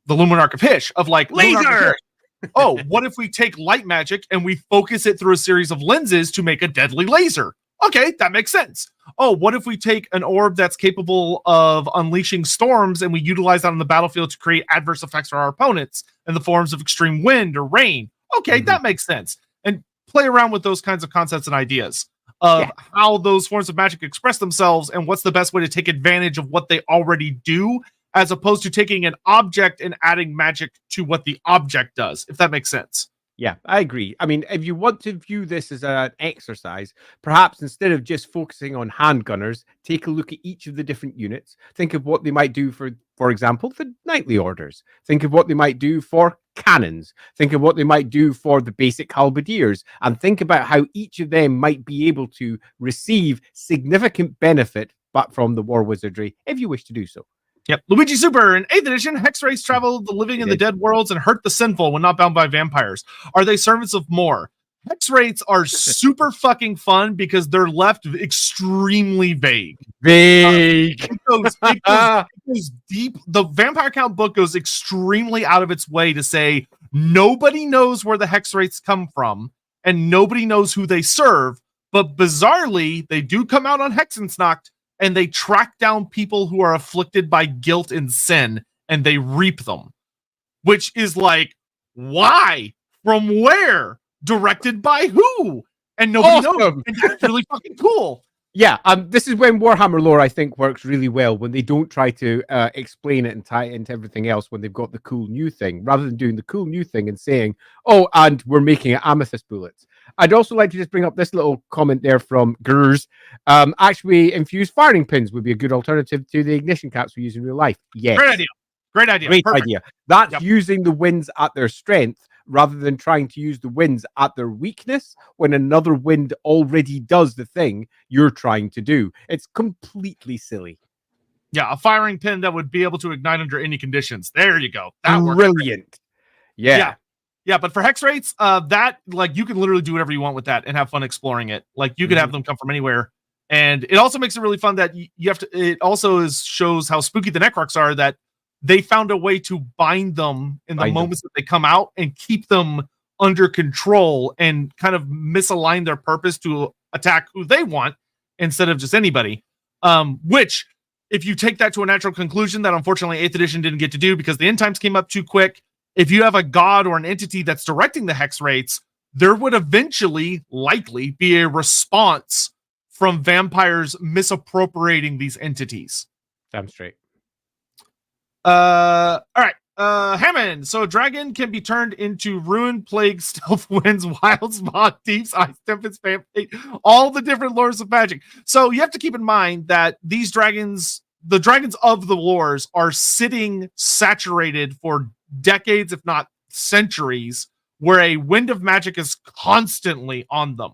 Luminarch of Hysh, of like laser. Oh, what if we take light magic and we focus it through a series of lenses to make a deadly laser? Okay, that makes sense. Oh, what if we take an orb that's capable of unleashing storms and we utilize that on the battlefield to create adverse effects for our opponents in the forms of extreme wind or rain? Okay, that makes sense. And play around with those kinds of concepts and ideas of how those forms of magic express themselves and what's the best way to take advantage of what they already do, as opposed to taking an object and adding magic to what the object does, if that makes sense. Yeah, I agree. I mean, if you want to view this as an exercise, perhaps instead of just focusing on handgunners, take a look at each of the different units. Think of what they might do for example, the knightly orders. Think of what they might do for cannons. Think of what they might do for the basic halberdiers. And think about how each of them might be able to receive significant benefit back from the war wizardry, if you wish to do so. Yep. Luigi Super, in 8th edition, Hex Wraiths travel the living and the dead worlds and hurt the sinful when not bound by vampires. Are they servants of more? Hex Wraiths are super fucking fun because they're left extremely vague. Vague. It goes deep. The Vampire Count book goes extremely out of its way to say nobody knows where the Hex Wraiths come from and nobody knows who they serve. But bizarrely, they do come out on Hexensnacht, and they track down people who are afflicted by guilt and sin, and they reap them. Which is like, why? From where? Directed by who? And nobody knows. And that's really fucking cool. Yeah, this is when Warhammer lore, I think, works really well, when they don't try to explain it and tie it into everything else when they've got the cool new thing, rather than doing the cool new thing and saying, oh, and we're making it amethyst bullets. I'd also like to just bring up this little comment there from Gers. Actually, infused firing pins would be a good alternative to the ignition caps we use in real life. Yes. Great idea. Great idea. Great idea. That's using the winds at their strength rather than trying to use the winds at their weakness when another wind already does the thing you're trying to do. It's completely silly. Yeah, a firing pin that would be able to ignite under any conditions. There you go. That brilliant. Yeah. Yeah, but for Hex Wraiths, that, like, you can literally do whatever you want with that and have fun exploring it. Like, you could have them come from anywhere. And it also makes it really fun that you have to, it also shows how spooky the Necrocs are, that they found a way to bind them in the moments that they come out and keep them under control and kind of misalign their purpose to attack who they want instead of just anybody. Which, if you take that to a natural conclusion that unfortunately 8th edition didn't get to do because the end times came up too quick, if you have a god or an entity that's directing the hex rates, there would eventually likely be a response from vampires misappropriating these entities. Damn straight. All right. Hammond. So a dragon can be turned into ruin, plague, stealth, winds, wild spot, deeps, ice, tempest, fate, all the different lores of magic. So you have to keep in mind that these dragons, the dragons of the lores, are sitting saturated for decades, if not centuries, where a wind of magic is constantly on them.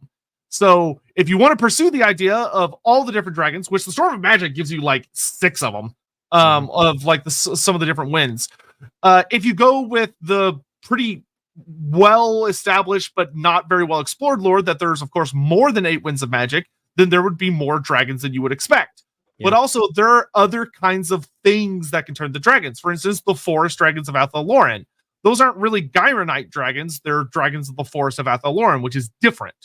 So if you want to pursue the idea of all the different dragons, which the Storm of Magic gives you like 6 of them, of like some of the different winds. If you go with the pretty well established but not very well explored lore that there's of course more than 8 winds of magic, then there would be more dragons than you would expect. Yeah. But also there are other kinds of things that can turn the dragons. For instance, the forest dragons of Athel-Loren. Those aren't really Gyronite dragons. They're dragons of the forest of Athel-Loren, which is different.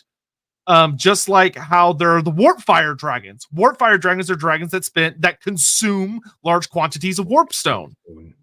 Just like how there are the Warpfire dragons. Warpfire dragons are dragons that consume large quantities of warpstone,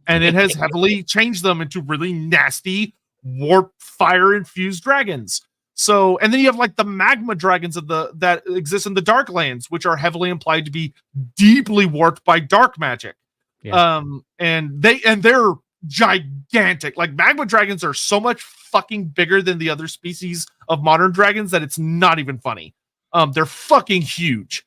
and it has heavily changed them into really nasty Warpfire infused dragons. So, and then you have like the magma dragons that exist in the Darklands, which are heavily implied to be deeply warped by dark magic. Yeah. And they're gigantic. Like magma dragons are so much fucking bigger than the other species of modern dragons that it's not even funny. They're fucking huge.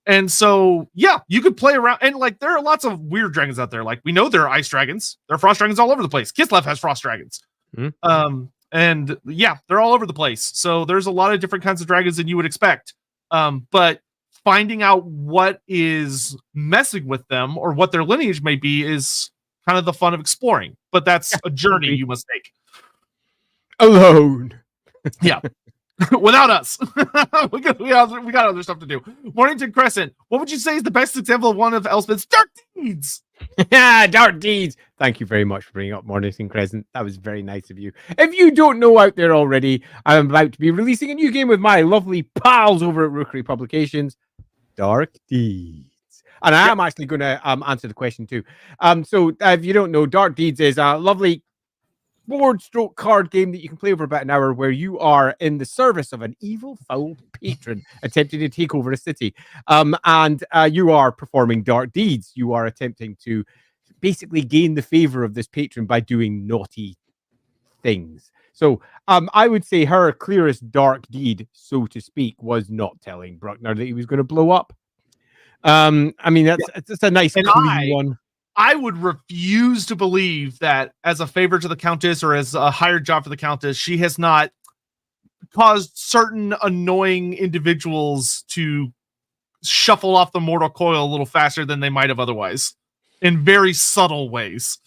And so yeah, you could play around, and like there are lots of weird dragons out there. Like we know there are ice dragons, there are frost dragons all over the place. Kislev has frost dragons. Mm-hmm. And yeah, they're all over the place. So there's a lot of different kinds of dragons than you would expect. But finding out what is messing with them or what their lineage may be is kind of the fun of exploring. But that's a journey you must take. Alone. Yeah. Without us. we got other stuff to do. Mornington Crescent. What would you say is the best example of one of Elspeth's dark deeds? Dark deeds. Thank you very much for bringing up Mornington Crescent. That was very nice of you. If you don't know out there already, I'm about to be releasing a new game with my lovely pals over at Rookery Publications, Dark Deeds. And I am actually going to answer the question too. So if you don't know, Dark Deeds is a lovely board stroke card game that you can play over about an hour, where you are in the service of an evil, foul patron attempting to take over a city. And you are performing dark deeds. You are attempting to basically gain the favor of this patron by doing naughty things. So I would say her clearest dark deed, so to speak, was not telling Bruckner that he was going to blow up. I mean, that's a nice clean one. I would refuse to believe that as a favor to the Countess or as a hired job for the Countess, she has not caused certain annoying individuals to shuffle off the mortal coil a little faster than they might have otherwise, in very subtle ways.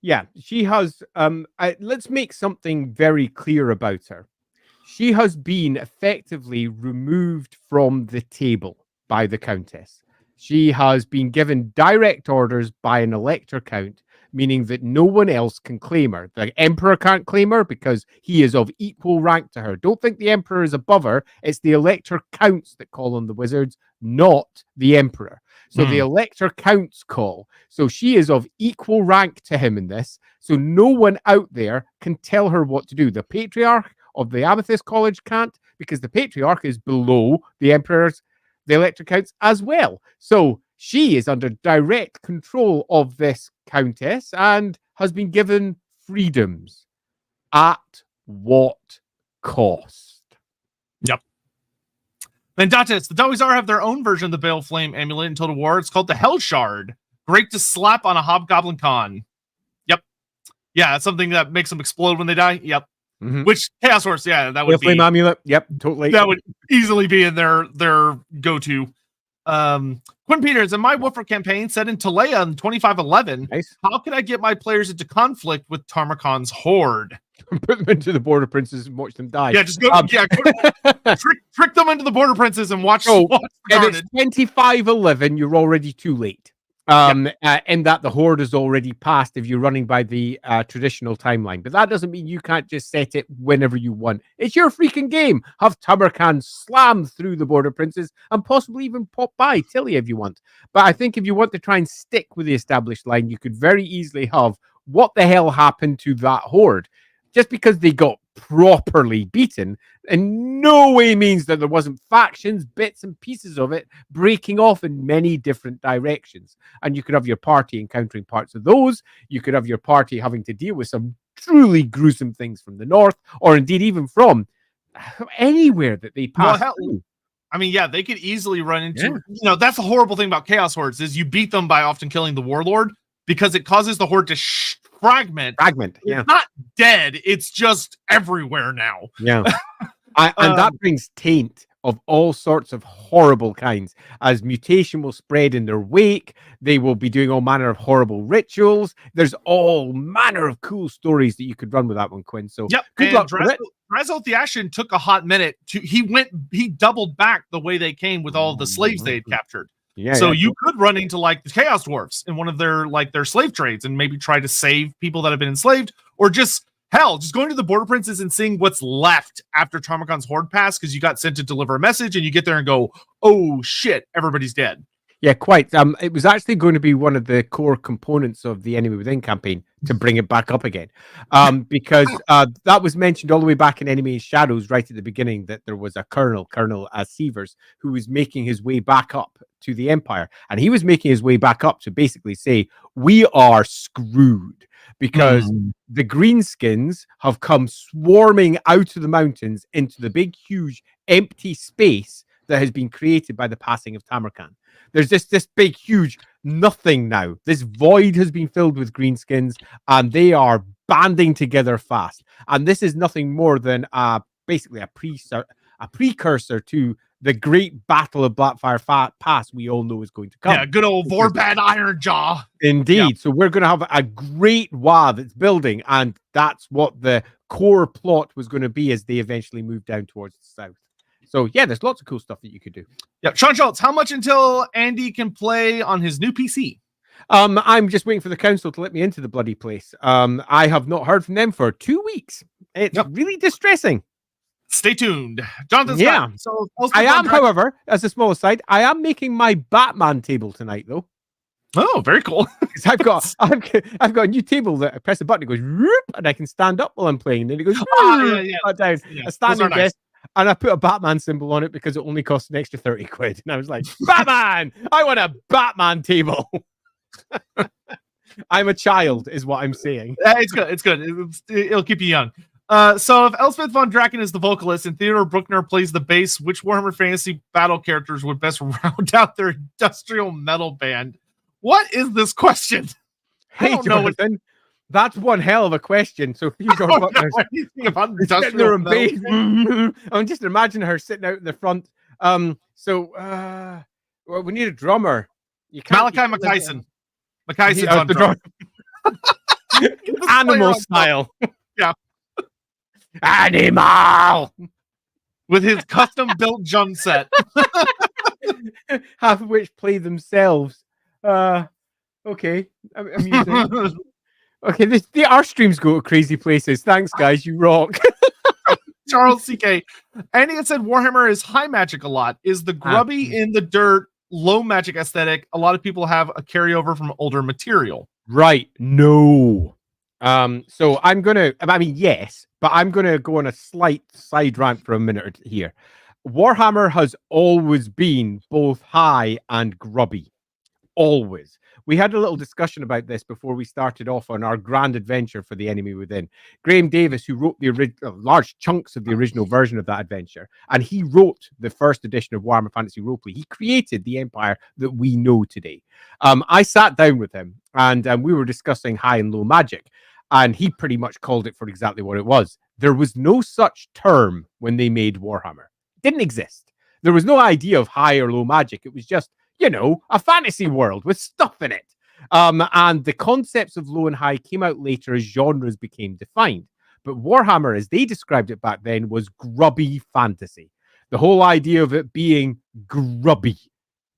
Yeah, she has. Let's make something very clear about her. She has been effectively removed from the table by the Countess. She has been given direct orders by an Elector Count, meaning that no one else can claim her. The Emperor can't claim her because he is of equal rank to her. Don't think the Emperor is above her. It's the Elector Counts that call on the wizards, not the Emperor. So the Elector Counts call. So she is of equal rank to him in this. So no one out there can tell her what to do. The Patriarch of the Amethyst College can't, because the Patriarch is below the Emperor's, the Elector Counts as well. So she is under direct control of this Countess and has been given freedoms. At what cost? Yep. Then Datis, the Dawizar have their own version of the Bale Flame amulet in Total War. It's called the Hell Shard. Great to slap on a Hobgoblin con. Yep. Yeah, it's something that makes them explode when they die. Yep. Mm-hmm. Which Chaos Horse, yeah, that would be Flame amulet. Yep, totally. That would easily be in their go-to. Quinn Peters, in my Woofer campaign set in Talea in 2511, nice. How can I get my players into conflict with Tarmacon's horde? Put them into the Border Princes and watch them die. Yeah, just go. Trick them into the Border Princes and watch. If it's 2511, you're already too late. In that the horde is already passed if you're running by the traditional timeline. But that doesn't mean you can't just set it whenever you want. It's your freaking game. Have Tamarkan slam through the Border Princes and possibly even pop by Tilly if you want. But I think if you want to try and stick with the established line, you could very easily have what the hell happened to that horde? Just because they got properly beaten in no way means that there wasn't factions, bits and pieces of it breaking off in many different directions. And you could have your party encountering parts of those. You could have your party having to deal with some truly gruesome things from the north, or indeed even from anywhere that they pass through. I mean, yeah, they could easily run into, that's the horrible thing about Chaos Hordes is you beat them by often killing the Warlord because it causes the Horde to fragment. Yeah. It's not dead. It's just everywhere now. Yeah. And that brings taint of all sorts of horrible kinds. As mutation will spread in their wake, they will be doing all manner of horrible rituals. There's all manner of cool stories that you could run with that one, Quinn. So good luck with it. Drazo the Ashen took a hot minute he doubled back the way they came with all of the slaves they had captured. You could run into like the Chaos Dwarfs in one of their slave trades and maybe try to save people that have been enslaved, or just going to the Border Princes and seeing what's left after Tarmogon's Horde pass, because you got sent to deliver a message and you get there and go, oh shit, everybody's dead. Yeah, quite. It was actually going to be one of the core components of the Enemy Within campaign to bring it back up again, because that was mentioned all the way back in Enemy in Shadows right at the beginning, that there was a Colonel Sievers, who was making his way back up to the Empire, and he was making his way back up to basically say, we are screwed because the greenskins have come swarming out of the mountains into the big, huge, empty space that has been created by the passing of Tamarkan. There's this big, huge nothing now. This void has been filled with greenskins, and they are banding together fast. And this is nothing more than basically a precursor to the great Battle of Blackfire Pass we all know is going to come. Yeah, good old Vorbad Ironjaw. Indeed. Yeah. So we're going to have a great war that's building, and that's what the core plot was going to be as they eventually move down towards the south. So yeah, there's lots of cool stuff that you could do. Yeah, Sean Schultz, how much until Andy can play on his new PC? I'm just waiting for the council to let me into the bloody place. I have not heard from them for 2 weeks. It's really distressing. Stay tuned, Jonathan. Scott. So I am, however, as a small aside, I am making my Batman table tonight, though. Oh, very cool. I've got a new table that I press a button, it goes whoop, and I can stand up while I'm playing. And then it goes down. A standing desk. And I put a Batman symbol on it because it only cost an extra 30 quid. And I was like, Batman! I want a Batman table. I'm a child, is what I'm saying. It's good. It's good. It'll keep you young. So if Elspeth von Draken is the vocalist and Theodore Bruckner plays the bass, which Warhammer Fantasy battle characters would best round out their industrial metal band? What is this question? I don't know. That's one hell of a question. So Theodore Bruckner's sitting there and bass. I'm just imagining her sitting out in the front. Well, we need a drummer. Malachi McKyson. McKyson's on drum. Animal style. Yeah. Animal! With his custom-built drum set. Half of which play themselves. Okay. Amusing. Okay, our streams go to crazy places. Thanks, guys. You rock. Charles CK. Andy had said Warhammer is high magic a lot. Is the grubby in the dirt, low magic aesthetic? A lot of people have a carryover from older material. Right. No. So I'm gonna. I mean, yes, but I'm gonna go on a slight side rant for a minute here. Warhammer has always been both high and grubby. Always. We had a little discussion about this before we started off on our grand adventure for the Enemy Within. Graham Davis, who wrote the large chunks of the original version of that adventure, and he wrote the first edition of Warhammer Fantasy Roleplay. He created the empire that we know today. I sat down with him, and we were discussing high and low magic, and he pretty much called it for exactly what it was. There was no such term when they made Warhammer. It didn't exist. There was no idea of high or low magic. It was just, a fantasy world with stuff in it. And the concepts of low and high came out later as genres became defined. But Warhammer, as they described it back then, was grubby fantasy. The whole idea of it being grubby.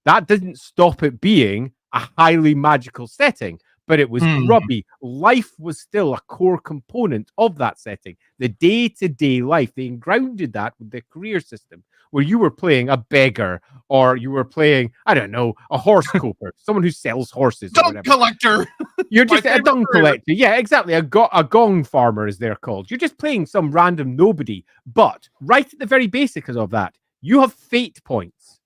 That didn't stop it being a highly magical setting, but it was grubby. Life was still a core component of that setting. The day-to-day life, they grounded that with the career system, where you were playing a beggar, or you were playing, I don't know, a horse coper, someone who sells horses. Dung collector. You're just a dung collector. Yeah, exactly. A gong farmer, as they're called. You're just playing some random nobody. But right at the very basics of that, you have fate points.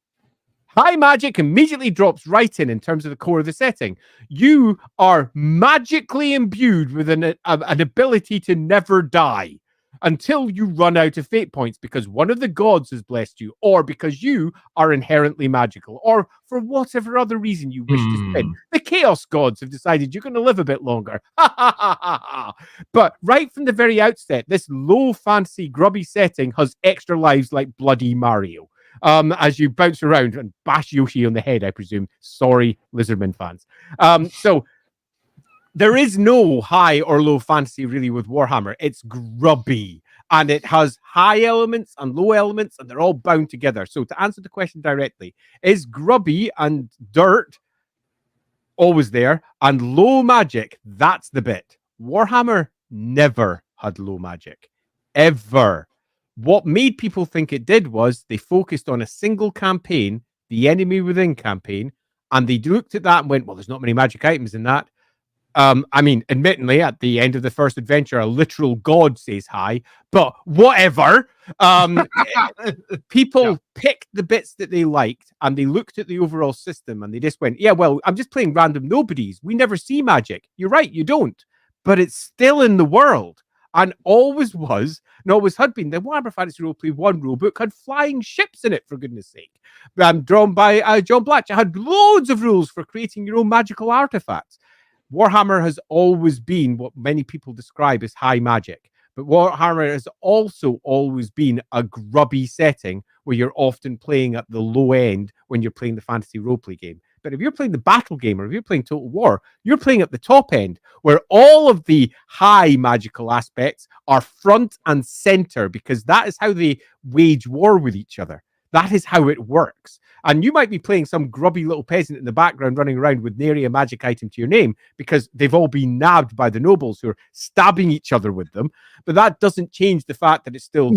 High magic immediately drops right in terms of the core of the setting. You are magically imbued with an ability to never die until you run out of fate points because one of the gods has blessed you, or because you are inherently magical, or for whatever other reason you wish to spin. The chaos gods have decided you're going to live a bit longer. But right from the very outset, this low fantasy grubby setting has extra lives like bloody Mario. As you bounce around and bash Yoshi on the head, I presume. Sorry, Lizardman fans. So there is no high or low fantasy really with Warhammer. It's grubby, and it has high elements and low elements, and they're all bound together. So to answer the question directly, is grubby and dirt always there, and low magic? That's the bit. Warhammer never had low magic, ever. What made people think it did was they focused on a single campaign, the Enemy Within campaign, and they looked at that and went, well, there's not many magic items in that. I mean, admittedly, at the end of the first adventure, a literal god says hi, but whatever. People picked the bits that they liked, and they looked at the overall system, and they just went, yeah, well, I'm just playing random nobodies. We never see magic. You're right, you don't. But it's still in the world, and always was, and always had been. The Warhammer Fantasy Roleplay 1 rulebook had flying ships in it, for goodness sake. Drawn by John Blatch. It had loads of rules for creating your own magical artifacts. Warhammer has always been what many people describe as high magic, but Warhammer has also always been a grubby setting where you're often playing at the low end when you're playing the fantasy roleplay game. But if you're playing the battle game, or if you're playing Total War, you're playing at the top end where all of the high magical aspects are front and center, because that is how they wage war with each other. That is how it works. And you might be playing some grubby little peasant in the background running around with nary a magic item to your name because they've all been nabbed by the nobles who are stabbing each other with them. But that doesn't change the fact that it's still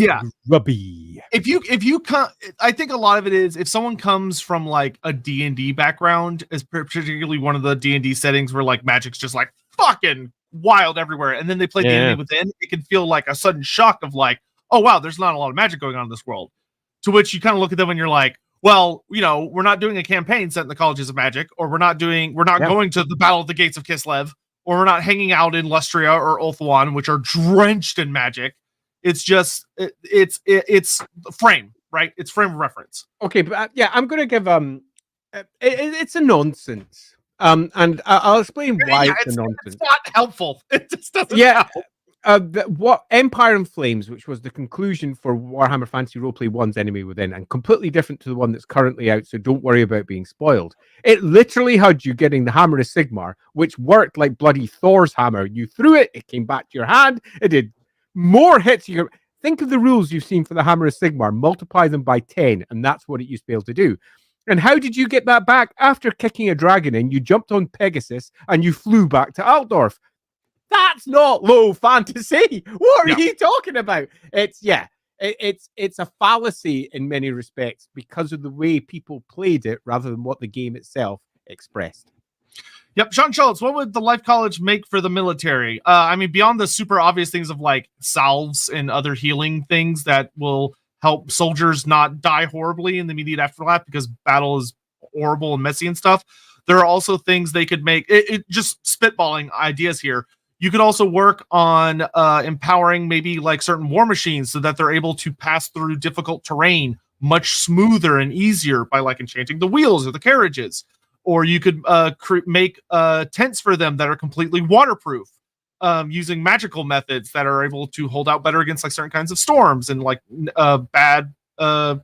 grubby. If you come, I think a lot of it is if someone comes from like a D&D background, is particularly one of the D&D settings where like magic's just like fucking wild everywhere, and then they play the Enemy Within, it can feel like a sudden shock of like, oh wow, there's not a lot of magic going on in this world. To which you kind of look at them and you're like, well, you know, we're not doing a campaign set in the Colleges of Magic, or we're not going to the Battle of the Gates of Kislev, or we're not hanging out in Lustria or Ulthuan, which are drenched in magic. It's just it's frame, right? It's frame of reference. Okay, but I'm going to give it's a nonsense. And I'll explain why it's a nonsense. It's not helpful. It just doesn't. Help. What Empire in Flames, which was the conclusion for Warhammer Fantasy Roleplay 1's Enemy Within, and completely different to the one that's currently out, so don't worry about being spoiled. It literally had you getting the Hammer of Sigmar, which worked like bloody Thor's hammer. You threw it, it came back to your hand, it did more hits. Think of the rules you've seen for the Hammer of Sigmar, multiply them by 10, and that's what it used to be able to do. And how did you get that back? After kicking a dragon in, you jumped on Pegasus, and you flew back to Altdorf. That's not low fantasy. What are you talking about? It's a fallacy in many respects because of the way people played it rather than what the game itself expressed. Yep. Sean Schultz, what would the Life College make for the military? I mean, beyond the super obvious things of like salves and other healing things that will help soldiers not die horribly in the immediate aftermath because battle is horrible and messy and stuff. There are also things they could make. It just spitballing ideas here. You could also work on empowering maybe like certain war machines so that they're able to pass through difficult terrain much smoother and easier by like enchanting the wheels or the carriages. Or you could make tents for them that are completely waterproof using magical methods that are able to hold out better against like certain kinds of storms and like bad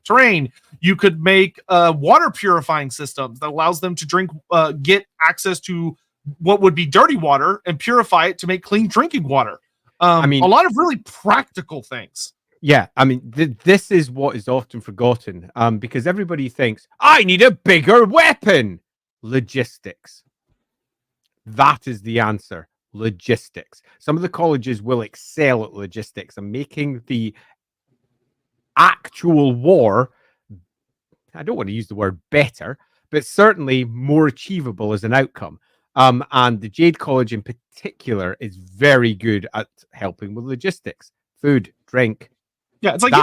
terrain. You could make water purifying systems that allows them to get access to what would be dirty water and purify it to make clean drinking water. I mean, a lot of really practical things. Yeah, I mean, this is what is often forgotten because everybody thinks, I need a bigger weapon. Logistics. That is the answer. Logistics. Some of the colleges will excel at logistics and making the actual war I don't want to use the word better, but certainly more achievable as an outcome. And the Jade College in particular is very good at helping with logistics, food, drink. Yeah, it's like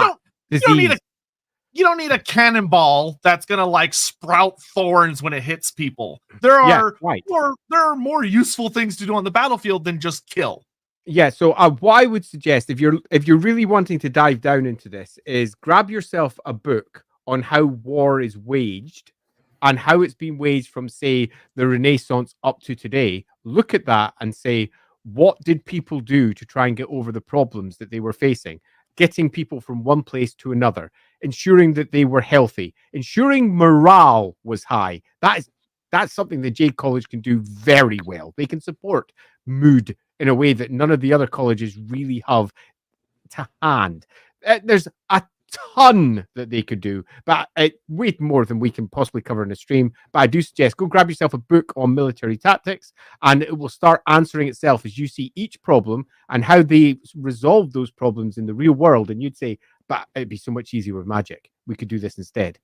you don't need a cannonball that's gonna like sprout thorns when it hits people. There are more useful things to do on the battlefield than just kill. Yeah, so what I would suggest, if you're really wanting to dive down into this, is grab yourself a book on how war is waged and how it's been waged from, say, the Renaissance up to today. Look at that and say, what did people do to try and get over the problems that they were facing? Getting people from one place to another, ensuring that they were healthy, ensuring morale was high. That's something that Jade College can do very well. They can support mood in a way that none of the other colleges really have to hand. There's a ton that they could do, but way more than we can possibly cover in a stream. But I do suggest go grab yourself a book on military tactics, and it will start answering itself as you see each problem and how they resolve those problems in the real world. And you'd say, but it'd be so much easier with magic. We could do this instead.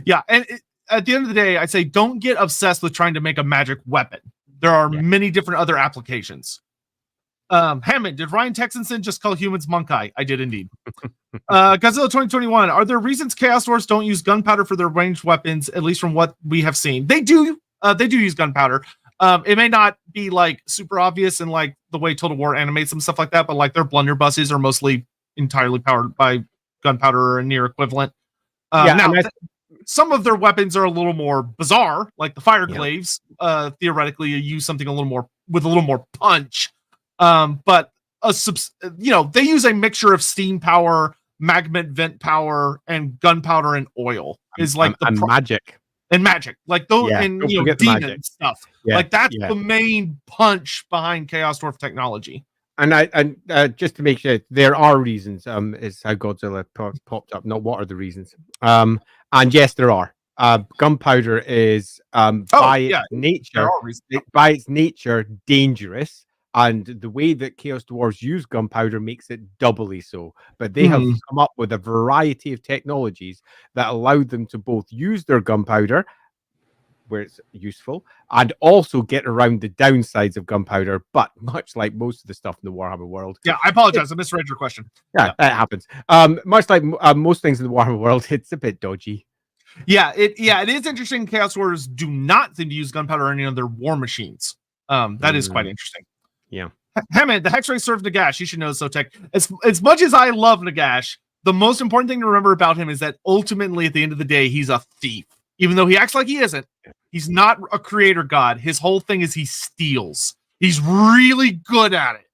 Yeah, and at the end of the day, I say don't get obsessed with trying to make a magic weapon. There are many different other applications. Hammond, did Ryan Texanson just call humans Monkai? I did indeed. Godzilla 2021, are there reasons Chaos Dwarfs don't use gunpowder for their ranged weapons, at least from what we have seen? They do use gunpowder. It may not be like super obvious in like the way Total War animates them, stuff like that, but like their blunderbusses are mostly entirely powered by gunpowder or near equivalent. Some of their weapons are a little more bizarre, like the fire glaives. Theoretically, you use something a little more punch. But they use a mixture of steam power, magnet vent power, and gunpowder and oil. Is like magic. And magic, like those, and demon stuff. Yeah, like that's the main punch behind Chaos Dwarf technology. And just to make sure, there are reasons. Is how Godzilla popped up. Not what are the reasons. And yes, there are. Gunpowder is by its nature dangerous, and the way that Chaos Dwarves use gunpowder makes it doubly so. But they have come up with a variety of technologies that allow them to both use their gunpowder where it's useful and also get around the downsides of gunpowder. But much like most of the stuff in the Warhammer world, I apologize, I misread your question. That happens. Much like most things in the Warhammer world, it's a bit dodgy. It is interesting. Chaos Dwarves do not seem to use gunpowder or any of their war machines. That is quite interesting. Yeah. Hammond, the Hexray served Nagash. You should know Sotek. As much as I love Nagash, the most important thing to remember about him is that ultimately, at the end of the day, he's a thief. Even though he acts like he isn't, he's not a creator god. His whole thing is he steals. He's really good at it.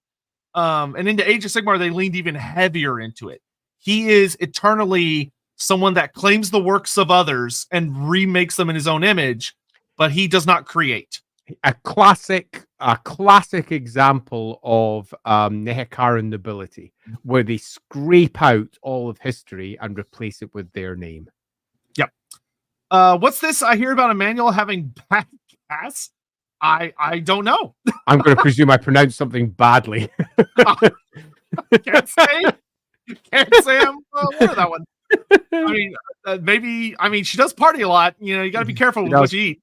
And into Age of Sigmar, they leaned even heavier into it. He is eternally someone that claims the works of others and remakes them in his own image, but he does not create. A classic example of Nehekaran nobility, where they scrape out all of history and replace it with their name. Yep. What's this? I hear about Emmanuel having bad gas. I don't know. I'm going to presume I pronounced something badly. Can't say I'm aware of that one. I mean, she does party a lot. You got to be careful with what you eat.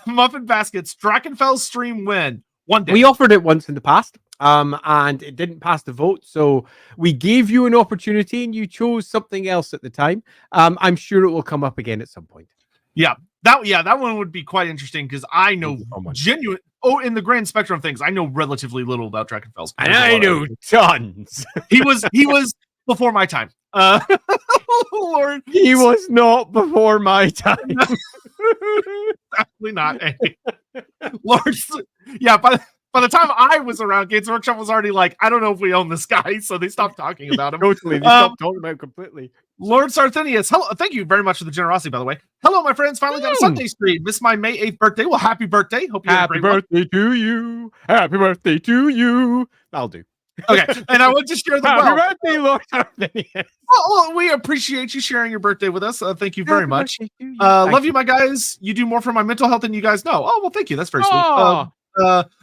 Muffin Baskets, Drakenfell's stream win. One day. We offered it once in the past, and it didn't pass the vote. So we gave you an opportunity and you chose something else at the time. I'm sure it will come up again at some point. Yeah, that one would be quite interesting because I know in the grand spectrum of things, I know relatively little about Drakenfell's. And I know tons. He was before my time. Lord, he was not before my time. Definitely not. Lord, by the time I was around, Gates Workshop was already like, I don't know if we own this guy, so they stopped talking about him. Totally, they stopped talking about him completely. Lord Sarthenius, hello, thank you very much for the generosity, by the way. Hello, my friends, finally got a Sunday stream. Missed my May 8th birthday. Well, happy birthday. Hope you had a great birthday to you. Happy birthday to you. That'll do. Okay, and I want to share the happy birthday, Lord Sarthenius. Well, we appreciate you sharing your birthday with us. Thank you very much. Love you, my guys. You do more for my mental health than you guys know. Oh, well, thank you. That's very sweet.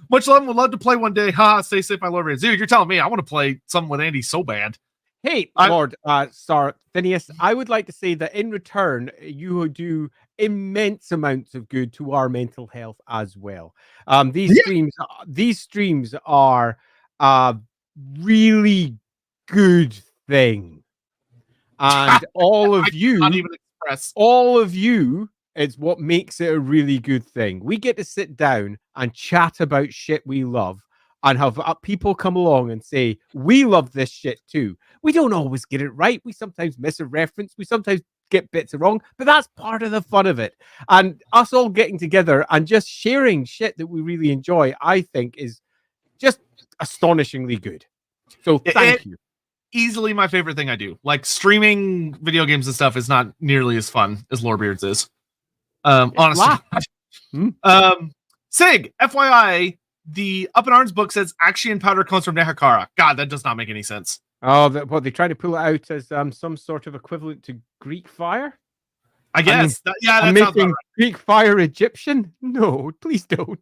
Much love. Would love to play one day. Ha, stay safe, my Lorebeards. Dude, you're telling me I want to play something with Andy so bad. Hey, Lord Sarthinius, I would like to say that in return, you do immense amounts of good to our mental health as well. These streams are a really good thing, and all of you, it's what makes it a really good thing. We get to sit down and chat about shit we love, and have people come along and say, we love this shit too. We don't always get it right. We sometimes miss a reference. We sometimes get bits wrong, but that's part of the fun of it. And us all getting together and just sharing shit that we really enjoy, I think, is just astonishingly good. So thank you. Easily my favorite thing I do. Like, streaming video games and stuff is not nearly as fun as Lorebeards is. Honestly. Sig, FYI, the Up in Arms book says Axion powder comes from Nehakara. God, that does not make any sense. Oh, they try to pull it out as some sort of equivalent to Greek fire? I guess. That sounds about right. Greek fire Egyptian? No, please don't.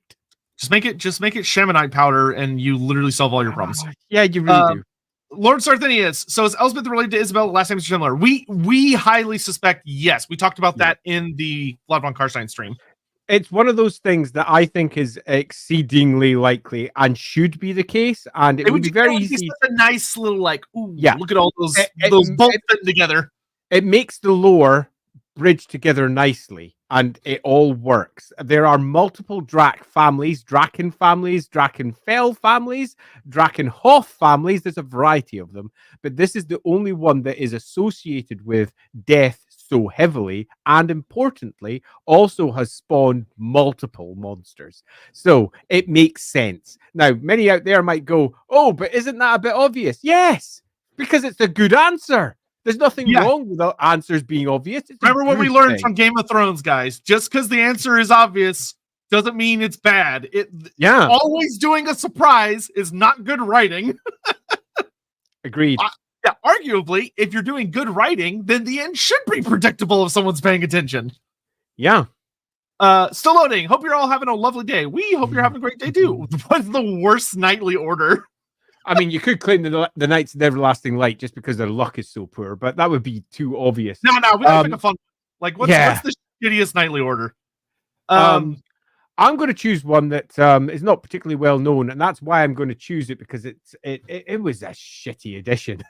Just make it Shamanite powder, and you literally solve all your problems. Yeah, you really do. Lord Sarthinius. So is Elspeth related to Isabel? Last name is similar. We highly suspect yes. We talked about that in the Vlad von Karstein stream. It's one of those things that I think is exceedingly likely and should be the case, and it would be very easy. Such a nice little look at all those bolts fitting together. It makes the lore bridge together nicely, and it all works. There are multiple Draken families, Drakenfell families, Drakenhof families. There's a variety of them, but this is the only one that is associated with death so heavily, and importantly, also has spawned multiple monsters. So it makes sense. Now, many out there might go, oh, but isn't that a bit obvious? Yes, because it's a good answer. There's nothing wrong with the answers being obvious. Remember what we learned from Game of Thrones, guys. Just because the answer is obvious doesn't mean it's bad. Always doing a surprise is not good writing. Agreed. Arguably, if you're doing good writing, then the end should be predictable if someone's paying attention. Yeah. Still loading. Hope you're all having a lovely day. We hope you're having a great day too. What's the worst nightly order? I mean, you could claim the Knights of Everlasting Light just because their luck is so poor, but that would be too obvious. No, we gotta pick a fun. Like, what's the shittiest nightly order? I'm going to choose one that is not particularly well known, and that's why I'm going to choose it, because it was a shitty edition.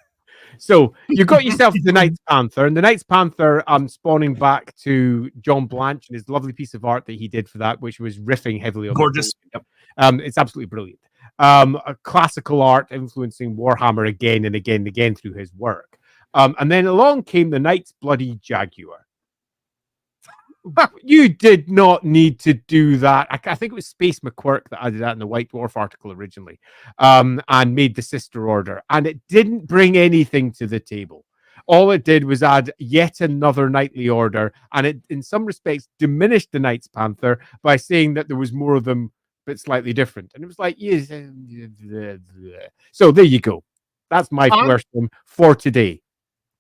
So you got yourself the Knights Panther, and the Knights Panther spawning back to John Blanche and his lovely piece of art that he did for that, which was riffing heavily on gorgeous. It's absolutely brilliant. A classical art influencing Warhammer again and again and again through his work. And then along came the Knight's Bloody Jaguar. You did not need to do that. I think it was Space McQuirk that added that in the White Dwarf article originally, and made the Sister Order. And it didn't bring anything to the table. All it did was add yet another knightly order, and it, in some respects, diminished the Knights Panther by saying that there was more of them, but slightly different. And it was like, yes. So there you go. That's my first one for today.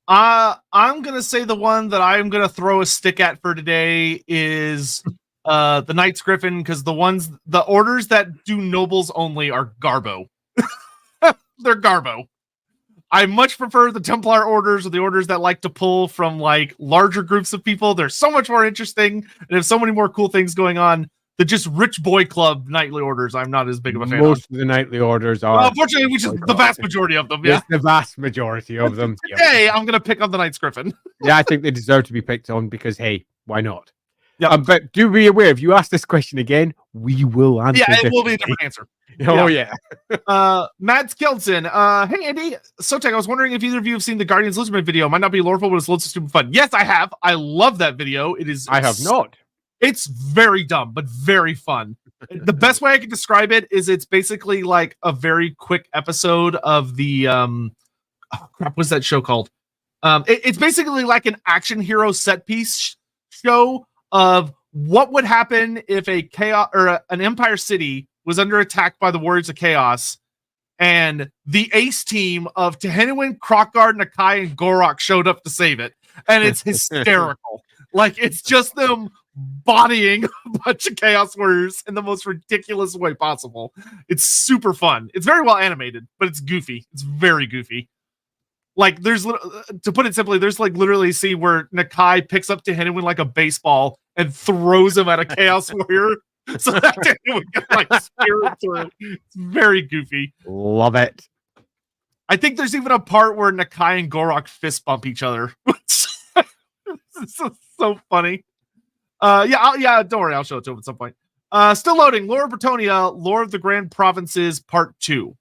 I'm gonna say the one that I'm gonna throw a stick at for today is the Knights Griffin, because the orders that do nobles only are Garbo. They're Garbo. I much prefer the Templar orders, or the orders that like to pull from like larger groups of people. They're so much more interesting and have so many more cool things going on. The just rich boy club nightly orders, I'm not as big of a fan of. Most of the nightly orders are. Well, unfortunately, which is the vast majority of them. Yeah, it's the vast majority of them. Today, I'm going to pick on the Knights Griffin. Yeah, I think they deserve to be picked on because, hey, why not? Yeah. But do be aware, if you ask this question again, we will answer. Yeah, it will be a different answer. Oh, yeah. Mads Kelson. Hey, Andy. Sotek, I was wondering if either of you have seen the Guardians Lizardman video. Might not be loreful, but it's loads of stupid fun. Yes, I have. I love that video. It is. I have not. It's very dumb, but very fun. The best way I can describe it is it's basically like a very quick episode of the what's that show called? It's basically like an action hero set piece show of what would happen if a chaos or an Empire City was under attack by the Warriors of Chaos, and the ace team of Tehenwin, Krockguard, Nakai, and Gorok showed up to save it. And it's hysterical. Like, it's just them bodying a bunch of Chaos Warriors in the most ridiculous way possible. It's super fun. It's very well animated, but it's goofy. It's very goofy. Like, there's to put it simply, there's like literally a scene where Nakai picks up Tehennwin like a baseball and throws him at a Chaos Warrior, so that Tehennwin can like spear it through. It's very goofy. Love it. I think there's even a part where Nakai and Gorok fist bump each other. It's so funny. Yeah, don't worry, I'll show it to him at some point. Still loading. Lore of Bretonia, Lore of the Grand Provinces, Part 2.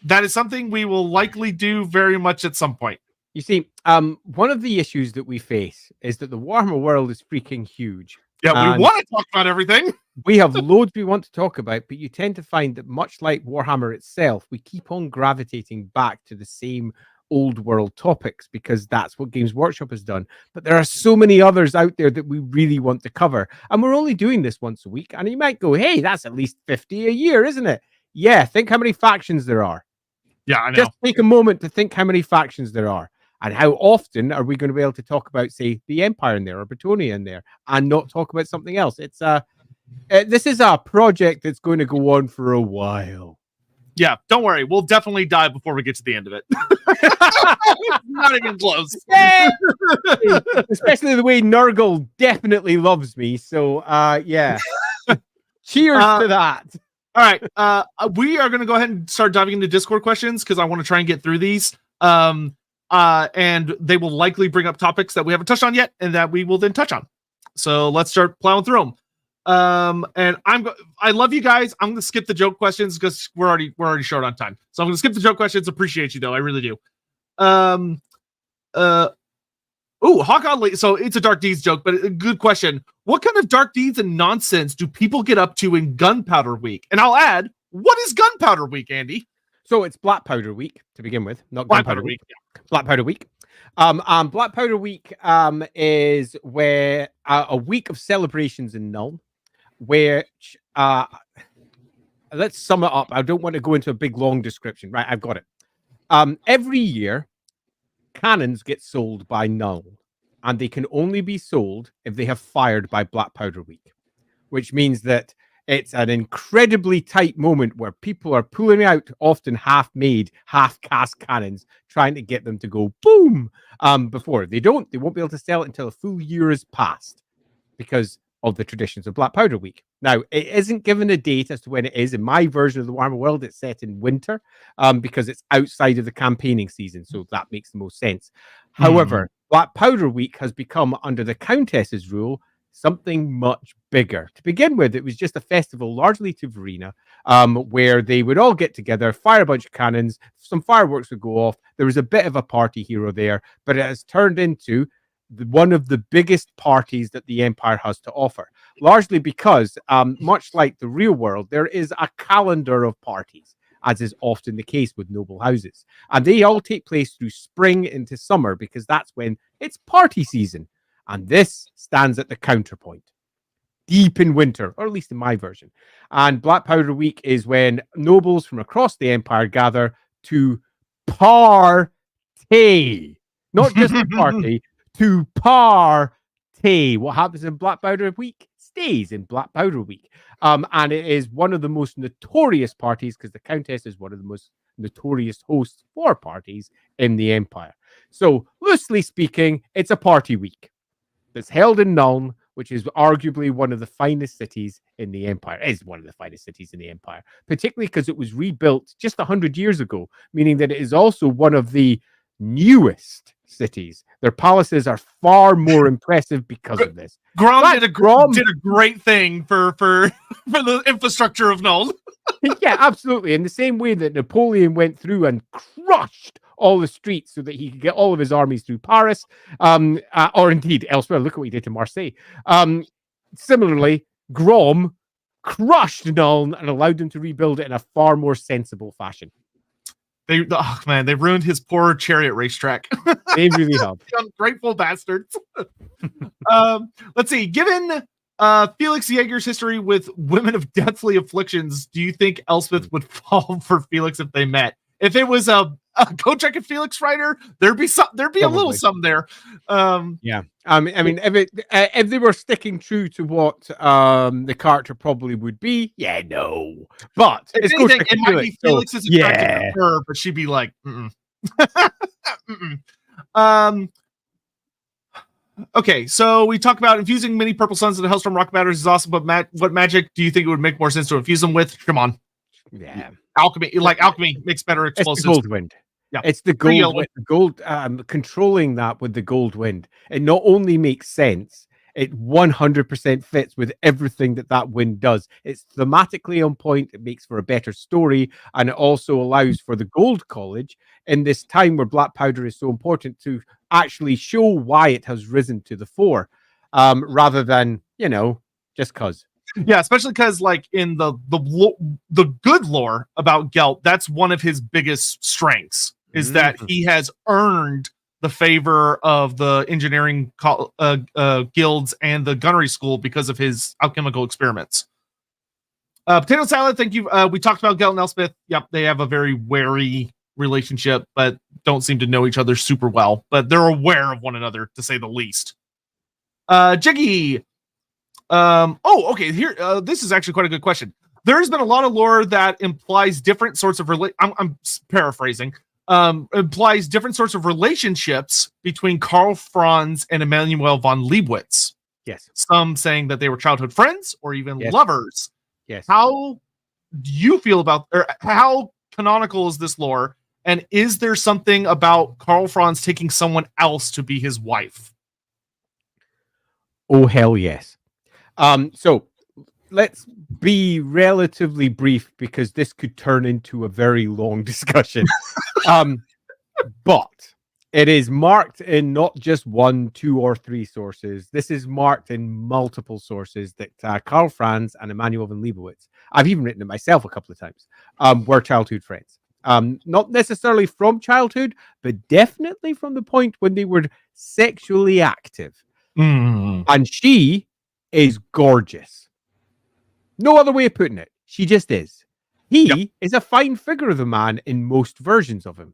That is something we will likely do very much at some point. You see, one of the issues that we face is that the Warhammer world is freaking huge. Yeah, we want to talk about everything. We have loads we want to talk about, but you tend to find that much like Warhammer itself, we keep on gravitating back to the same old world topics because that's what Games Workshop has done. But there are so many others out there that we really want to cover. And we're only doing this once a week. And you might go, hey, that's at least 50 a year, isn't it? Yeah, think how many factions there are. Yeah, I know. Just take a moment to think how many factions there are. And how often are we going to be able to talk about, say, the Empire in there or Bretonia in there and not talk about something else? It's this is a project that's going to go on for a while. Yeah, don't worry. We'll definitely die before we get to the end of it. Not even close. Especially the way Nurgle definitely loves me. So, yeah. Cheers to that. All right. We are going to go ahead and start diving into Discord questions because I want to try and get through these. And they will likely bring up topics that we haven't touched on yet and that we will then touch on. So let's start plowing through them. And I love you guys. I'm going to skip the joke questions because we're already short on time. So I'm going to skip the joke questions. Appreciate you though. I really do. Hawk. So it's a Dark Deeds joke, but a good question. What kind of dark deeds and nonsense do people get up to in Gunpowder Week? And I'll add, what is Gunpowder Week, Andy? So it's Black Powder Week to begin with, not Gunpowder Week. Yeah. Black Powder Week. Black Powder Week is where a week of celebrations in Nuln, which let's sum it up. I don't want to go into a big long description. Right, I've got it. Every year, cannons get sold by Nuln, and they can only be sold if they have fired by Black Powder Week, which means that it's an incredibly tight moment where people are pulling out often half-made, half-cast cannons, trying to get them to go boom before. They won't be able to sell it until a full year has passed because of the traditions of Black Powder Week. Now, it isn't given a date as to when it is. In my version of the Warhammer world, it's set in winter because it's outside of the campaigning season, so that makes the most sense. However, Black Powder Week has become, under the Countess's rule, something much bigger. To begin with, it was just a festival, largely to Verena, where they would all get together, fire a bunch of cannons, some fireworks would go off. There was a bit of a party hero there, but it has turned into one of the biggest parties that the Empire has to offer, largely because, much like the real world, there is a calendar of parties, as is often the case with noble houses. And they all take place through spring into summer because that's when it's party season. And this stands at the counterpoint, deep in winter, or at least in my version. And Black Powder Week is when nobles from across the Empire gather to party. Not just party, to party. What happens in Black Powder Week stays in Black Powder Week. And it is one of the most notorious parties because the Countess is one of the most notorious hosts for parties in the Empire. So, loosely speaking, it's a party week that's held in Nuln, which is arguably one of the finest cities in the Empire. It is one of the finest cities in the Empire, particularly because it was rebuilt just 100 years ago, meaning that it is also one of the newest cities. Their palaces are far more impressive because of this. Grom did a great thing for the infrastructure of Nuln. Yeah, absolutely. In the same way that Napoleon went through and crushed all the streets so that he could get all of his armies through Paris, or indeed elsewhere. Look at what he did to Marseille. Similarly, Grom crushed Nuln and allowed them to rebuild it in a far more sensible fashion. They ruined his poor chariot racetrack. They really have. Ungrateful bastards. Let's see. Given Felix Jaeger's history with women of deathly afflictions, do you think Elspeth would fall for Felix if they met? If it was a Kochek and Felix writer, there'd be a little some there. Yeah. I mean, if they were sticking true to what the character probably would be, yeah, no. But if it's anything, it might be Felix is attracted to her, but she'd be like, mm-mm. Okay, so we talked about infusing mini purple suns into Hellstorm rocket batteries is awesome, but what magic do you think it would make more sense to infuse them with? Come on. Yeah. Alchemy, alchemy makes better explosives. It's the gold wind. Yeah. It's the gold controlling that with the gold wind. It not only makes sense, it 100% fits with everything that wind does. It's thematically on point. It makes for a better story, and it also allows for the Gold College in this time where black powder is so important to actually show why it has risen to the fore, rather than just cause. Yeah, especially because in the good lore about Gelt, that's one of his biggest strengths is that he has earned the favor of the engineering guilds and the gunnery school because of his alchemical experiments. Potato Salad, thank you. We talked about Gelt and Elspeth. Yep, they have a very wary relationship, but don't seem to know each other super well. But they're aware of one another, to say the least. Jiggy. Okay. Here, this is actually quite a good question. There's been a lot of lore that implies different sorts of I'm paraphrasing. Implies different sorts of relationships between Karl Franz and Emanuel von Leibowitz. Yes. Some saying that they were childhood friends or even lovers. Yes. How do you feel about, or how canonical is this lore? And is there something about Karl Franz taking someone else to be his wife? Oh, hell yes. So let's be relatively brief because this could turn into a very long discussion. But it is marked in not just 1, 2, or 3 sources. This is marked in multiple sources that Karl Franz and Emanuel von Leibowitz, I've even written it myself a couple of times, were childhood friends. Not necessarily from childhood, but definitely from the point when they were sexually active. And she is gorgeous. No other way of putting it. She just is. He is a fine figure of a man in most versions of him.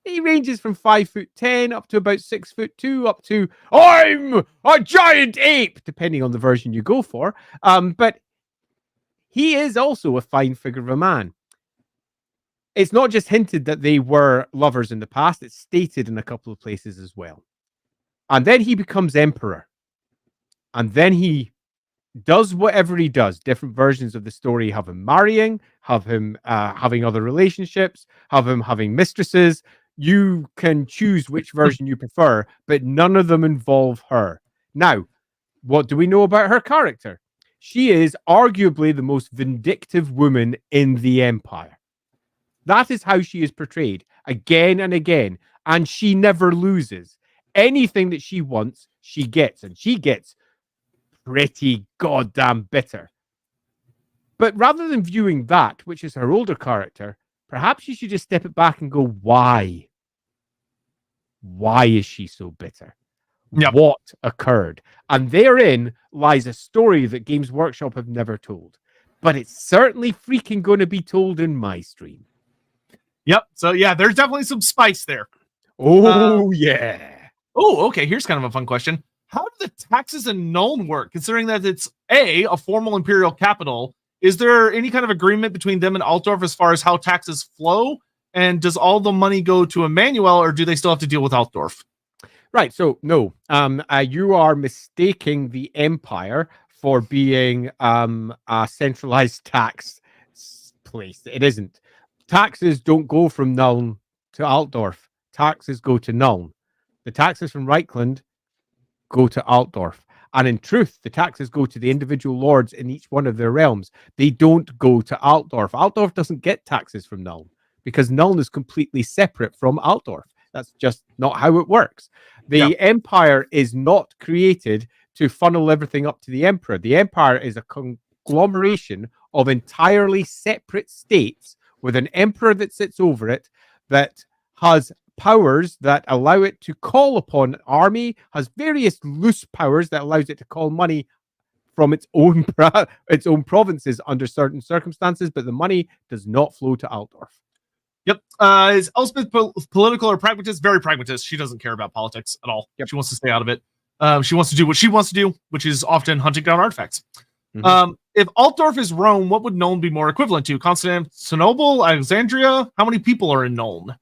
He ranges from 5'10" up to about 6'2", up to I'm a giant ape, depending on the version you go for. But he is also a fine figure of a man. It's not just hinted that they were lovers in the past. It's stated in a couple of places as well. And then he becomes emperor. And then he does whatever he does. Different versions of the story have him marrying, have him having other relationships, have him having mistresses. You can choose which version you prefer, but none of them involve her. Now, what do we know about her character? She is arguably the most vindictive woman in the Empire. That is how she is portrayed again and again, and she never loses. Anything that she wants, she gets, and she gets pretty goddamn bitter. But rather than viewing that, which is her older character, perhaps you should just step it back and go, why? Why is she so bitter? Yep. What occurred? And therein lies a story that Games Workshop have never told. But it's certainly freaking going to be told in my stream. Yep. So yeah, there's definitely some spice there. Oh, yeah. Oh, okay. Here's kind of a fun question. How do the taxes in Nuln work, considering that it's a formal imperial capital? Is there any kind of agreement between them and Altdorf as far as how taxes flow? And does all the money go to Emmanuel, or do they still have to deal with Altdorf? Right. So, no, you are mistaking the Empire for being a centralized tax place. It isn't. Taxes don't go from Nuln to Altdorf. Taxes go to Nuln. The taxes from Reichland go to Altdorf. And in truth, the taxes go to the individual lords in each one of their realms. They don't go to Altdorf. Altdorf doesn't get taxes from Nuln because Nuln is completely separate from Altdorf. That's just not how it works. The Empire is not created to funnel everything up to the Emperor. The Empire is a conglomeration of entirely separate states with an Emperor that sits over it that has powers that allow it to call upon army, has various loose powers that allows it to call money from its own provinces under certain circumstances, but the money does not flow to Altdorf. Yep. Is Elspeth political or pragmatist? Very pragmatist. She doesn't care about politics at all. Yep. She wants to stay out of it. She wants to do what she wants to do, which is often hunting down artifacts. Mm-hmm. If Altdorf is Rome, what would Nuln be more equivalent to? Constantinople, Alexandria? How many people are in Nuln?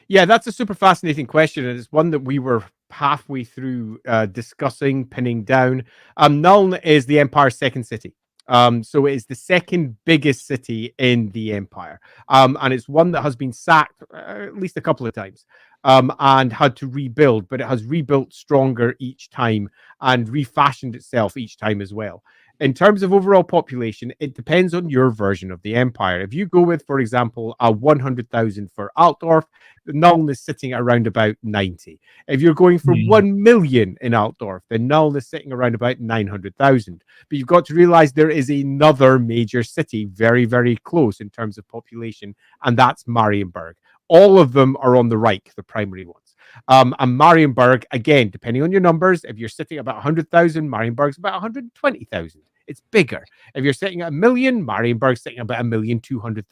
Yeah, that's a super fascinating question, and it's one that we were halfway through discussing, pinning down. Nuln is the Empire's second city. So it is the second biggest city in the Empire. And it's one that has been sacked at least a couple of times and had to rebuild, but it has rebuilt stronger each time and refashioned itself each time as well. In terms of overall population, it depends on your version of the Empire. If you go with, for example, a 100,000 for Altdorf, Nuln is sitting at around about 90. If you're going for 1 million in Altdorf, then Nuln is sitting around about 900,000. But you've got to realize there is another major city very, very close in terms of population, and that's Marienburg. All of them are on the Reich, the primary ones. And Marienburg, again, depending on your numbers, if you're sitting at about 100,000, Marienburg's about 120,000. It's bigger. If you're sitting at 1 million, Marienburg's sitting at about 1,200,000.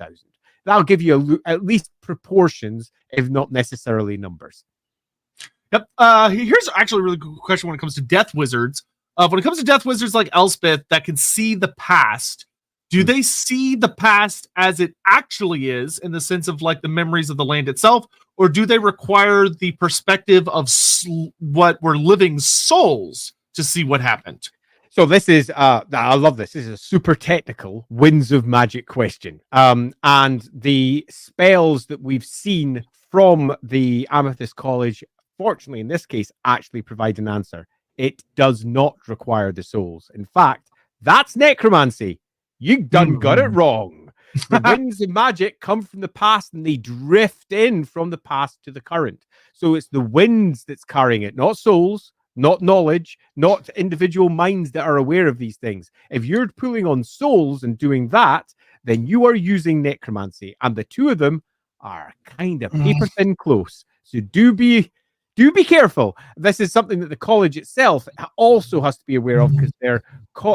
That'll give you at least proportions, if not necessarily numbers. Yep. Here's actually a really good question when it comes to death wizards. When it comes to death wizards like Elspeth that can see the past, do they see the past as it actually is in the sense of like the memories of the land itself, or do they require the perspective of what were living souls to see what happened? So this is, I love this. This is a super technical Winds of Magic question. And the spells that we've seen from the Amethyst College, fortunately in this case, actually provide an answer. It does not require the souls. In fact, that's necromancy. You done got it wrong. The winds of magic come from the past and they drift in from the past to the current. So it's the winds that's carrying it, not souls, not knowledge, not individual minds that are aware of these things. If you're pulling on souls and doing that, then you are using necromancy. And the two of them are kind of paper thin close. So do be careful. This is something that the college itself also has to be aware of, because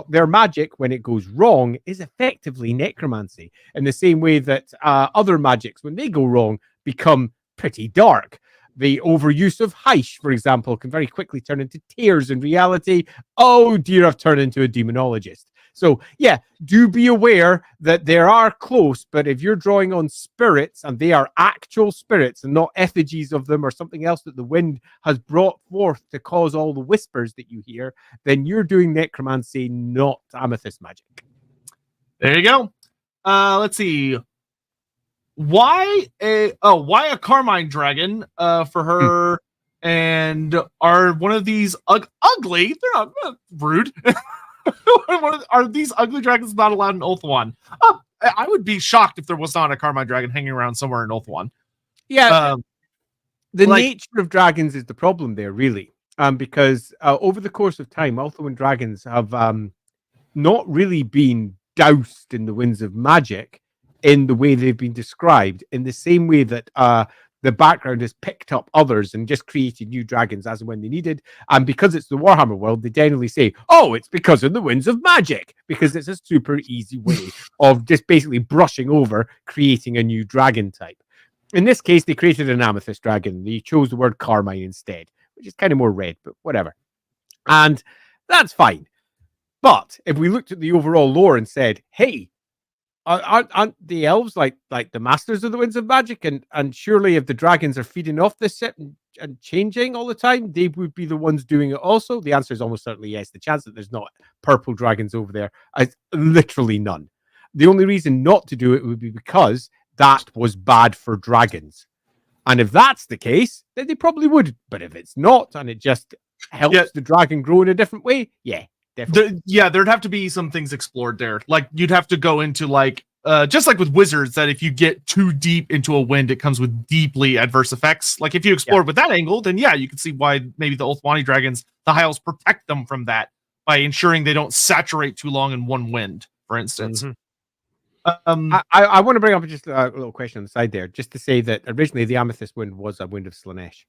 their magic, when it goes wrong, is effectively necromancy. In the same way that other magics, when they go wrong, become pretty dark. The overuse of Heish, for example, can very quickly turn into tears in reality. Oh dear, I've turned into a demonologist. So yeah, do be aware that there are close, but if you're drawing on spirits and they are actual spirits and not effigies of them or something else that the wind has brought forth to cause all the whispers that you hear, then you're doing necromancy, not amethyst magic. There you go. Let's see. Why a Carmine dragon for her? And are one of these ugly? They're not rude. Are these ugly dragons not allowed in Ulthuan? I would be shocked if there was not a Carmine dragon hanging around somewhere in Ulthuan. Yeah, the nature of dragons is the problem there, really. Because over the course of time, Ulthuan dragons have not really been doused in the winds of magic in the way they've been described, in the same way that the background has picked up others and just created new dragons as and when they needed. And because it's the Warhammer world, they generally say, oh, it's because of the winds of magic, because it's a super easy way of just basically brushing over creating a new dragon type. In this case, they created an amethyst dragon. They chose the word Carmine instead, which is kind of more red, but whatever. And that's fine. But if we looked at the overall lore and said, hey, aren't the elves like the masters of the winds of magic? And surely if the dragons are feeding off this shit and changing all the time, they would be the ones doing it also? The answer is almost certainly yes. The chance that there's not purple dragons over there is literally none. The only reason not to do it would be because that was bad for dragons. And if that's the case, then they probably would. But if it's not, and it just helps the dragon grow in a different way, definitely. There'd have to be some things explored there. Like you'd have to go into just like with wizards, that if you get too deep into a wind, it comes with deeply adverse effects. Like if you explored with that angle, then you can see why maybe the Ulthuani dragons, the high elves protect them from that by ensuring they don't saturate too long in one wind, for instance. I want to bring up just a little question on the side there, just to say that originally the Amethyst wind was a wind of Slaanesh.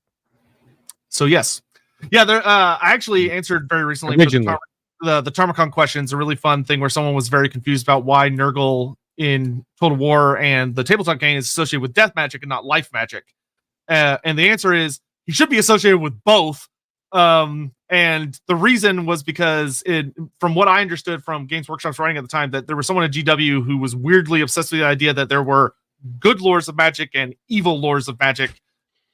So yes. Yeah, I actually answered very recently the Tarmacon questions, a really fun thing where someone was very confused about why Nurgle in Total War and the tabletop game is associated with death magic and not life magic. And the answer is he should be associated with both. And the reason was because from what I understood from Games Workshop's writing at the time, that there was someone at GW who was weirdly obsessed with the idea that there were good lores of magic and evil lores of magic.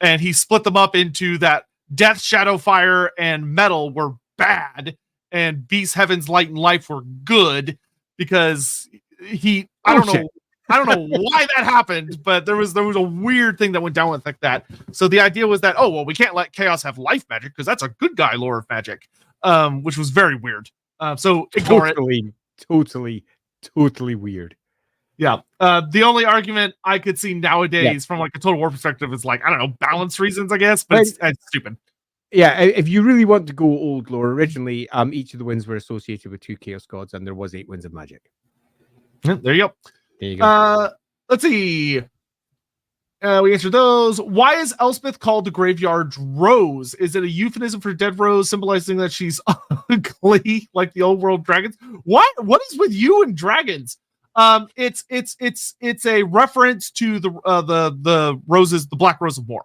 and he split them up into that Death, Shadow, Fire, and Metal were bad, and Beast, Heavens, Light, and Life were good because I don't know why that happened, but there was a weird thing that went down with like that. So the idea was that, we can't let Chaos have life magic because that's a good guy lore of magic, which was very weird. So ignore it. Totally weird. Yeah. The only argument I could see nowadays from like a Total War perspective is like, I don't know, balance reasons, I guess, but it's stupid. Yeah, if you really want to go old lore, originally, each of the winds were associated with 2 chaos gods, and there was 8 winds of magic. There you go. Let's see. We answered those. Why is Elspeth called the Graveyard's Rose? Is it a euphemism for dead rose, symbolizing that she's ugly like the old world dragons? What is with you and dragons? It's a reference to the roses, the Black Rose of War.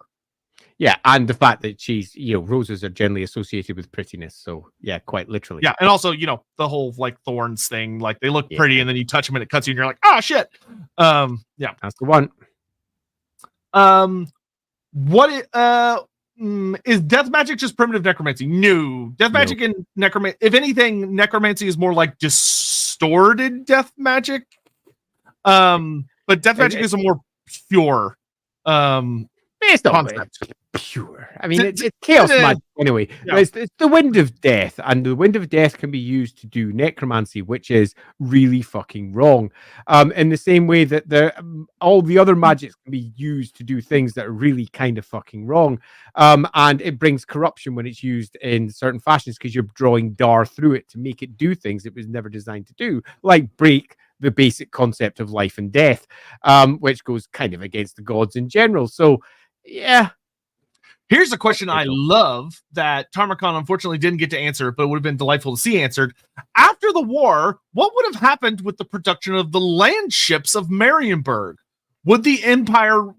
Yeah, and the fact that she's, roses are generally associated with prettiness. So yeah, quite literally. Yeah, and also, the whole like thorns thing, like they look pretty, and then you touch them and it cuts you, and you're like, oh shit. Yeah, that's the one. Is death magic just primitive necromancy? No, death magic and necromancy. If anything, necromancy is more like distorted death magic. But death magic is a more pure it's not concept. Pure. I mean, it's chaos magic anyway. Yeah. It's the wind of death, and the wind of death can be used to do necromancy, which is really fucking wrong. In the same way that all the other magics can be used to do things that are really kind of fucking wrong. And it brings corruption when it's used in certain fashions because you're drawing dar through it to make it do things it was never designed to do, like break the basic concept of life and death, which goes kind of against the gods in general. So, yeah. Here's a question I love that Tarmakon unfortunately didn't get to answer, but it would have been delightful to see answered. After the war, what would have happened with the production of the land ships of Marienburg? Would the Empire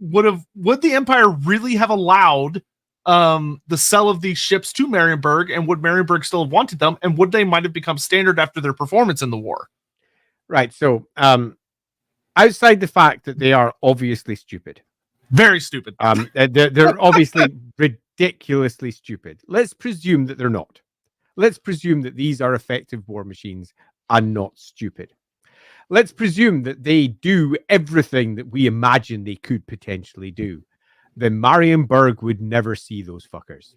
really have allowed the sell of these ships to Marienburg, and would Marienburg still have wanted them, and would they might have become standard after their performance in the war? Right. So, outside the fact that they are obviously stupid. Very stupid. They're obviously ridiculously stupid. Let's presume that they're not. Let's presume that these are effective war machines and not stupid. Let's presume that they do everything that we imagine they could potentially do. Then Marienburg would never see those fuckers.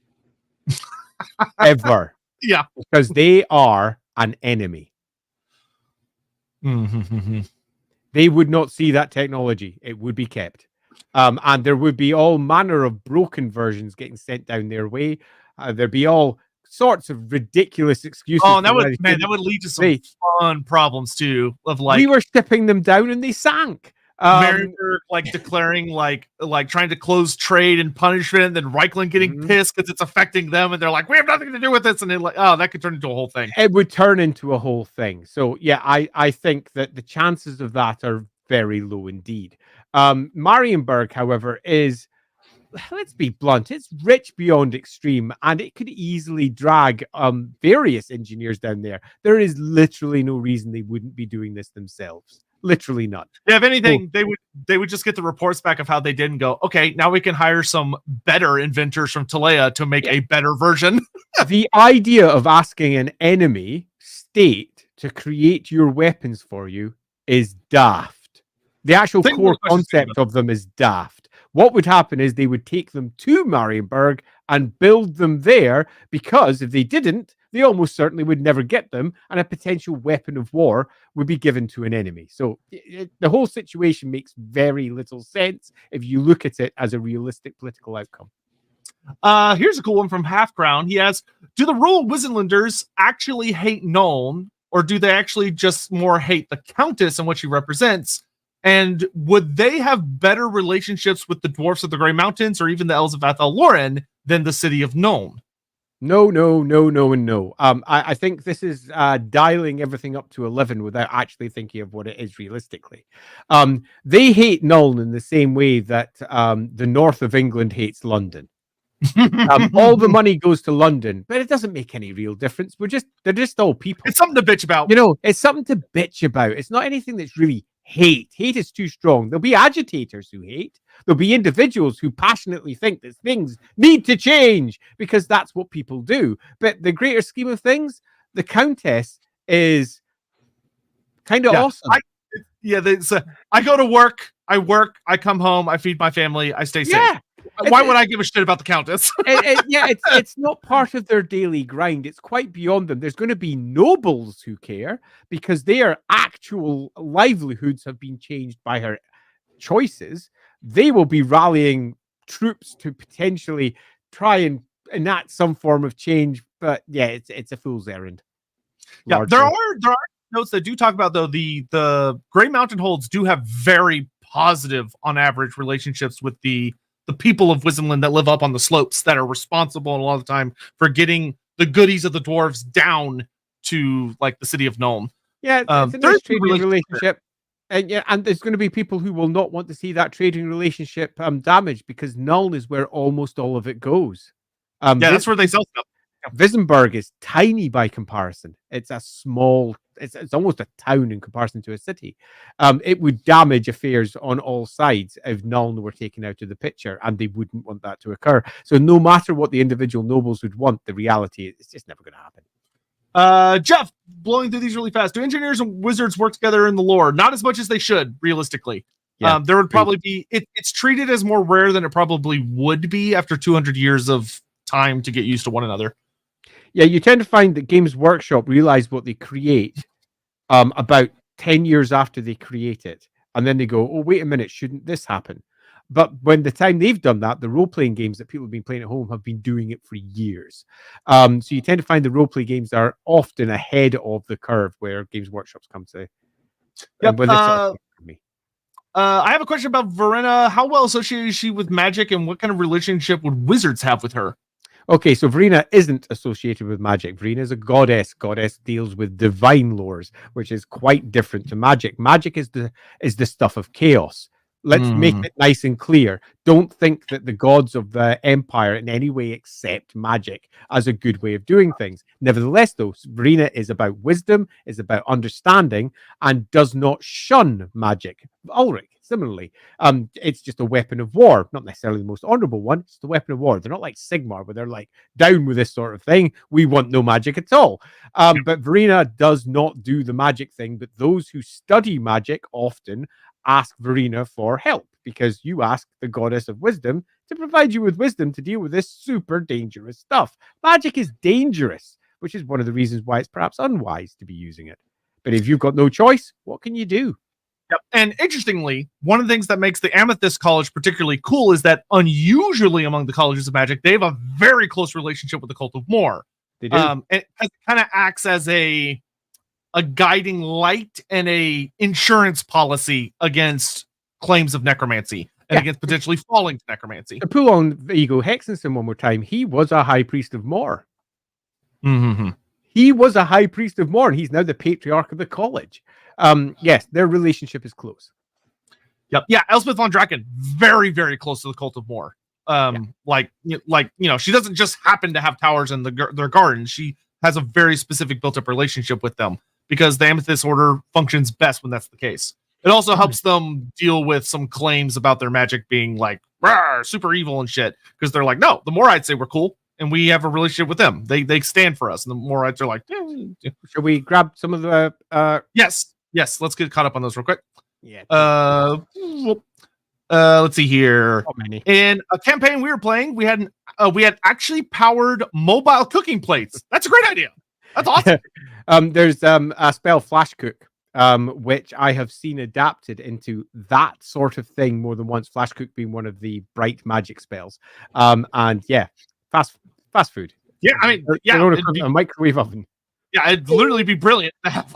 Ever. Yeah. Because they are an enemy. They would not see that technology. It would be kept. And there would be all manner of broken versions getting sent down their way. There'd be all sorts of ridiculous excuses. Oh, that would lead to some fun problems too. Of like, we were shipping them down and they sank. Marienburg like declaring like trying to close trade and punishment, and then Reichland getting pissed because it's affecting them, and they're like, we have nothing to do with this, and they're like, oh, that could turn into a whole thing. It would turn into a whole thing. So yeah, I think that the chances of that are very low indeed. Marienburg, however, is, let's be blunt, it's rich beyond extreme, and it could easily drag various engineers down there. There is literally no reason they wouldn't be doing this themselves. Literally none. Yeah, if anything, they would just get the reports back of how they did and go, okay, now we can hire some better inventors from Talea to make a better version. The idea of asking an enemy state to create your weapons for you is daft. The actual core concept of them is daft. What would happen is they would take them to Marienburg and build them there, because if they didn't, they almost certainly would never get them, and a potential weapon of war would be given to an enemy. So the whole situation makes very little sense if you look at it as a realistic political outcome. Here's a cool one from Half Crown. He asks, do the rural Wizenlanders actually hate Nuln, or do they actually just more hate the Countess and what she represents? And would they have better relationships with the dwarfs of the Grey Mountains, or even the elves of Athel Loren, than the city of Nuln? No, and no. I think this is dialing everything up to 11 without actually thinking of what it is realistically. They hate Nuln in the same way that the north of England hates London. All the money goes to London, but it doesn't make any real difference. They're just all people. It's something to bitch about. It's something to bitch about. It's not anything that's really hate. Hate is too strong. There'll be agitators who hate. There'll be individuals who passionately think that things need to change because that's what people do. But the greater scheme of things, the Countess is kind of awesome. I go to work, I work, I come home, I feed my family, I stay safe. Why would I give a shit about the Countess? It's not part of their daily grind. It's quite beyond them. There's going to be nobles who care because their actual livelihoods have been changed by her choices. They will be rallying troops to potentially try and enact some form of change. But yeah, it's a fool's errand. Yeah, there are notes that do talk about, though, the Grey Mountain Holds do have very positive, on average, relationships with the people of Wisdomland that live up on the slopes that are responsible a lot of the time for getting the goodies of the dwarves down to like the city of Nuln. Yeah, it's a nice trading relationship. And there's going to be people who will not want to see that trading relationship damaged because Nuln is where almost all of it goes. That's where they sell stuff. Wissenberg is tiny by comparison. It's a small, it's almost a town in comparison to a city. It would damage affairs on all sides if Nuln were taken out of the picture, and they wouldn't want that to occur. So no matter what the individual nobles would want, the reality is it's just never going to happen. Jeff, blowing through these really fast. Do engineers and wizards work together in the lore? Not as much as they should, realistically. Yeah, there would probably be, it's treated as more rare than it probably would be after 200 years of time to get used to one another. Yeah, you tend to find that Games Workshop realize what they create about 10 years after they create it. And then they go, oh, wait a minute, shouldn't this happen? But when the time they've done that, the role-playing games that people have been playing at home have been doing it for years. So you tend to find the role-play games are often ahead of the curve where Games Workshops come to. Yep. I have a question about Verena. How well associated is she with magic, and what kind of relationship would wizards have with her? Okay, so Verena isn't associated with magic. Verena is a goddess. Goddess deals with divine lores, which is quite different to magic. Magic is the stuff of chaos. Let's make it nice and clear. Don't think that the gods of the empire in any way accept magic as a good way of doing things. Nevertheless, though, Verena is about wisdom, is about understanding, and does not shun magic. Ulrich, similarly, it's just a weapon of war, not necessarily the most honorable one. It's the weapon of war. They're not like Sigmar, where they're like down with this sort of thing. We want no magic at all. But Verena does not do the magic thing. But those who study magic often ask Verena for help because you ask the goddess of wisdom to provide you with wisdom to deal with this super dangerous stuff. Magic is dangerous, which is one of the reasons why it's perhaps unwise to be using it. But if you've got no choice, what can you do? Yep. And interestingly, one of the things that makes the Amethyst College particularly cool is that unusually among the colleges of magic, they have a very close relationship with the Cult of Mor. They do. It kind of acts as a guiding light and a insurance policy against claims of necromancy and against potentially falling to necromancy. To pull on Ego Hexenson one more time, he was a high priest of Mor. Mm-hmm. He was a high priest of Mor, and he's now the patriarch of the college. Yes, their relationship is close. Yep. Yeah, Elspeth von Draken, very, very close to the Cult of Mor. Like she doesn't just happen to have towers in their gardens. She has a very specific built-up relationship with them because the Amethyst Order functions best when that's the case. It also helps them deal with some claims about their magic being like super evil and shit because they're like, no, the Morites say we're cool and we have a relationship with them. They stand for us, and the Morites are like, Should we grab some of the? Yes. Let's get caught up on those real quick. Yeah. Let's see here. How many? In a campaign we were playing, we had actually powered mobile cooking plates. That's a great idea. That's awesome. There's a spell, Flash Cook, which I have seen adapted into that sort of thing more than once. Flash Cook being one of the bright magic spells. And yeah, fast food. Yeah, I mean, a microwave oven. Yeah, it'd literally be brilliant to have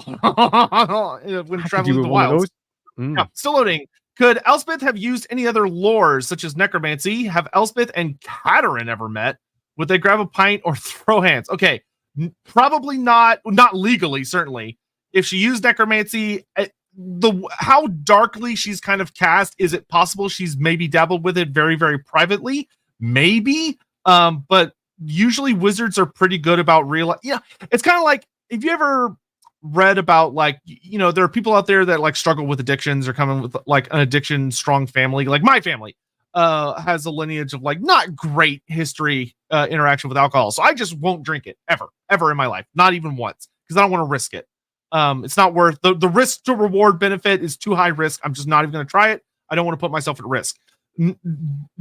when traveling in the wilds. Yeah, still loading. Could Elspeth have used any other lores, such as necromancy? Have Elspeth and Katerin ever met? Would they grab a pint or throw hands? Okay, probably not legally, certainly. If she used necromancy, how darkly she's kind of cast, is it possible she's maybe dabbled with it very, very privately? Maybe. But usually wizards are pretty good about it's kind of like, if you ever read about like, there are people out there that like struggle with addictions or coming with like an addiction strong family, like my family has a lineage of like not great history interaction with alcohol, so I just won't drink it ever in my life, not even once, because I don't want to risk it. It's not worth the risk to reward benefit is too high risk. I'm just not even going to try it. I don't want to put myself at risk.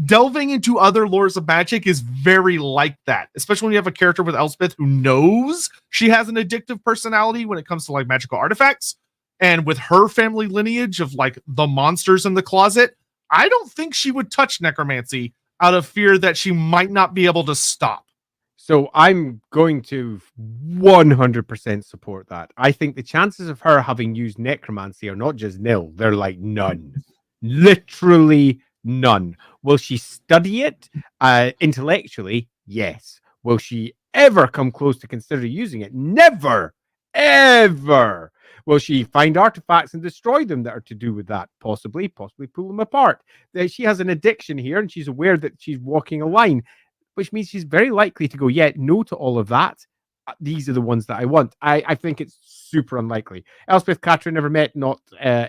Delving into other lores of magic is very like that, especially when you have a character with Elspeth who knows she has an addictive personality when it comes to like magical artifacts, and with her family lineage of like the monsters in the closet, I don't think she would touch necromancy out of fear that she might not be able to stop. So I'm going to 100% support that. I think the chances of her having used necromancy are not just nil, they're like none. Literally none. Will she study it intellectually? Yes. Will she ever come close to consider using it? Never. Ever. Will she find artifacts and destroy them that are to do with that? Possibly pull them apart. She has an addiction here, and she's aware that she's walking a line, which means she's very likely to go, no to all of that. These are the ones that I want. I think it's super unlikely. Elspeth Catherine never met, not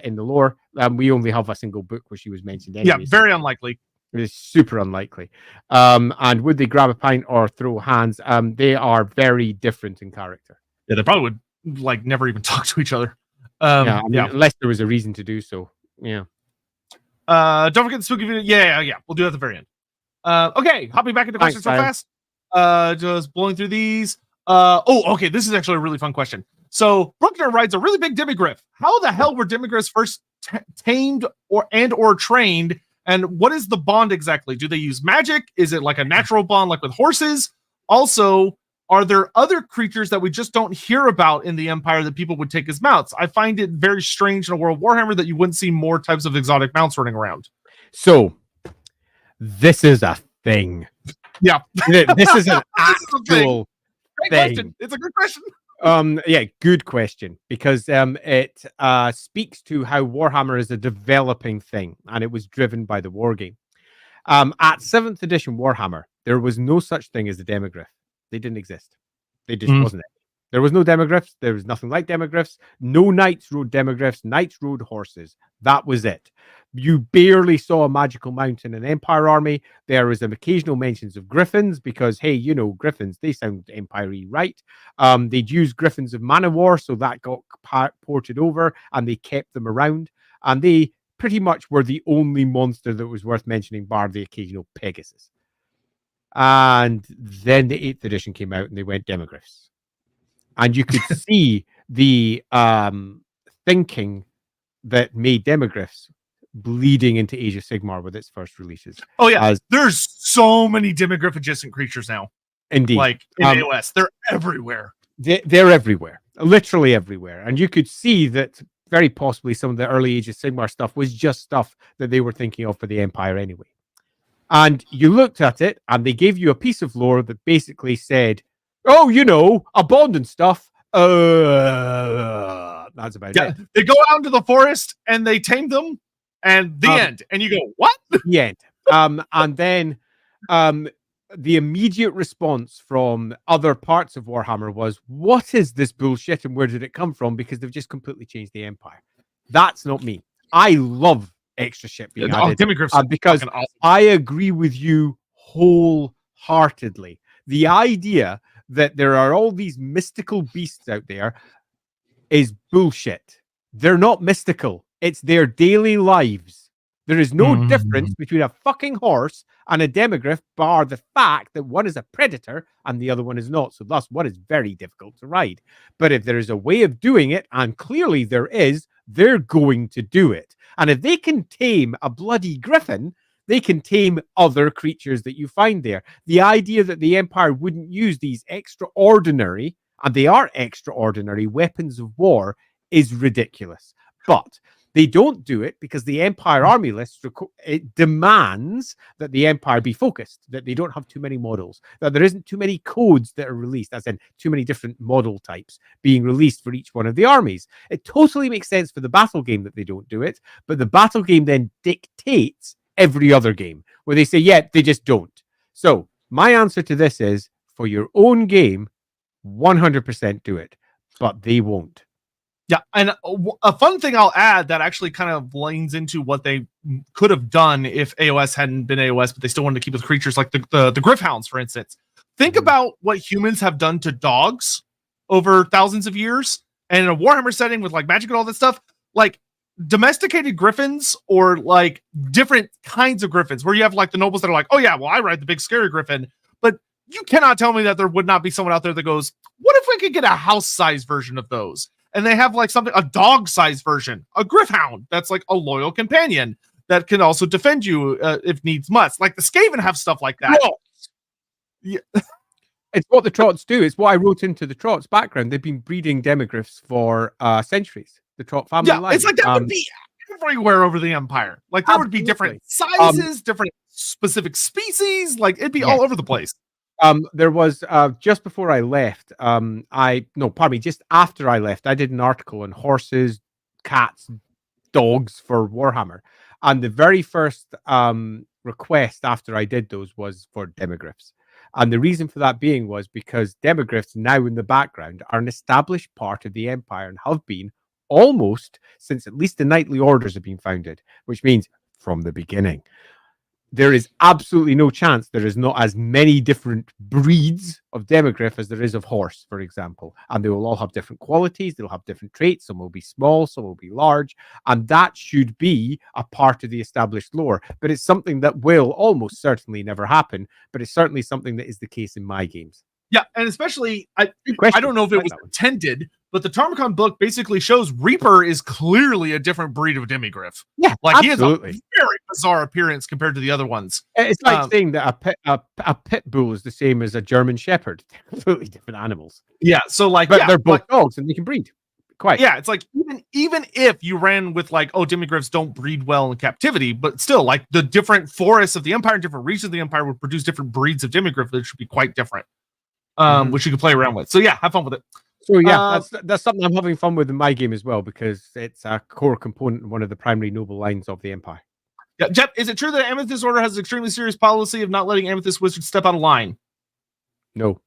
in the lore. We only have a single book where she was mentioned anyway. Yeah, very unlikely. It is super unlikely. And would they grab a pint or throw hands? They are very different in character. Yeah, they probably would like never even talk to each other. Unless there was a reason to do so. Yeah. Don't forget the spooky video. Yeah. We'll do it at the very end. Okay, hopping back into questions so fast. Just blowing through these. Okay, this is actually a really fun question. So Bruckner writes a really big demigryph. How the hell were demigryphs first tamed or trained? And what is the bond exactly? Do they use magic? Is it like a natural bond, like with horses? Also, are there other creatures that we just don't hear about in the Empire that people would take as mounts? I find it very strange in a world of Warhammer that you wouldn't see more types of exotic mounts running around. So, this is a thing. Yeah. This is an actual thing. It's a good question. Good question, because it speaks to how Warhammer is a developing thing, and it was driven by the war game. At 7th edition Warhammer, there was no such thing as a demigryph. They didn't exist. They just wasn't it. There was no demigryphs. There was nothing like demigryphs. No knights rode demigryphs. Knights rode horses. That was it. You barely saw a magical mount in an Empire army. There was some occasional mentions of griffins because, hey, griffins, they sound Empire-y, right? They'd use griffins of Manowar, so that got ported over, and they kept them around. And they pretty much were the only monster that was worth mentioning, bar the occasional Pegasus. And then the 8th edition came out, and they went demigryphs. And you could see the thinking that made demigryphs bleeding into Age of Sigmar with its first releases. Oh yeah, there's so many demigryph adjacent creatures now. Indeed, like in AOS, they're everywhere. They're everywhere, literally everywhere. And you could see that very possibly some of the early Age of Sigmar stuff was just stuff that they were thinking of for the Empire anyway. And you looked at it, and they gave you a piece of lore that basically said, abundant stuff. That's about it. They go out into the forest and they tame them, and the end. And you go, what? The end. And then the immediate response from other parts of Warhammer was, what is this bullshit and where did it come from? Because they've just completely changed the Empire. That's not me. I love extra shit being added because awesome. I agree with you wholeheartedly. The idea that there are all these mystical beasts out there is bullshit. They're not mystical. It's their daily lives. There is no difference between a fucking horse and a demigryph, bar the fact that one is a predator and the other one is not. So thus, one is very difficult to ride. But if there is a way of doing it, and clearly there is, they're going to do it. And if they can tame a bloody griffin, they can tame other creatures that you find there. The idea that the Empire wouldn't use these extraordinary, and they are extraordinary, weapons of war is ridiculous. But they don't do it because the Empire army list it demands that the Empire be focused, that they don't have too many models, that there isn't too many codes that are released, as in too many different model types being released for each one of the armies. It totally makes sense for the battle game that they don't do it, but the battle game then dictates every other game where they say, they just don't. So my answer to this is, for your own game, 100% do it, but they won't. Yeah, and a fun thing I'll add that actually kind of leans into what they could have done if AOS hadn't been AOS, but they still wanted to keep with creatures like the Griffhounds, for instance. Think about what humans have done to dogs over thousands of years, and in a Warhammer setting with like magic and all that stuff, like domesticated griffins or like different kinds of griffins, where you have like the nobles that are like, oh yeah, well I ride the big scary griffin, but you cannot tell me that there would not be someone out there that goes, what if we could get a house-sized version of those? And they have like something, a dog-sized version, a Griffhound that's like a loyal companion that can also defend you if needs must. Like the Skaven have stuff like that. Yeah. It's what the Trots do. It's what I wrote into the Trots background. They've been breeding demigriffs for centuries. The Trot family line. It's like that would be everywhere over the Empire. Like there would be different sizes, different specific species. Like it'd be all over the place. There was just before I left, just after I left, I did an article on horses, cats, dogs for Warhammer. And the very first request after I did those was for demigriffs. And the reason for that being was because demigriffs now in the background are an established part of the Empire and have been almost since at least the Knightly Orders have been founded, which means from the beginning. There is absolutely no chance there is not as many different breeds of demigriff as there is of horse, for example. And they will all have different qualities. They'll have different traits. Some will be small, some will be large. And that should be a part of the established lore. But it's something that will almost certainly never happen. But it's certainly something that is the case in my games. Yeah, and especially, I don't know if it was intended, but the Tarmacon book basically shows Reaper is clearly a different breed of demigriff. Yeah, like absolutely. He has a very bizarre appearance compared to the other ones. It's like saying that a pit bull is the same as a German Shepherd. Completely different animals. Yeah, so like, but they're both dogs and they can breed. Quite. Yeah, it's like even if you ran with like, oh, demigriffs don't breed well in captivity, but still, like the different forests of the Empire, different regions of the Empire would produce different breeds of demigriff that should be quite different. Which you can play around with. So yeah, have fun with it. So yeah, that's something I'm having fun with in my game as well, because it's a core component in one of the primary noble lines of the Empire. Yeah, Jeff, is it true that Amethyst Order has an extremely serious policy of not letting Amethyst Wizards step out of line? No.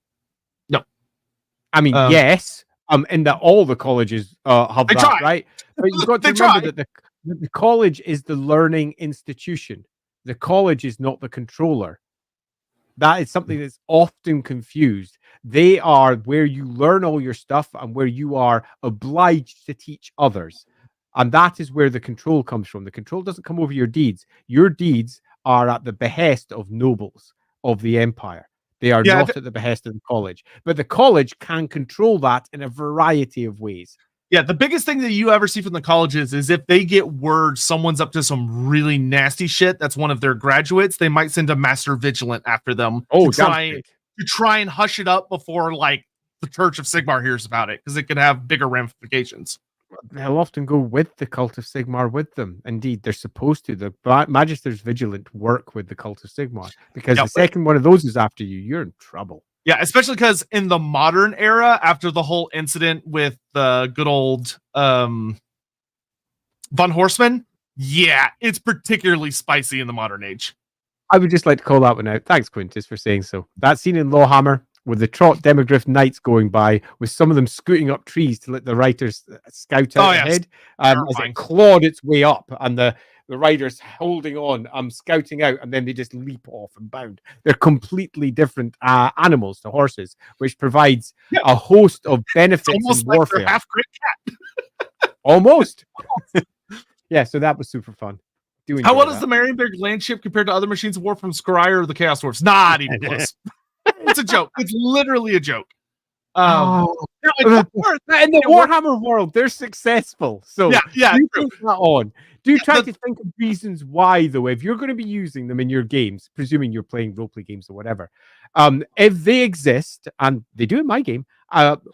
I mean, yes. In that all the colleges have that, right? But you've got to remember that the college is the learning institution. The college is not the controller. That is something that's often confused. They are where you learn all your stuff and where you are obliged to teach others. And that is where the control comes from. The control doesn't come over your deeds. Your deeds are at the behest of nobles of the Empire. They are not at the behest of the college. But the college can control that in a variety of ways. Yeah, the biggest thing that you ever see from the colleges is if they get word someone's up to some really nasty shit, that's one of their graduates, they might send a master vigilant after them to try and hush it up before like the Church of Sigmar hears about it, because it could have bigger ramifications. They'll often go with the Cult of Sigmar with them. Indeed, they're supposed to. The Magister's Vigilant work with the Cult of Sigmar, because the second one of those is after you, you're in trouble. Yeah, especially because in the modern era, after the whole incident with the good old Von Horseman, yeah, it's particularly spicy in the modern age. I would just like to call that one out. Thanks, Quintus, for saying so. That scene in LAWhammer with the Trot Demigriff Knights going by, with some of them scooting up trees to let the riders scout out ahead, as it clawed its way up, and the riders holding on, scouting out, and then they just leap off and bound. They're completely different animals to horses, which provides a host of benefits in warfare. Like half great cat. Almost. Yeah, so that was super fun. How well does the Marienberg landship compare to other machines of war from Scryer or the Chaos Dwarfs? Not even close. It's a joke. It's literally a joke. In the Warhammer world, they're successful. So do try to think of reasons why, though, if you're going to be using them in your games, presuming you're playing roleplay games or whatever, if they exist, and they do in my game,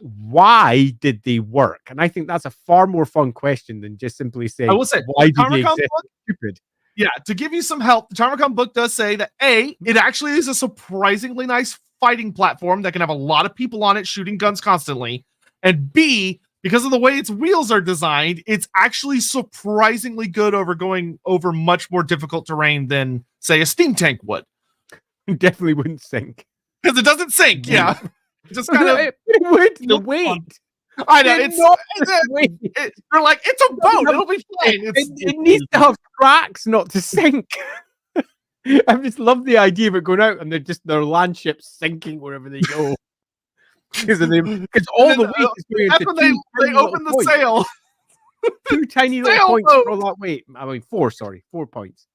why did they work? And I think that's a far more fun question than just simply saying, I will say, why did they exist? Stupid. Yeah, to give you some help, the Tarmacon book does say that it actually is a surprisingly nice fighting platform that can have a lot of people on it shooting guns constantly, and B, because of the way its wheels are designed, it's actually surprisingly good over going over much more difficult terrain than, say, a steam tank would. It definitely wouldn't sink. Because it doesn't sink, yeah. It just kind of... It would, the weight. I know they're like, it's a boat. It'll be fine. It needs to have cracks, not to sink. I just love the idea of it going out and their land ships sinking wherever they go. Because all the weight is going into they open the sail. 2 tiny little points for all that weight. I mean, 4 points.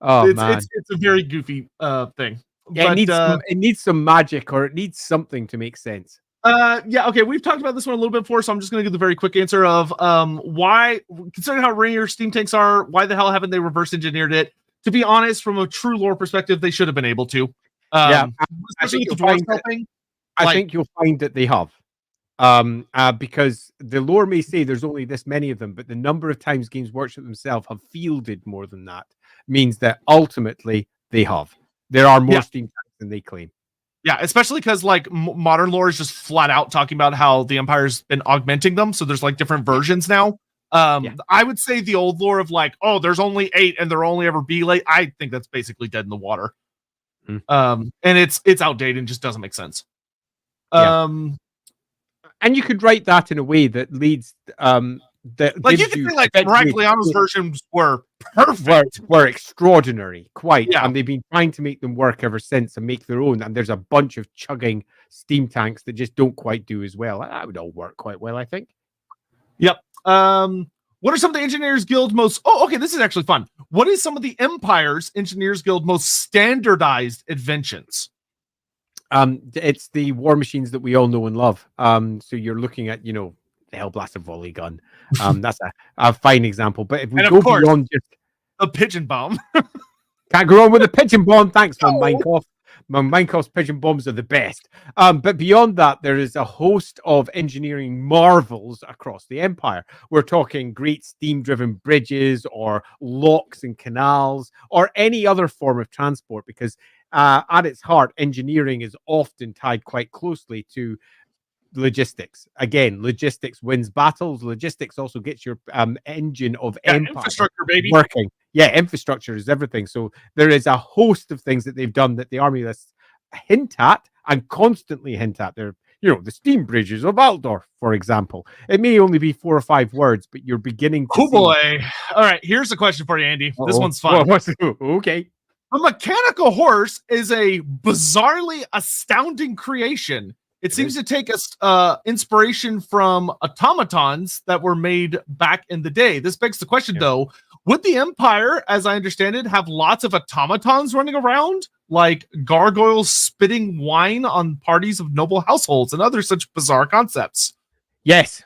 Oh, man. It's a very goofy thing. Yeah, but, it needs some magic, or it needs something to make sense. Yeah, okay, we've talked about this one a little bit before, so I'm just going to give the very quick answer of why, considering how rare your steam tanks are, why the hell haven't they reverse engineered it? To be honest, from a true lore perspective, they should have been able to. I think you'll find that they have. Because the lore may say there's only this many of them, but the number of times Games Workshop themselves have fielded more than that means that ultimately they have. There are more steam tanks than they claim. Yeah, especially because like modern lore is just flat out talking about how the Empire's been augmenting them, so there's like different versions now. I would say the old lore of like, oh, there's only 8 and there'll only ever be late. I think that's basically dead in the water. And it's outdated and just doesn't make sense. And you could write that in a way that leads that like you could say like Miragliano's versions were perfect, were extraordinary, quite, and they've been trying to make them work ever since and make their own. And there's a bunch of chugging steam tanks that just don't quite do as well. That would all work quite well, I think. Yep. What are some of the Engineers Guild most? Oh, okay, this is actually fun. What is some of the Empire's Engineers Guild most standardized inventions? It's the war machines that we all know and love. So you're looking at, the Hellblaster volley gun. That's a fine example. But if we go beyond just a pigeon bomb, can't go on with a pigeon bomb. Thanks, von Meinkoff. Meinkoff's pigeon bombs are the best. But beyond that, there is a host of engineering marvels across the Empire. We're talking great steam-driven bridges or locks and canals or any other form of transport, because at its heart, engineering is often tied quite closely to logistics. Again, logistics wins battles. Logistics also gets your engine of empire infrastructure, baby, working. Yeah, infrastructure is everything. So there is a host of things that they've done that the army lists hint at and constantly hint at. They're, the steam bridges of Altdorf, for example. It may only be 4 or 5 words, but you're beginning to see... boy. All right, here's a question for you, Andy. This one's fun. Okay. A mechanical horse is a bizarrely astounding creation. It seems to take inspiration from automatons that were made back in the day. This begs the question, though, would the Empire, as I understand it, have lots of automatons running around, like gargoyles spitting wine on parties of noble households and other such bizarre concepts? Yes.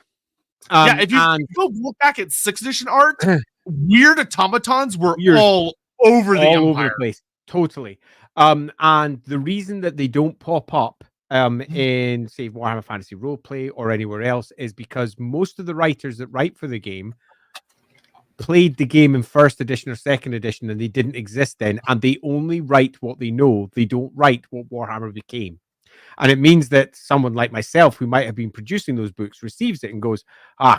If you go look back at 6th edition art, weird automatons were all over the Empire. Over the place. Totally. And the reason that they don't pop up in, say, Warhammer Fantasy Roleplay or anywhere else is because most of the writers that write for the game played the game in 1st edition or 2nd edition, and they didn't exist then, and they only write what they know. They don't write what Warhammer became. And it means that someone like myself, who might have been producing those books, receives it and goes,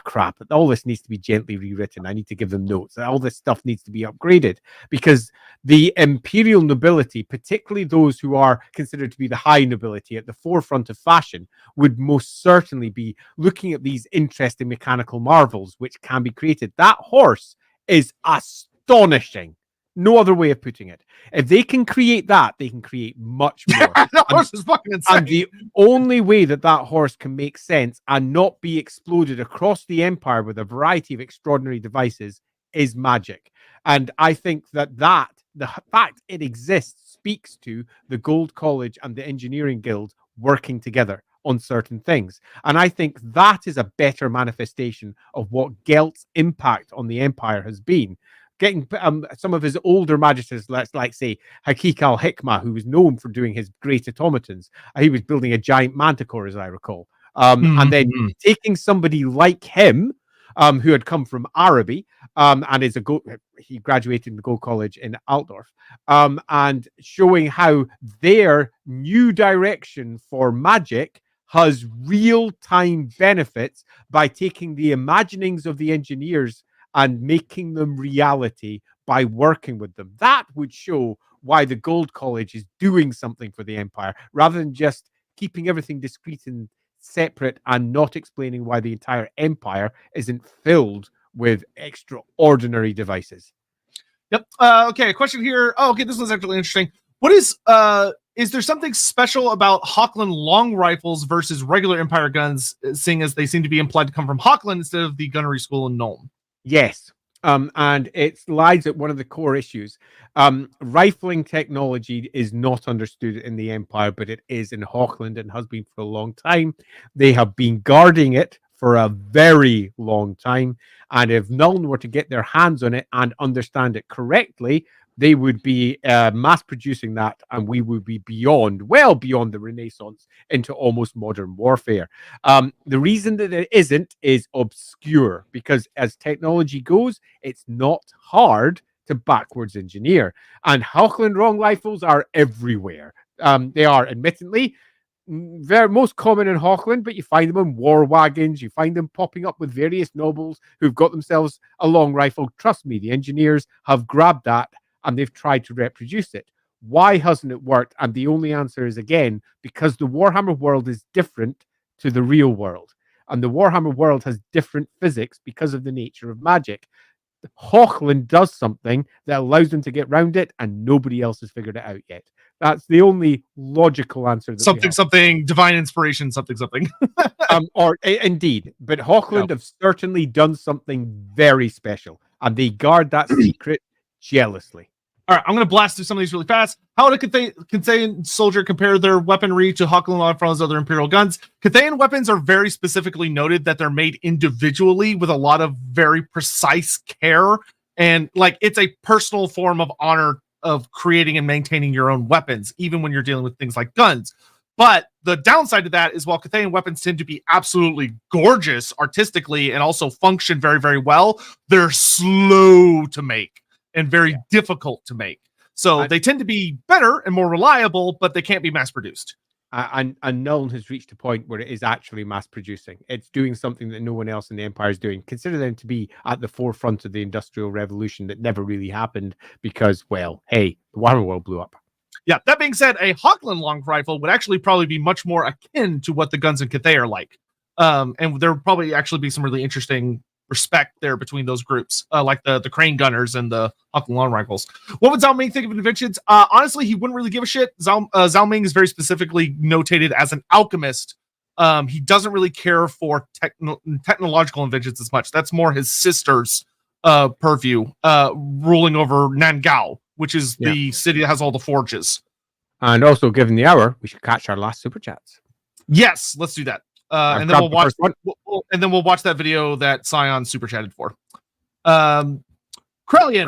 crap, all this needs to be gently rewritten. I need to give them notes. All this stuff needs to be upgraded, because the imperial nobility, particularly those who are considered to be the high nobility at the forefront of fashion, would most certainly be looking at these interesting mechanical marvels which can be created. That horse is astonishing. No other way of putting it. If they can create that, they can create much more. That horse is fucking insane. And the only way that horse can make sense and not be exploded across the Empire with a variety of extraordinary devices is magic. And I think that the fact it exists speaks to the Gold College and the Engineering Guild working together on certain things. And I think that is a better manifestation of what Gelt's impact on the Empire has been. Getting some of his older magisters, like say Hakik al-Hikmah, who was known for doing his great automatons. He was building a giant manticore, as I recall. And then taking somebody like him, who had come from Araby, and he graduated in the Gold College in Altdorf, and showing how their new direction for magic has real-time benefits by taking the imaginings of the engineers and making them reality by working with them. That would show why the Gold College is doing something for the Empire, rather than just keeping everything discreet and separate and not explaining why the entire empire isn't filled with extraordinary devices. Yep. Okay, a question here. Oh, okay, this one's actually interesting. What is there something special about Hochland long rifles versus regular Empire guns, seeing as they seem to be implied to come from Hochland instead of the gunnery school in Nuln? Yes. And it lies at one of the core issues. Rifling technology is not understood in the Empire, but it is in Hochland and has been for a long time. They have been guarding it for a very long time. And if Nuln were to get their hands on it and understand it correctly, they would be mass producing that, and we would be well beyond the Renaissance into almost modern warfare. The reason that it isn't is obscure, because as technology goes, it's not hard to backwards engineer. And Hochland long rifles are everywhere. They are admittedly they're most common in Hochland, but you find them in war wagons. You find them popping up with various nobles who've got themselves a long rifle. Trust me, the engineers have grabbed that and they've tried to reproduce it. Why hasn't it worked? And the only answer is, again, because the Warhammer world is different to the real world. And the Warhammer world has different physics because of the nature of magic. Hochland does something that allows them to get around it, and nobody else has figured it out yet. That's the only logical answer. Something divine inspiration, something. Or indeed, but Hochland have certainly done something very special, and they guard that secret jealously. All right, I'm going to blast through some of these really fast. How would a Cathayan soldier compare their weaponry to Hochland Longfall's other Imperial guns? Cathayan weapons are very specifically noted that they're made individually with a lot of very precise care. And like, it's a personal form of honor of creating and maintaining your own weapons, even when you're dealing with things like guns. But the downside to that is while Cathayan weapons tend to be absolutely gorgeous artistically and also function very, very well, they're slow to make and very difficult to make. So they tend to be better and more reliable, but they can't be mass produced. And Nuln has reached a point where it is actually mass producing. It's doing something that no one else in the Empire is doing. Consider them to be at the forefront of the Industrial Revolution that never really happened because, well, hey, the Warhammer world blew up. Yeah, that being said, a Hochland long rifle would actually probably be much more akin to what the guns in Cathay are like. And there would probably actually be some really interesting respect there between those groups, like the Crane Gunners and the Hochland long rifles. What would Zhao Ming think of inventions? Honestly, he wouldn't really give a shit. Zhao Ming is very specifically notated as an alchemist. He doesn't really care for technological inventions as much. That's more his sister's purview, ruling over Nangao, which is the city that has all the forges. And also, given the hour, we should catch our last super chats. Yes, let's do that. And then we'll watch that video that Scion super chatted for. Krellian.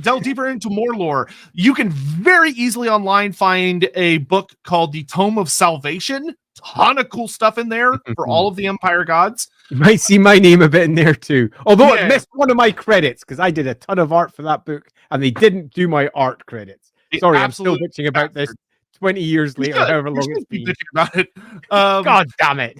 Delve deeper into more lore. You can very easily online find a book called The Tome of Salvation. Ton of cool stuff in there for all of the Empire gods. You might see my name a bit in there too. Although it missed one of my credits because I did a ton of art for that book and they didn't do my art credits. Sorry, I'm still bitching about this 20 years later, however long it's been. About it. God damn it.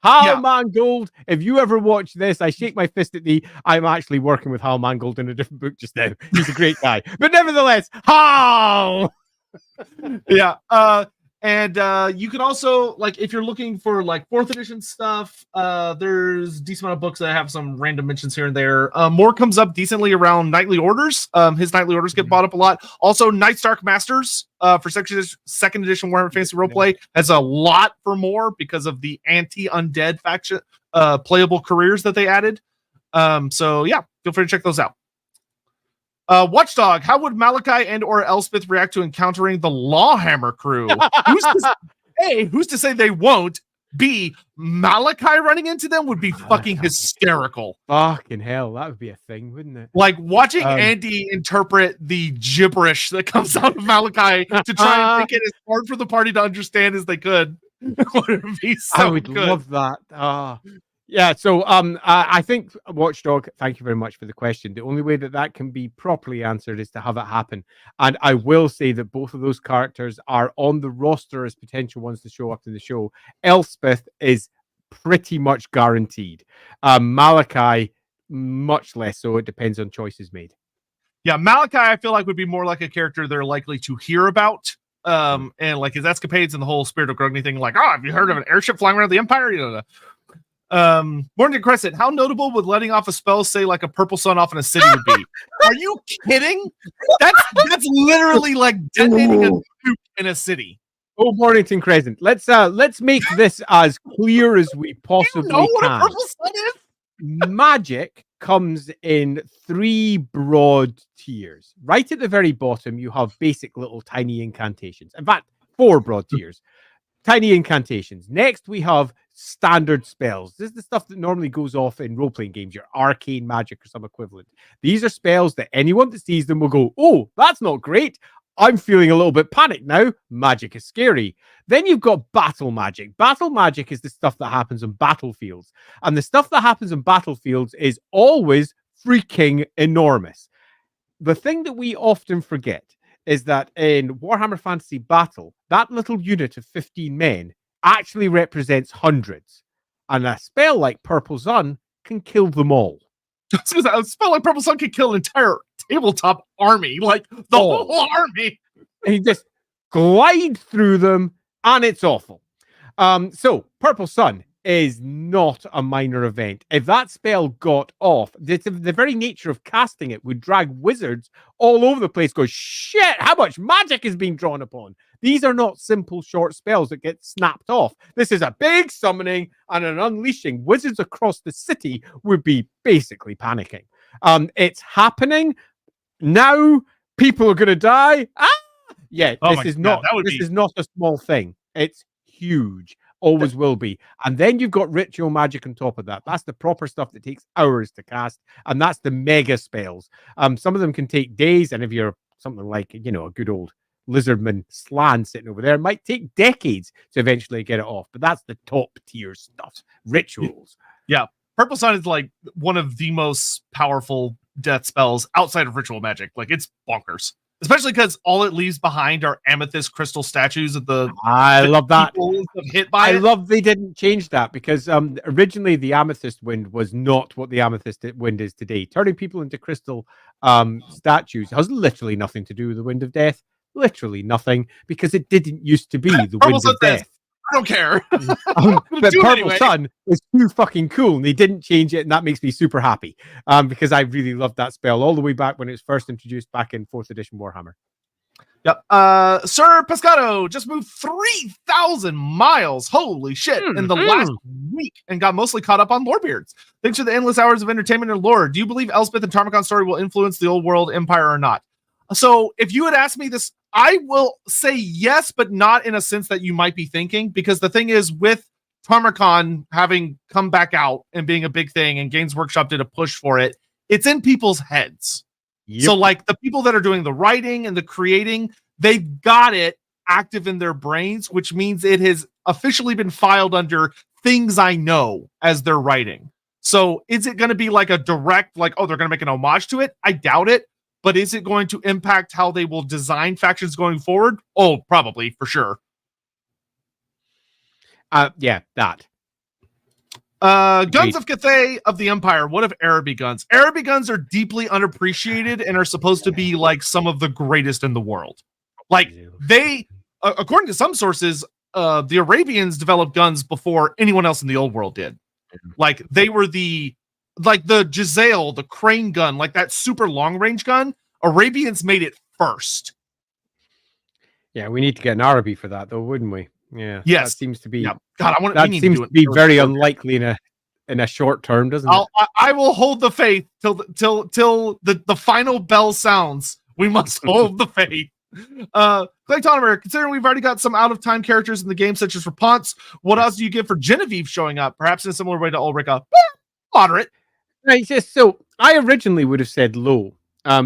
Hal Mangold, if you ever watch this, I shake my fist at thee. I'm actually working with Hal Mangold in a different book just now. He's a great guy. But nevertheless, Hal! And you can also, like, if you're looking for like 4th edition stuff, there's a decent amount of books that have some random mentions here and there. More comes up decently around Knightly Orders. His Knightly Orders get bought up a lot. Also, Night's Dark Masters for second edition Warhammer Fantasy Roleplay has a lot for more because of the anti-undead faction playable careers that they added. So yeah, feel free to check those out. Watchdog, how would Malachi and or Elspeth react to encountering the LAWhammer crew? Who's to say they won't? B, Malachi running into them would be fucking hysterical. Fucking hell, that would be a thing, wouldn't it? Like watching Andy interpret the gibberish that comes out of Malachi to try and make it as hard for the party to understand as they could. Would be so I would love that. Yeah, so I think Watchdog, thank you very much for the question. The only way that can be properly answered is to have it happen. And I will say that both of those characters are on the roster as potential ones to show up in the show. Elspeth is pretty much guaranteed. Malachi, much less so. It depends on choices made. Yeah, Malachi, I feel like would be more like a character they're likely to hear about and like his escapades and the whole Spirit of Grogny thing. Like, have you heard of an airship flying around the Empire? Morning Crescent, how notable would letting off a spell, say like a purple sun off in a city would be? Are you kidding? That's literally like detonating a nuke in a city. Oh, Mornington Crescent. Let's make this as clear as we possibly can. What a purple sun is? Magic comes in 3 broad tiers. Right at the very bottom, you have basic little tiny incantations. In fact, 4 broad tiers. Tiny incantations. Next, we have standard spells. This is the stuff that normally goes off in role-playing games, your arcane magic or some equivalent. These are spells that anyone that sees them will go, oh, that's not great. I'm feeling a little bit panicked now. Magic is scary. Then you've got battle magic. Battle magic is the stuff that happens on battlefields. And the stuff that happens on battlefields is always freaking enormous. The thing that we often forget is that in Warhammer Fantasy Battle, that little unit of 15 men actually represents hundreds. And a spell like Purple Sun can kill them all. A spell like Purple Sun can kill an entire tabletop army, like the whole army. And you just glide through them, and it's awful. So Purple Sun is not a minor event. If that spell got off, the very nature of casting it would drag wizards all over the place. Go, shit, how much magic is being drawn upon? These are not simple short spells that get snapped off. This is a big summoning and an unleashing. Wizards across the city would be basically panicking. It's happening now. People are going to die. Yeah, this is not a small thing. It's huge. Always will be. And then you've got ritual magic on top of that. That's the proper stuff that takes hours to cast. And that's the mega spells. Some of them can take days. And if you're something like, a good old Lizardman Slan sitting over there, it might take decades to eventually get it off. But that's the top tier stuff. Rituals. Yeah. Purple Sun is like one of the most powerful death spells outside of ritual magic. Like, it's bonkers. Especially because all it leaves behind are amethyst crystal statues of the. I love that. Hit by love they didn't change that because originally the amethyst wind was not what the amethyst wind is today. Turning people into crystal statues has literally nothing to do with the wind of death. Literally nothing, because it didn't used to be the wind of death. I don't care. But Purple Sun is too fucking cool, and they didn't change it, and that makes me super happy because I really loved that spell all the way back when it was first introduced back in 4th edition Warhammer. Yep. Sir Pescado just moved 3,000 miles. Holy shit. In the last week, and got mostly caught up on Lorebeards. Thanks for the endless hours of entertainment and lore. Do you believe Elspeth and Tarmacon's story will influence the old world empire or not? So if you had asked me this, I will say yes, but not in a sense that you might be thinking, because the thing is, with Tarmacon having come back out and being a big thing, and Games Workshop did a push for it, it's in people's heads. Yep. So like the people that are doing the writing and the creating, they've got it active in their brains, which means it has officially been filed under things I know as they're writing. So is it going to be like a direct, like, oh, they're going to make an homage to it? I doubt it. But is it going to impact how they will design factions going forward? Oh, probably, for sure. Yeah, that. Guns of Cathay of the Empire. What of Araby guns? Araby guns are deeply unappreciated and are supposed to be like some of the greatest in the world. Like, they, according to some sources, the Arabians developed guns before anyone else in the old world did. Like, they were the Giselle, the crane gun, like that super long range gun. Arabians made it first. Yeah, we need to get an Araby for that, though, wouldn't we? Yeah. Yes. That seems to be. Yeah. God, that seems to be very unlikely in a short term, doesn't it? I will hold the faith till the final bell sounds. We must hold the faith. Clay Tonomer, considering we've already got some out of time characters in the game, such as Rapunzel, what else do you give for Genevieve showing up? Perhaps in a similar way to Ulrika. Moderate. Right, so I originally would have said low,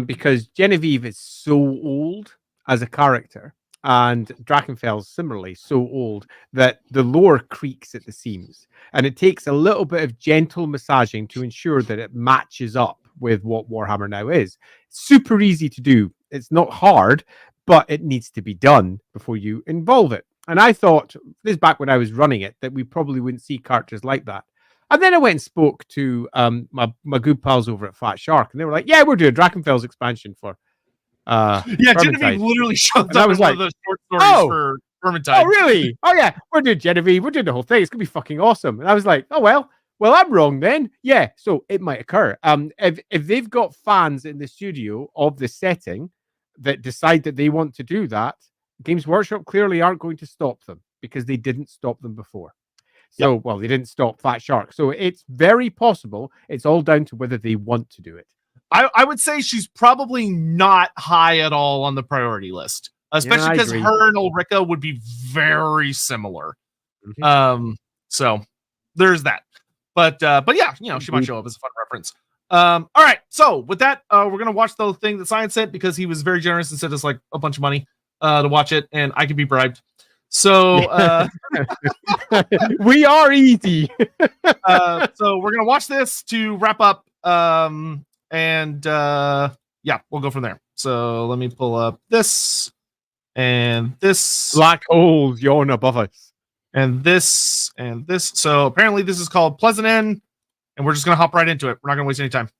because Genevieve is so old as a character, and Drakenfell's similarly so old that the lore creaks at the seams, and it takes a little bit of gentle massaging to ensure that it matches up with what Warhammer now is. Super easy to do. It's not hard, but it needs to be done before you involve it. And I thought, this is back when I was running it, that we probably wouldn't see characters like that. And then I went and spoke to my good pals over at Fat Shark, and they were like, yeah, we're doing Drakenfell's expansion for Yeah, Genevieve literally shows up in one of those short stories for Vermintide. Oh, really? Oh, yeah. We're doing Genevieve. We're doing the whole thing. It's going to be fucking awesome. And I was like, oh, well, I'm wrong then. Yeah, so it might occur. If they've got fans in the studio of the setting that decide that they want to do that, Games Workshop clearly aren't going to stop them because they didn't stop them before. So, well, they didn't stop Fat Shark. So it's very possible. It's all down to whether they want to do it. I would say she's probably not high at all on the priority list, especially because her and Ulrika would be very similar. Mm-hmm. So there's that. But yeah, she might show up as a fun reference. All right. So with that, we're going to watch the thing that Science sent because he was very generous and sent us like a bunch of money to watch it, and I could be bribed. So we are easy. So we're going to watch this to wrap up. And yeah, we'll go from there. So let me pull up this and this. Black holes yawn above us. And this and this. So apparently this is called Pleasant End, and we're just gonna hop right into it. We're not gonna waste any time.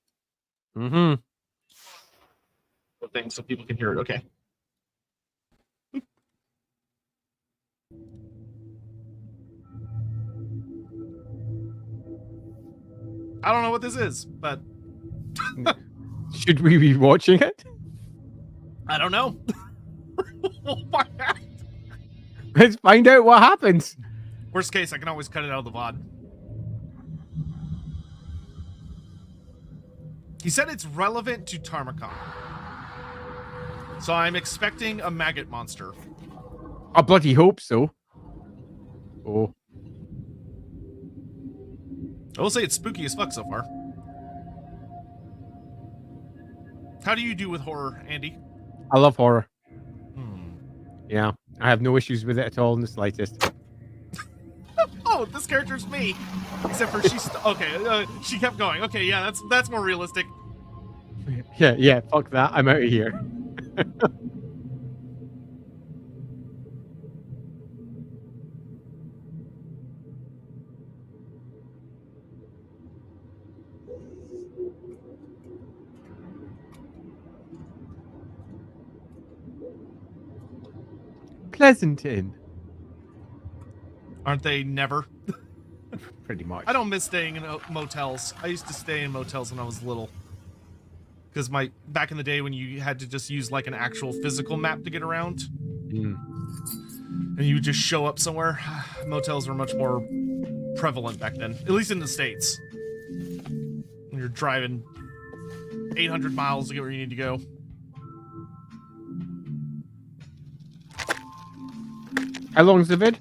Mm-hmm. Thing so people can hear it. Okay. I don't know what this is, but should we be watching it? I don't know. Let's find out what happens. Worst case, I can always cut it out of the VOD. He said it's relevant to Tarmacon. So I'm expecting a maggot monster. I bloody hope so. Oh. I will say it's spooky as fuck so far. How do you do with horror, Andy? I love horror. Yeah, I have no issues with it at all in the slightest. Oh, this character's me. Except for she's... okay, she kept going. Okay, yeah, that's more realistic. Yeah, fuck that. I'm out of here. Pleasanton. Aren't they never? Pretty much. I don't miss staying in motels. I used to stay in motels when I was little. Because back in the day when you had to just use like an actual physical map to get around. And you would just show up somewhere. Motels were much more prevalent back then. At least in the States. When you're driving 800 miles to get where you need to go. How long is the vid?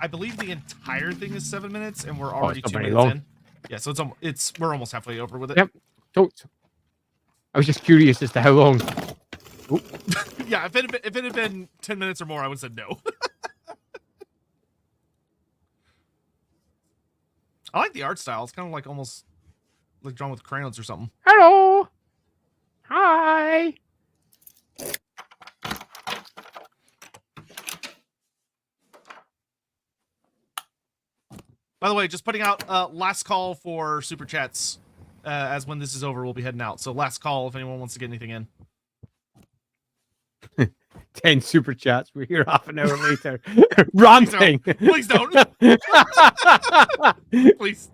I believe the entire thing is 7 minutes, and we're already 2 minutes in. Yeah, so we're almost halfway over with it. Yep. I was just curious as to how long. Yeah, if it had been 10 minutes or more, I would have said no. I like the art style. It's kind of like almost like drawn with crayons or something. Hello. Hi. By the way, just putting out last call for super chats. As when this is over, we'll be heading out. So last call if anyone wants to get anything in. 10 super chats. We're here half an hour later. Ranting. Please don't. Please.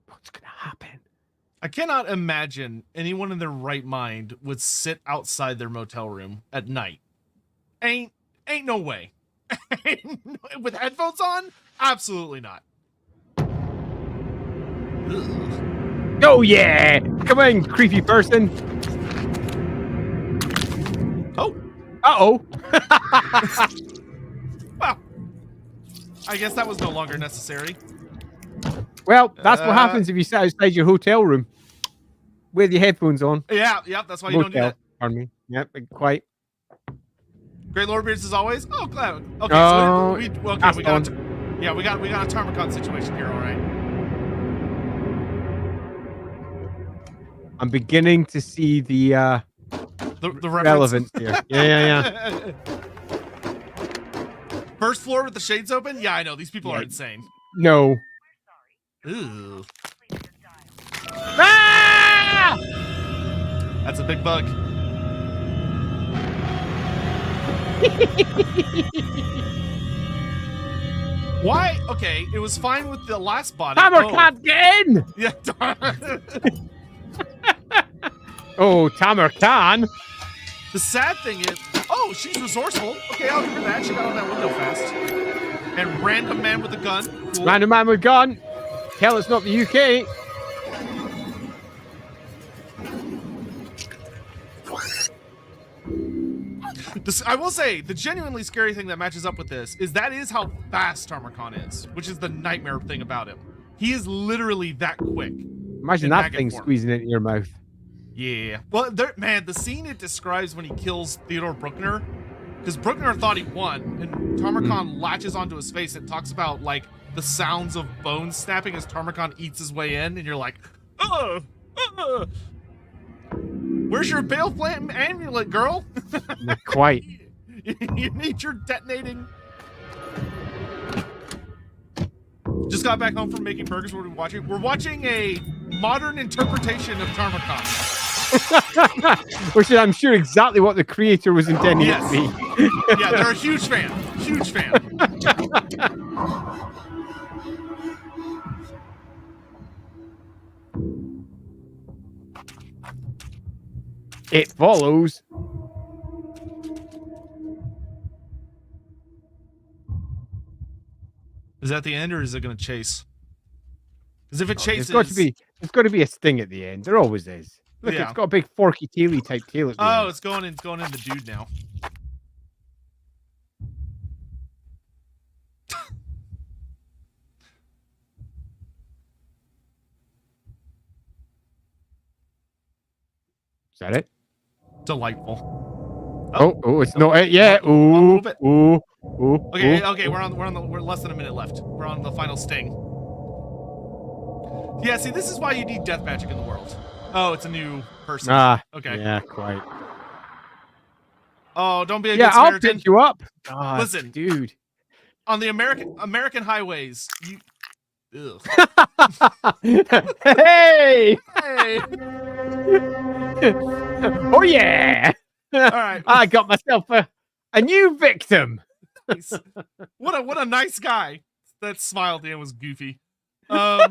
What's gonna happen? I cannot imagine anyone in their right mind would sit outside their motel room at night. Ain't no way. With headphones on? Absolutely not. Ugh. Oh yeah! Come on, creepy person. Oh. Uh-oh. Well, I guess that was no longer necessary. Well, that's what happens if you sit outside your hotel room. with your headphones on. Yeah, that's why you don't do that. Pardon me. Yep, quite. Great Lorebeards as always. Oh, glad. Okay, so we got we got a Tarmacon situation here, all right. I'm beginning to see the relevance here. Yeah. First floor with the shades open? Yeah, I know. These people are insane. No. Ooh. Ah! That's a big bug. Why? Okay, it was fine with the last body. Hammer can't get in! Yeah. Oh, Tamer can. The sad thing is, oh, she's resourceful. Okay, I'll give her that. She got on that window fast. And random man with a gun. Cool. Random man with a gun. Hell, it's not the UK. I will say, the genuinely scary thing that matches up with this is that is how fast Tarmacon is, which is the nightmare thing about him. He is literally that quick. Imagine that thing squeezing into your mouth. Yeah. Well, man, the scene it describes when he kills Theodore Bruckner, because Bruckner thought he won, and Tarmacon latches onto his face and talks about, like, the sounds of bones snapping as Tarmacon eats his way in, and you're like, where's your Baleflame amulet, girl? Not quite. You need your detonating. Just got back home from making burgers. What are we watching? We're watching a modern interpretation of Tarmacon. Which is, I'm sure, exactly what the creator was intending it to be. Yeah, they're a huge fan. Huge fan. It follows. Is that the end, or is it going to chase? Because if it chases, there's got to be a sting at the end. There always is. Look, it's got a big forky taily type tail at the end. It's going in the dude now. Is that it? Delightful. Oh, it's not it yet. Ooh. Okay, we're less than a minute left. We're on the final sting. Yeah, see, this is why you need death magic in the world. Oh, it's a new person. Okay. Yeah, quite. Oh, don't be a good Samaritan. I'll pick you up. Listen, dude. On the American highways, you. Hey! Hey! Oh yeah! All right, I got myself a new victim. Nice. What a nice guy. That smile at the end was goofy. I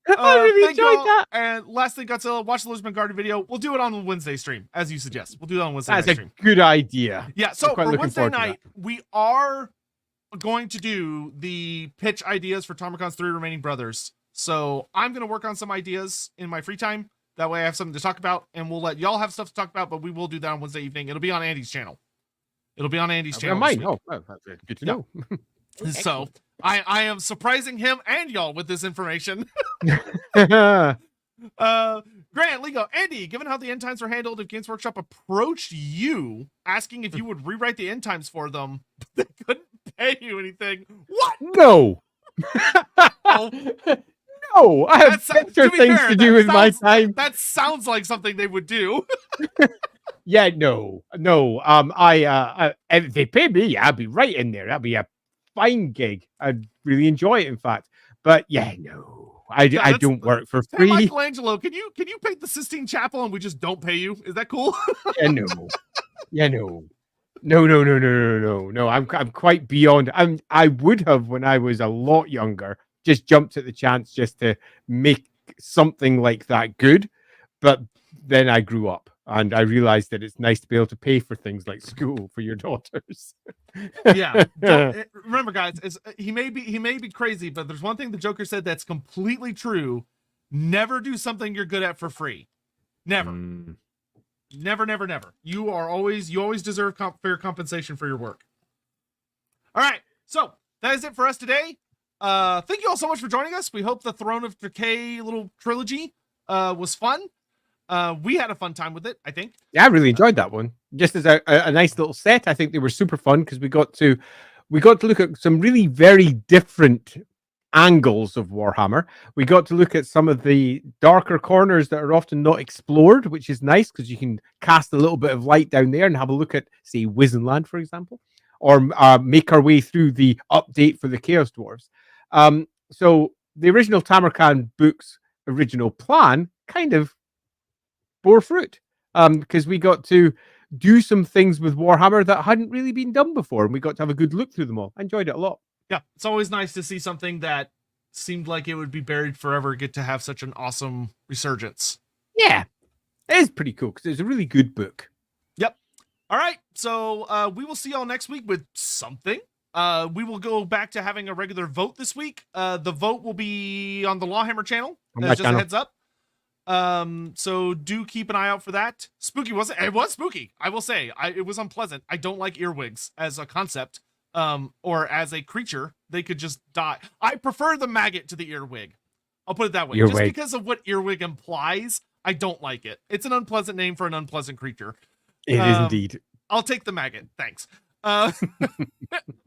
really enjoyed that. And last thing, Godzilla, watch the Lisbon Garden video. We'll do it on the Wednesday stream, as you suggest. We'll do that on Wednesday stream. That's a good idea. Yeah, so for Wednesday night, we are going to do the pitch ideas for Tarmacon's 3 remaining brothers. So I'm going to work on some ideas in my free time. That way I have something to talk about, and we'll let y'all have stuff to talk about, but we will do that on Wednesday evening. It'll be on Andy's channel. It'll be on Andy's channel. Mine. Oh, good to know. So I am surprising him and y'all with this information. Grant, Lego, Andy, given how the end times were handled, if Games Workshop approached you asking if you would rewrite the end times for them, they couldn't pay you anything. What? No. No, I have better things to do with my time. That sounds like something they would do. Yeah, no. If they pay me, I'll be right in there. That'll be a fine gig. I'd really enjoy it, in fact. But yeah, no, I don't work for free. Hey, Michelangelo, can you paint the Sistine Chapel and we just don't pay you? Is that cool? Yeah, no. Yeah, no. No. I'm quite beyond. I would have, when I was a lot younger, just jumped at the chance just to make something like that good. But then I grew up and I realized that it's nice to be able to pay for things like school for your daughters. Yeah. Remember, guys, he may be crazy, but there's one thing the Joker said that's completely true. Never do something you're good at for free. Never. Never. You always deserve fair compensation for your work. All right. So that is it for us today. Thank you all so much for joining us. We hope the Throne of Decay little trilogy was fun. We had a fun time with it, I think. Yeah, I really enjoyed that one. Just as a nice little set, I think they were super fun because we got to look at some really very different angles of Warhammer. We got to look at some of the darker corners that are often not explored, which is nice because you can cast a little bit of light down there and have a look at, say, Wizenland, for example, or make our way through the update for the Chaos Dwarves. So the original Tamarkan book's original plan kind of bore fruit because we got to do some things with Warhammer that hadn't really been done before, and we got to have a good look through them all. I enjoyed it a lot. Yeah, it's always nice to see something that seemed like it would be buried forever get to have such an awesome resurgence. Yeah, it is pretty cool because it's a really good book. Yep. All right, so we will see y'all next week with something. We will go back to having a regular vote this week. The vote will be on the LAWhammer channel. Just a heads up. So do keep an eye out for that. Spooky wasn't it? Was spooky. I will say it was unpleasant. I don't like earwigs as a concept. Or as a creature, they could just die. I prefer the maggot to the earwig. I'll put it that way. Just because of what earwig implies, I don't like it. It's an unpleasant name for an unpleasant creature. It is indeed. I'll take the maggot. Thanks.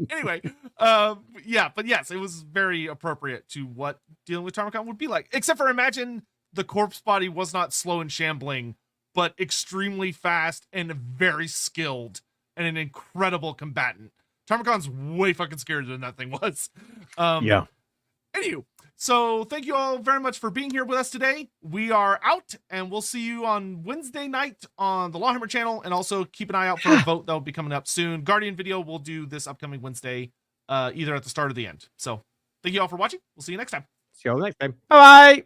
Anyway, yeah, but yes, it was very appropriate to what dealing with Tamarkan would be like. Except for imagine the corpse body was not slow and shambling, but extremely fast and very skilled and an incredible combatant. Tamarkan's way fucking scarier than that thing was. Yeah. Anywho, so thank you all very much for being here with us today. We are out, and we'll see you on Wednesday night on the LAWhammer channel, and also keep an eye out for a vote that will be coming up soon. Guardian video will do this upcoming Wednesday, either at the start or the end. So thank you all for watching. We'll see you next time. See you all next time. Bye-bye.